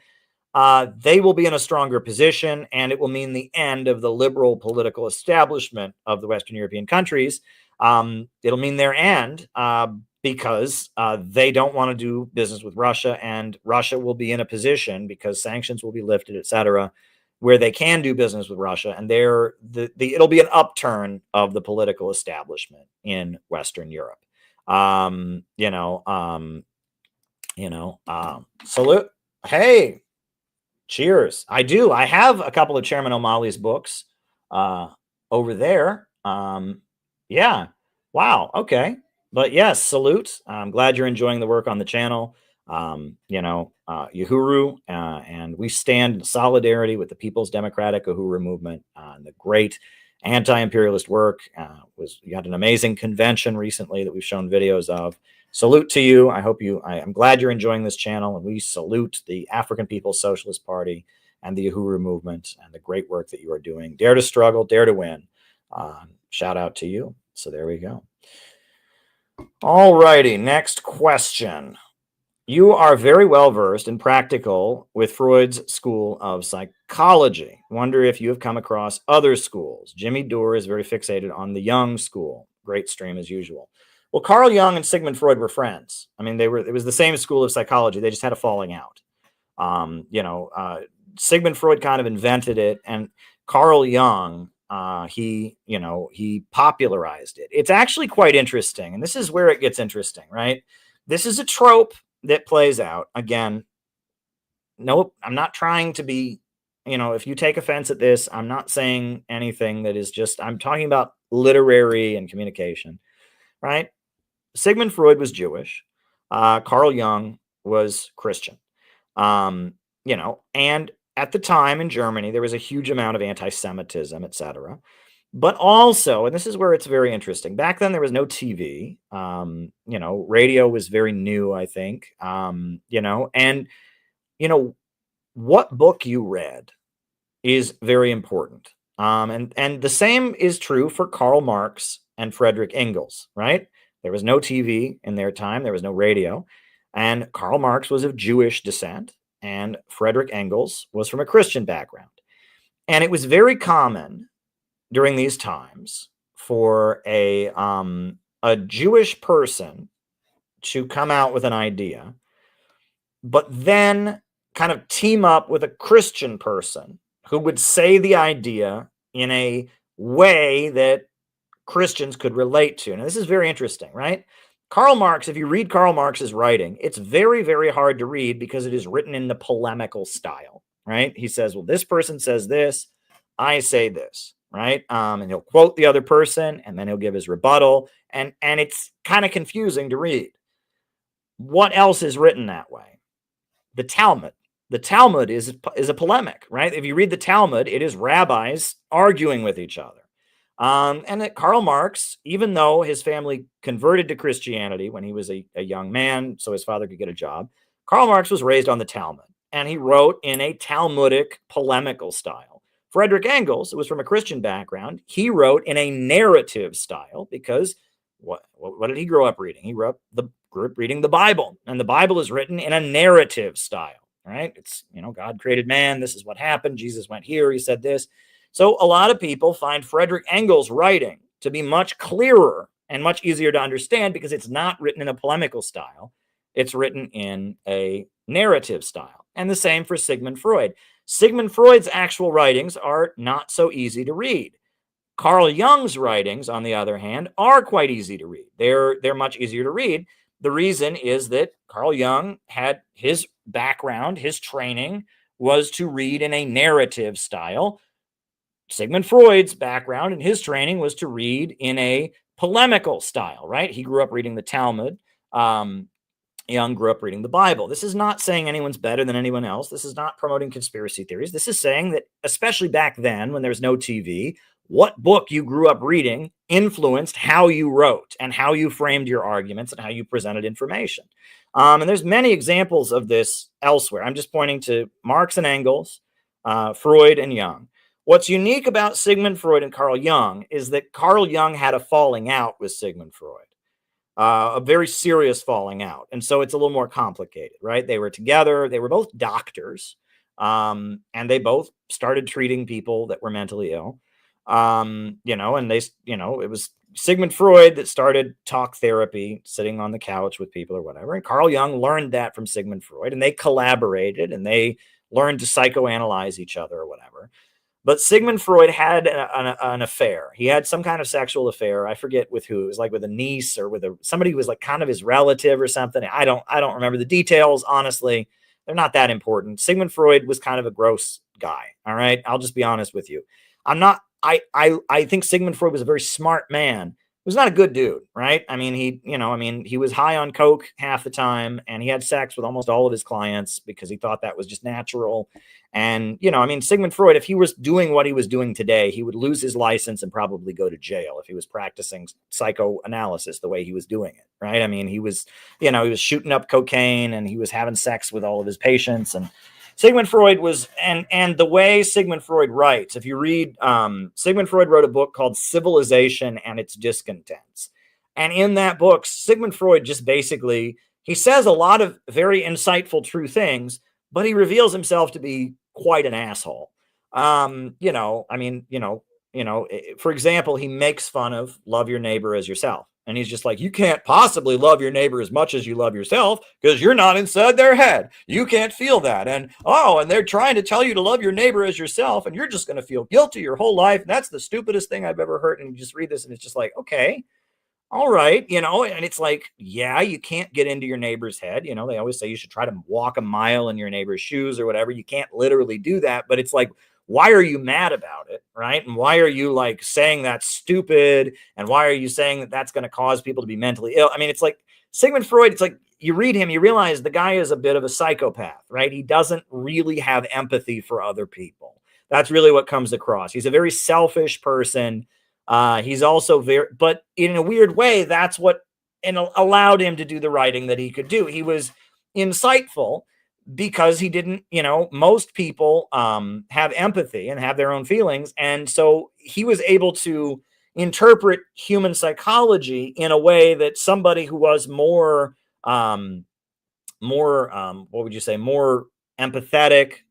they will be in a stronger position, and it will mean the end of the liberal political establishment of the Western European countries. It'll mean their end because they don't want to do business with Russia, and Russia will be in a position, because sanctions will be lifted, etc., where they can do business with Russia, and it'll be an upturn of the political establishment in Western Europe. Salute. Hey, cheers. I have a couple of Chairman O'Malley's books over there. Yeah. Wow. Okay. But yes, salute. I'm glad you're enjoying the work on the channel. Uhuru, and we stand in solidarity with the People's Democratic Uhuru movement, and the great anti-imperialist work. You had an amazing convention recently that we've shown videos of. Salute to you. I'm glad you're enjoying this channel, and we salute the African People's Socialist Party and the Uhuru movement and the great work that you are doing. Dare to struggle, dare to win. Shout out to you. So there we go. All righty. Next question. You are very well versed and practical with Freud's school of psychology. Wonder if you have come across other schools. Jimmy Dore is very fixated on the Jung school. Great stream as usual. Well, Carl Jung and Sigmund Freud were friends. I mean, it was the same school of psychology. They just had a falling out. Sigmund Freud kind of invented it, and Carl Jung He popularized it. It's actually quite interesting. And this is where it gets interesting, right? This is a trope that plays out. Again, nope, I'm not trying to be, if you take offense at this, I'm not saying anything that is just, I'm talking about literary and communication, right? Sigmund Freud was Jewish. Carl Jung was Christian. And at the time in Germany, there was a huge amount of anti-Semitism, etc. But also, and this is where it's very interesting, back then there was no TV. Radio was very new, I think. What book you read is very important. And the same is true for Karl Marx and Friedrich Engels, right? There was no TV in their time. There was no radio. And Karl Marx was of Jewish descent, and Friedrich Engels was from a Christian background. And it was very common during these times for a Jewish person to come out with an idea, but then kind of team up with a Christian person who would say the idea in a way that Christians could relate to. Now, this is very interesting, right? Karl Marx, if you read Karl Marx's writing, it's very, very hard to read because it is written in the polemical style, right? He says, well, this person says this, I say this, right? And he'll quote the other person, and then he'll give his rebuttal, and it's kind of confusing to read. What else is written that way? The Talmud. The Talmud is a polemic, right? If you read the Talmud, it is rabbis arguing with each other. And that Karl Marx, even though his family converted to Christianity when he was a young man, so his father could get a job, Karl Marx was raised on the Talmud, and he wrote in a Talmudic polemical style. Friedrich Engels, who was from a Christian background, he wrote in a narrative style because what did he grow up reading? He grew up reading the Bible, and the Bible is written in a narrative style, right? It's, God created man. This is what happened. Jesus went here. He said this. So a lot of people find Friedrich Engels' writing to be much clearer and much easier to understand because it's not written in a polemical style. It's written in a narrative style. And the same for Sigmund Freud. Sigmund Freud's actual writings are not so easy to read. Carl Jung's writings, on the other hand, are quite easy to read. They're much easier to read. The reason is that Carl Jung had his background, his training was to read in a narrative style. Sigmund Freud's background and his training was to read in a polemical style, right? He grew up reading the Talmud. Jung grew up reading the Bible. This is not saying anyone's better than anyone else. This is not promoting conspiracy theories. This is saying that, especially back then when there was no TV, what book you grew up reading influenced how you wrote and how you framed your arguments and how you presented information. And there's many examples of this elsewhere. I'm just pointing to Marx and Engels, Freud and Jung. What's unique about Sigmund Freud and Carl Jung is that Carl Jung had a falling out with Sigmund Freud, a very serious falling out. And so it's a little more complicated, right? They were together. They were both doctors, and they both started treating people that were mentally ill. And it was Sigmund Freud that started talk therapy, sitting on the couch with people or whatever. And Carl Jung learned that from Sigmund Freud, and they collaborated and they learned to psychoanalyze each other or whatever. But Sigmund Freud had an affair. He had some kind of sexual affair. I forget with who. It was like with a niece or with somebody who was like kind of his relative or something. I don't remember the details. Honestly, they're not that important. Sigmund Freud was kind of a gross guy. All right. I'll just be honest with you. I think Sigmund Freud was a very smart man. He was not a good dude, right? I mean, he was high on coke half the time, and he had sex with almost all of his clients because he thought that was just natural. And, Sigmund Freud, if he was doing what he was doing today, he would lose his license and probably go to jail if he was practicing psychoanalysis the way he was doing it, right? I mean, he was shooting up cocaine and he was having sex with all of his patients. And Sigmund Freud was, and the way Sigmund Freud writes, if you read, Sigmund Freud wrote a book called Civilization and Its Discontents. And in that book, Sigmund Freud just basically, he says a lot of very insightful, true things, but he reveals himself to be quite an asshole. For example, he makes fun of love your neighbor as yourself, And he's just like, you can't possibly love your neighbor as much as you love yourself because you're not inside their head. You can't feel that. And they're trying to tell you to love your neighbor as yourself, and you're just going to feel guilty your whole life. And that's the stupidest thing I've ever heard. And you just read this and it's just like, okay, all right. And it's like, yeah, you can't get into your neighbor's head. They always say you should try to walk a mile in your neighbor's shoes or whatever. You can't literally do that, but it's like, why are you mad about it, right? And why are you like saying that's stupid? And why are you saying that that's going to cause people to be mentally ill? I mean, it's like Sigmund Freud, it's like you read him, you realize the guy is a bit of a psychopath, right? He doesn't really have empathy for other people. That's really what comes across. He's a very selfish person. He's also but in a weird way, that's what allowed him to do the writing that he could do. He was insightful, because he didn't, most people have empathy and have their own feelings. And so he was able to interpret human psychology in a way that somebody who was more empathetic,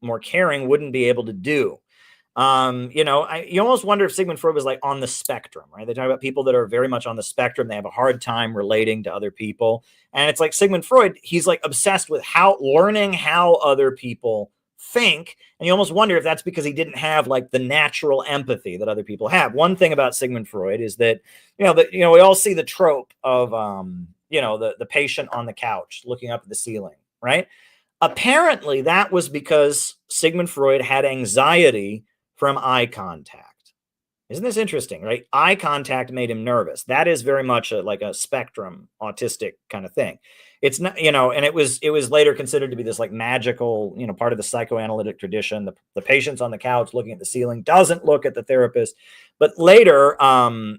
more caring wouldn't be able to do. You almost wonder if Sigmund Freud was like on the spectrum, right? They talk about people that are very much on the spectrum. They have a hard time relating to other people. And it's like Sigmund Freud, he's like obsessed with learning how other people think. And you almost wonder if that's because he didn't have like the natural empathy that other people have. One thing about Sigmund Freud is that, we all see the trope of, the patient on the couch looking up at the ceiling, right? Apparently that was because Sigmund Freud had anxiety from eye contact. Isn't this interesting, right? Eye contact made him nervous. That is very much like a spectrum autistic kind of thing. It's not, and it was later considered to be this like magical, part of the psychoanalytic tradition. The patient's on the couch looking at the ceiling, doesn't look at the therapist. But later, it's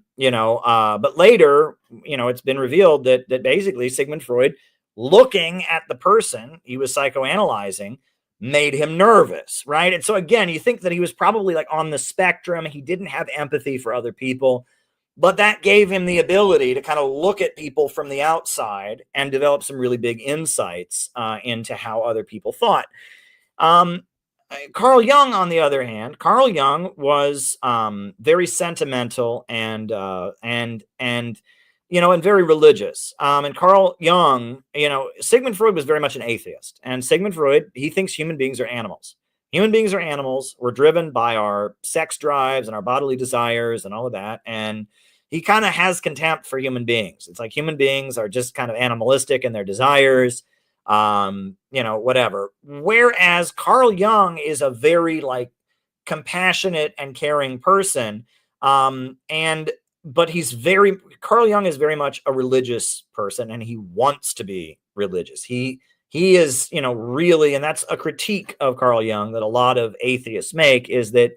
been revealed that basically Sigmund Freud, looking at the person he was psychoanalyzing, made him nervous, right? And so again, you think that he was probably like on the spectrum. He didn't have empathy for other people, but that gave him the ability to kind of look at people from the outside and develop some really big insights into how other people thought. Carl Jung, on the other hand, Carl Jung was very sentimental and very religious. And Carl Jung, Sigmund Freud was very much an atheist. And Sigmund Freud, he thinks human beings are animals. Human beings are animals. We're driven by our sex drives and our bodily desires and all of that. And he kind of has contempt for human beings. It's like human beings are just kind of animalistic in their desires, whatever. Whereas Carl Jung is a very like compassionate and caring person. But Carl Jung is very much a religious person, and he wants to be religious. He is, really, and that's a critique of Carl Jung that a lot of atheists make, is that,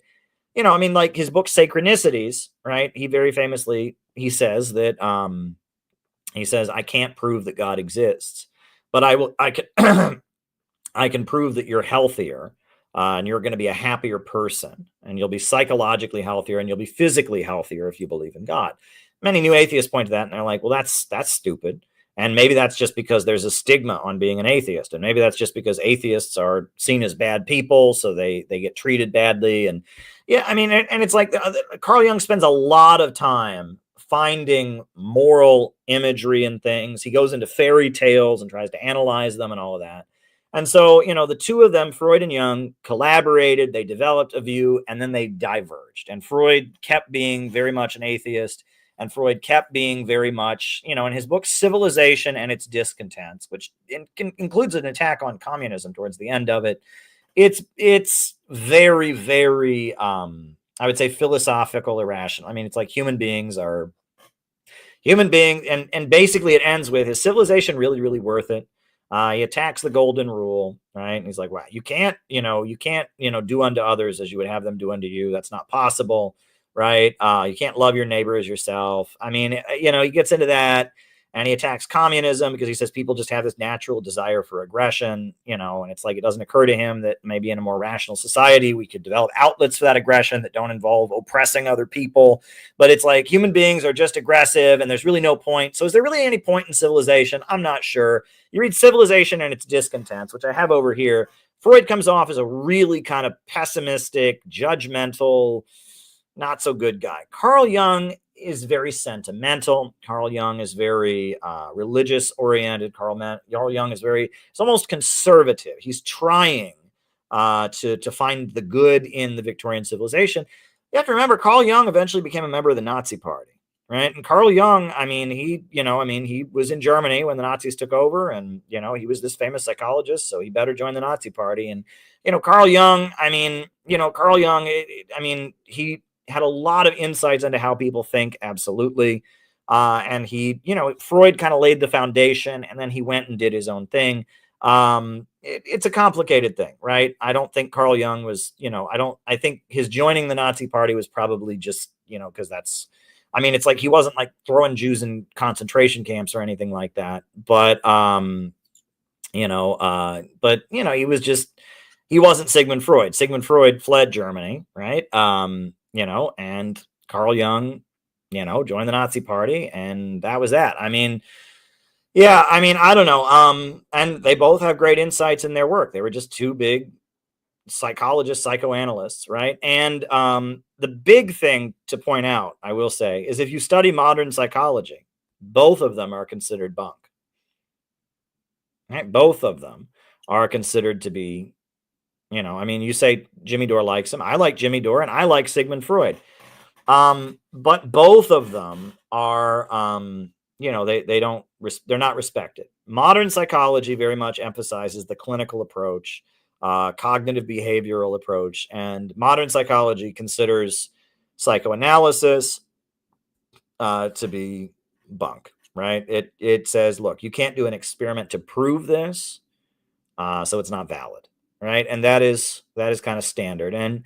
like his book Synchronicities, right? He very famously, he says that, I can't prove that God exists, but I can prove that you're healthier. And you're going to be a happier person, and you'll be psychologically healthier, and you'll be physically healthier if you believe in God. Many new atheists point to that, and they're like, well, that's stupid. And maybe that's just because there's a stigma on being an atheist. And maybe that's just because atheists are seen as bad people, so they get treated badly. And and it's like Carl Jung spends a lot of time finding moral imagery in things. He goes into fairy tales and tries to analyze them and all of that. And so, the two of them, Freud and Jung, collaborated, they developed a view, and then they diverged. And Freud kept being very much an atheist, and Freud kept being very much, in his book, Civilization and Its Discontents, which includes an attack on communism towards the end of it. It's very, very, I would say, philosophical, irrational. I mean, it's like human beings, and basically it ends with, is civilization really, really worth it? He attacks the golden rule, right? And he's like, wow, you can't do unto others as you would have them do unto you. That's not possible, right? You can't love your neighbor as yourself. I mean, he gets into that, and he attacks communism because he says people just have this natural desire for aggression, and it's like, it doesn't occur to him that maybe in a more rational society, we could develop outlets for that aggression that don't involve oppressing other people. But it's like human beings are just aggressive, and there's really no point. So is there really any point in civilization? I'm not sure. You read Civilization and Its Discontents, which I have over here. Freud comes off as a really kind of pessimistic, judgmental, not so good guy. Carl Jung is very sentimental. Carl Jung is very religious oriented. Carl Jung is it's almost conservative. He's trying to find the good in the Victorian civilization. You have to remember, Carl Jung eventually became a member of the Nazi Party, right? And Carl Jung, he was in Germany when the Nazis took over, and, he was this famous psychologist, so he better join the Nazi Party. And, Carl Jung, he had a lot of insights into how people think, absolutely. And he, Freud kind of laid the foundation, and then he went and did his own thing. It's a complicated thing, right? I don't think Carl Jung was, I think his joining the Nazi Party was probably just, because it's like he wasn't like throwing Jews in concentration camps or anything like that. But, he wasn't Sigmund Freud. Sigmund Freud fled Germany, right? And Carl Jung, joined the Nazi Party, and that was that. I don't know. And they both have great insights in their work. They were just two big psychologists, psychoanalysts, right? And the big thing to point out, I will say, is if you study modern psychology, both of them are considered bunk. Right? Both of them are considered to be, you say Jimmy Dore likes him. I like Jimmy Dore, and I like Sigmund Freud. But both of them are, they're not respected. Modern psychology very much emphasizes the clinical approach, cognitive behavioral approach, and modern psychology considers psychoanalysis to be bunk, right? It says, look, you can't do an experiment to prove this, so it's not valid, right? And that is kind of standard. And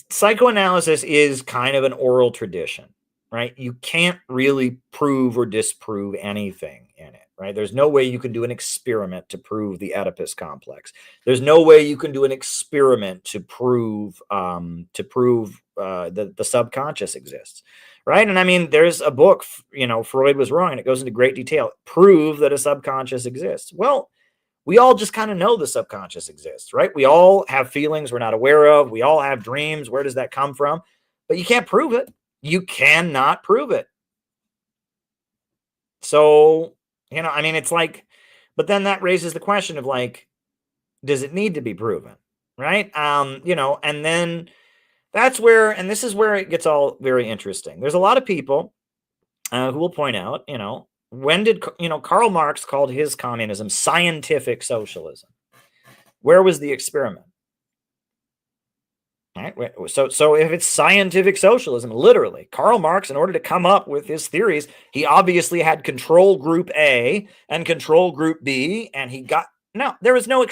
psychoanalysis is kind of an oral tradition, right? You can't really prove or disprove anything in it, right? There's no way you can do an experiment to prove the Oedipus complex. There's no way you can do an experiment to prove that the subconscious exists, right? And there's a book, Freud was wrong, and it goes into great detail. Prove that a subconscious exists. Well, we all just kind of know the subconscious exists, right? We all have feelings we're not aware of. We all have dreams. Where does that come from? But you can't prove it. You cannot prove it. So, it's like, but then that raises the question of like, does it need to be proven? Right. And then that's where, and this is where it gets all very interesting. There's a lot of people who will point out, when did, Karl Marx called his communism scientific socialism? Where was the experiment? Right? So if it's scientific socialism, literally, Karl Marx, in order to come up with his theories, he obviously had control group A and control group B, and there was no,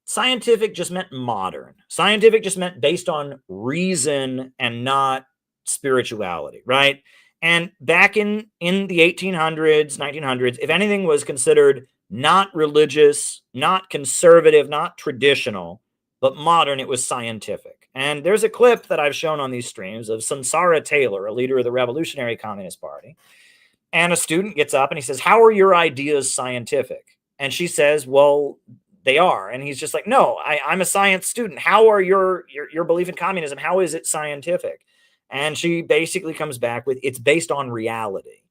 scientific just meant modern. Scientific just meant based on reason and not spirituality, right? And back in the 1800s, 1900s, if anything was considered not religious, not conservative, not traditional, but modern, it was scientific. And there's a clip that I've shown on these streams of Sansara Taylor, a leader of the Revolutionary Communist Party. And a student gets up and he says, "How are your ideas scientific?" And she says, "Well, they are." And he's just like, "No, I'm a science student. How are your belief in communism? How is it scientific?" And she basically comes back with, "It's based on reality,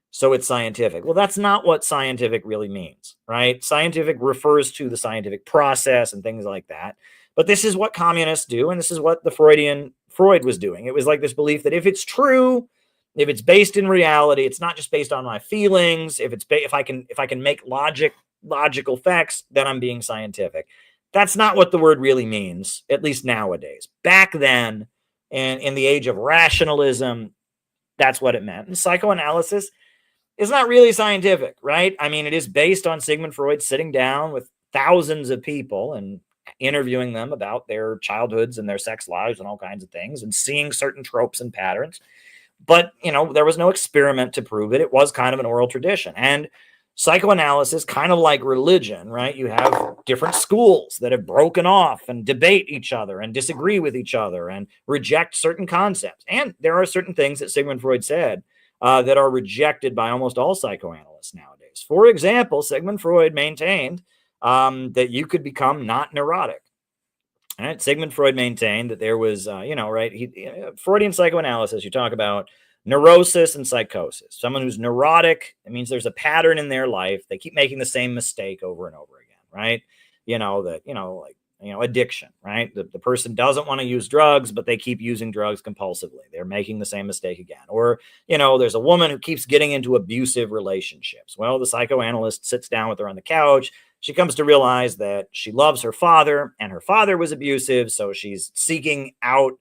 so it's scientific." Well, that's not what scientific really means, right? Scientific refers to the scientific process and things like that. But this is what communists do, and this is what Freud was doing. It was like this belief that if it's true, if it's based in reality, it's not just based on my feelings. If I can make logical facts, then I'm being scientific. That's not what the word really means, at least nowadays. Back then, and in the age of rationalism, that's what it meant. And psychoanalysis is not really scientific, right? It is based on Sigmund Freud sitting down with thousands of people and interviewing them about their childhoods and their sex lives and all kinds of things and seeing certain tropes and patterns. But, there was no experiment to prove it. It was kind of an oral tradition. And psychoanalysis, kind of like religion, right? You have different schools that have broken off and debate each other and disagree with each other and reject certain concepts. And there are certain things that Sigmund Freud said that are rejected by almost all psychoanalysts nowadays. For example, Sigmund Freud maintained that you could become not neurotic. All right. Sigmund Freud maintained that there was, Freudian psychoanalysis, you talk about neurosis and psychosis. Someone who's neurotic, it means there's a pattern in their life. They keep making the same mistake over and over again, right? Addiction, right? The person doesn't want to use drugs, but they keep using drugs compulsively. They're making the same mistake again. Or, there's a woman who keeps getting into abusive relationships. Well, the psychoanalyst sits down with her on the couch. She comes to realize that she loves her father and her father was abusive. So she's seeking out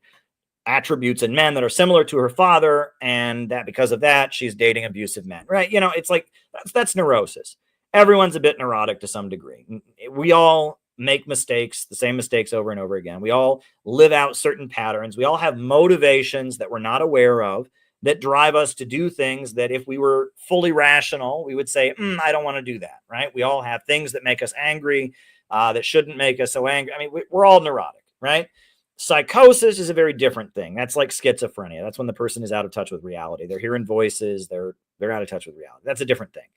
attributes in men that are similar to her father. And that because of that, she's dating abusive men, right? It's like, that's neurosis. Everyone's a bit neurotic to some degree. We all make mistakes, the same mistakes over and over again. We all live out certain patterns. We all have motivations that we're not aware of that drive us to do things that if we were fully rational, we would say, I don't want to do that, right? We all have things that make us angry that shouldn't make us so angry. I mean, we're all neurotic, right? Psychosis is a very different thing. That's like schizophrenia. That's when the person is out of touch with reality. They're hearing voices. They're out of touch with reality. That's a different thing.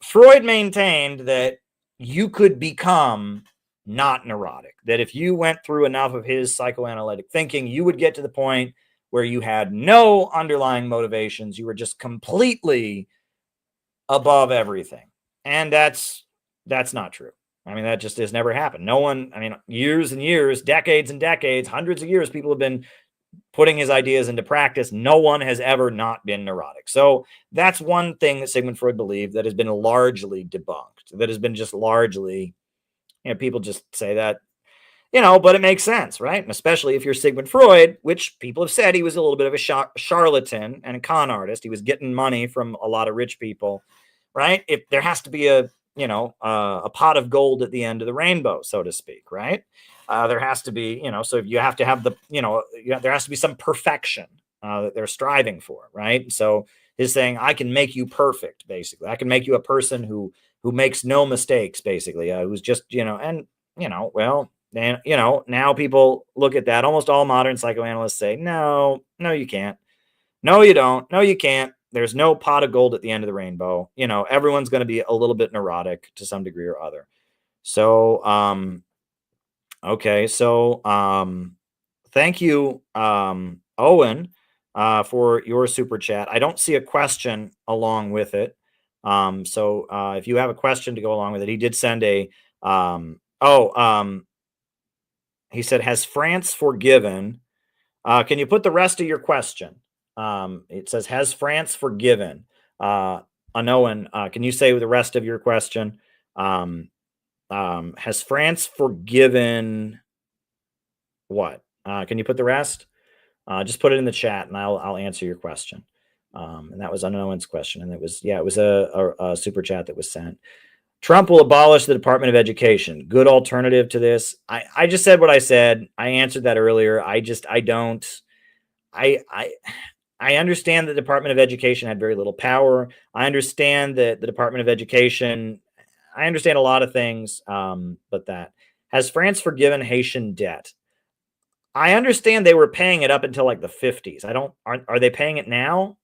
Freud maintained that you could become not neurotic, that if you went through enough of his psychoanalytic thinking, you would get to the point where you had no underlying motivations. You were just completely above everything. And that's not true. I mean, that just has never happened. No one, years and years, decades and decades, hundreds of years, people have been putting his ideas into practice. No one has ever not been neurotic. So that's one thing that Sigmund Freud believed that has been largely debunked, that has been just largely, people just say that, but it makes sense, right? And especially if you're Sigmund Freud, which people have said he was a little bit of a charlatan and a con artist. He was getting money from a lot of rich people, right? If there has to be a pot of gold at the end of the rainbow, so to speak, right? There has to be, so you have to have there has to be some perfection that they're striving for, right? So he's saying, I can make you perfect, basically. I can make you a person who makes no mistakes, basically, who's just, now people look at that. Almost all modern psychoanalysts say, no, you can't. No, you don't. No, you can't. There's no pot of gold at the end of the rainbow. Everyone's going to be a little bit neurotic to some degree or other. So, okay. So, thank you, Owen, for your super chat. I don't see a question along with it. So if you have a question to go along with it, he did send a, he said, has France forgiven? Can you put the rest of your question? It says, has France forgiven? Owen, can you say the rest of your question? Has France forgiven what? Can you put the rest? Just put it in the chat and I'll answer your question. And that was Owen's question. And it was a super chat that was sent. Trump will abolish the Department of Education. Good alternative to this. I just said what I said. I answered that earlier. I understand the Department of Education had very little power. I understand that the Department of Education, I understand a lot of things, but that. Has France forgiven Haitian debt? I understand they were paying it up until like the 50s. Are they paying it now?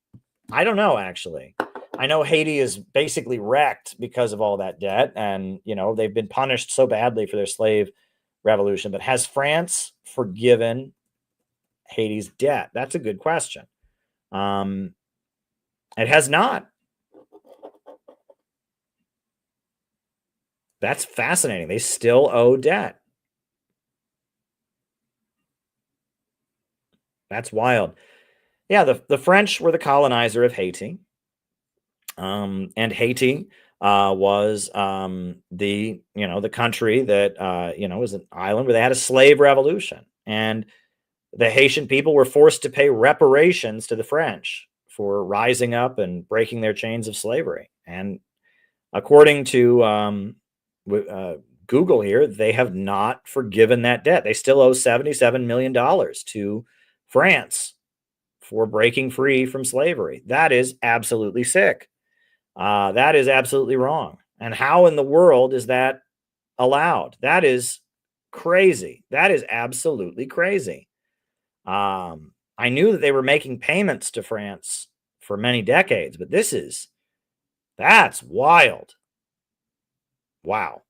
I don't know, actually. I know Haiti is basically wrecked because of all that debt. And, they've been punished so badly for their slave revolution. But has France forgiven Haiti's debt? That's a good question. It has not. That's fascinating. They still owe debt. That's wild. Yeah, the French were the colonizer of Haiti. And Haiti was the country that was an island where they had a slave revolution. And the Haitian people were forced to pay reparations to the French for rising up and breaking their chains of slavery. And according to Google here, they have not forgiven that debt. They still owe $77 million to France for breaking free from slavery. That is absolutely sick. That is absolutely wrong. And how in the world is that allowed? That is crazy. That is absolutely crazy. I knew that they were making payments to France for many decades, but that's wild. Wow.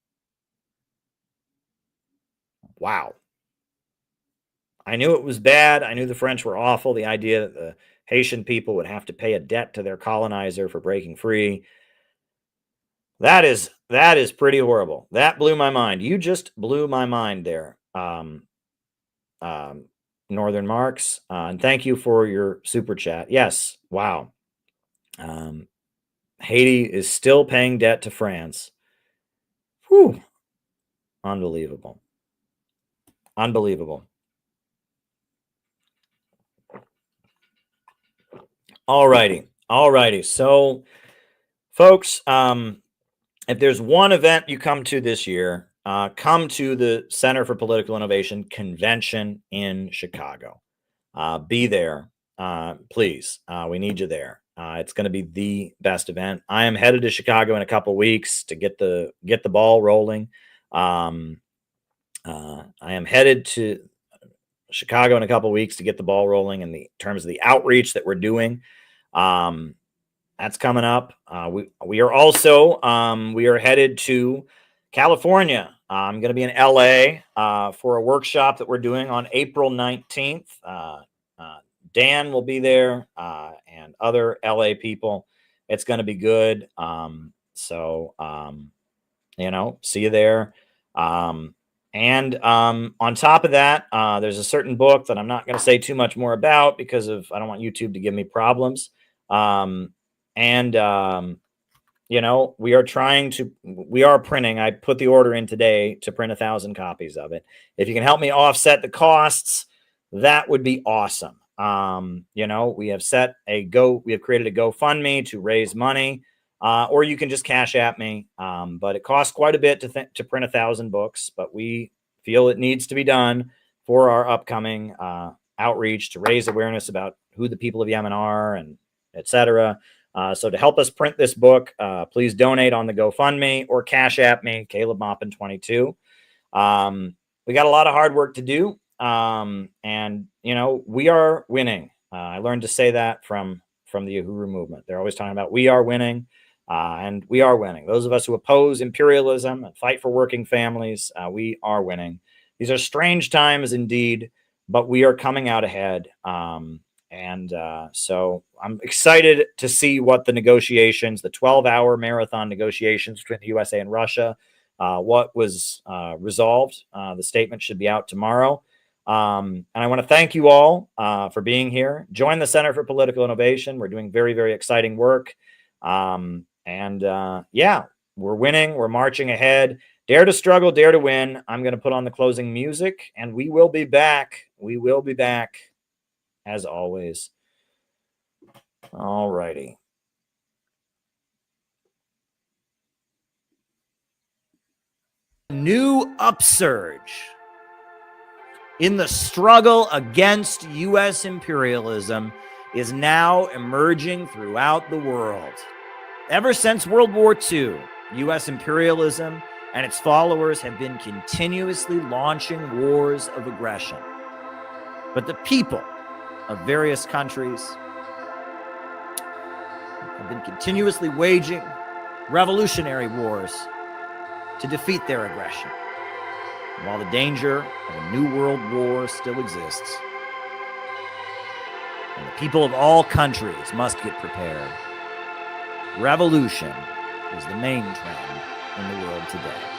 I knew it was bad. I knew the French were awful. The idea that the Haitian people would have to pay a debt to their colonizer for breaking free. That is pretty horrible. That blew my mind. You just blew my mind there, Northern Marks. And thank you for your super chat. Yes. Wow. Haiti is still paying debt to France. Whew. Unbelievable. Unbelievable. All righty. So, folks, if there's one event you come to this year, come to the Center for Political Innovation convention in Chicago. Be there, please. We need you there. It's going to be the best event. I am headed to Chicago in a couple weeks to get the ball rolling. I am headed to Chicago in a couple weeks to get the ball rolling in the terms of the outreach that we're doing. That's coming up. We are also we are headed to California. I'm going to be in LA for a workshop that we're doing on April 19th. Dan will be there and other LA people. It's going to be good. So see you there. And on top of that, there's a certain book that I'm not going to say too much more about because I don't want YouTube to give me problems. We are printing. I put the order in today to print 1,000 copies of it. If you can help me offset the costs, that would be awesome. We have created a GoFundMe to raise money, or you can just cash at me. But it costs quite a bit to print 1,000 books, but we feel it needs to be done for our upcoming outreach to raise awareness about who the people of Yemen are and etc. So to help us print this book, please donate on the GoFundMe or cash at me, Caleb Maupin 22. We got a lot of hard work to do. And we are winning. I learned to say that from the Uhuru movement. They're always talking about we are winning, and we are winning. Those of us who oppose imperialism and fight for working families, we are winning. These are strange times indeed, but we are coming out ahead. So I'm excited to see what the negotiations, the 12-hour marathon negotiations between the USA and Russia, what was resolved. The statement should be out tomorrow. And I want to thank you all for being here. Join the Center for Political Innovation. We're doing very, very exciting work. We're winning. We're marching ahead. Dare to struggle, dare to win. I'm going to put on the closing music, and we will be back. We will be back, as always. All righty. New upsurge in the struggle against U.S. imperialism is now emerging throughout the world. Ever since World War II, U.S. imperialism and its followers have been continuously launching wars of aggression. But the people of various countries have been continuously waging revolutionary wars to defeat their aggression. While the danger of a new world war still exists, and the people of all countries must get prepared, revolution is the main trend in the world today.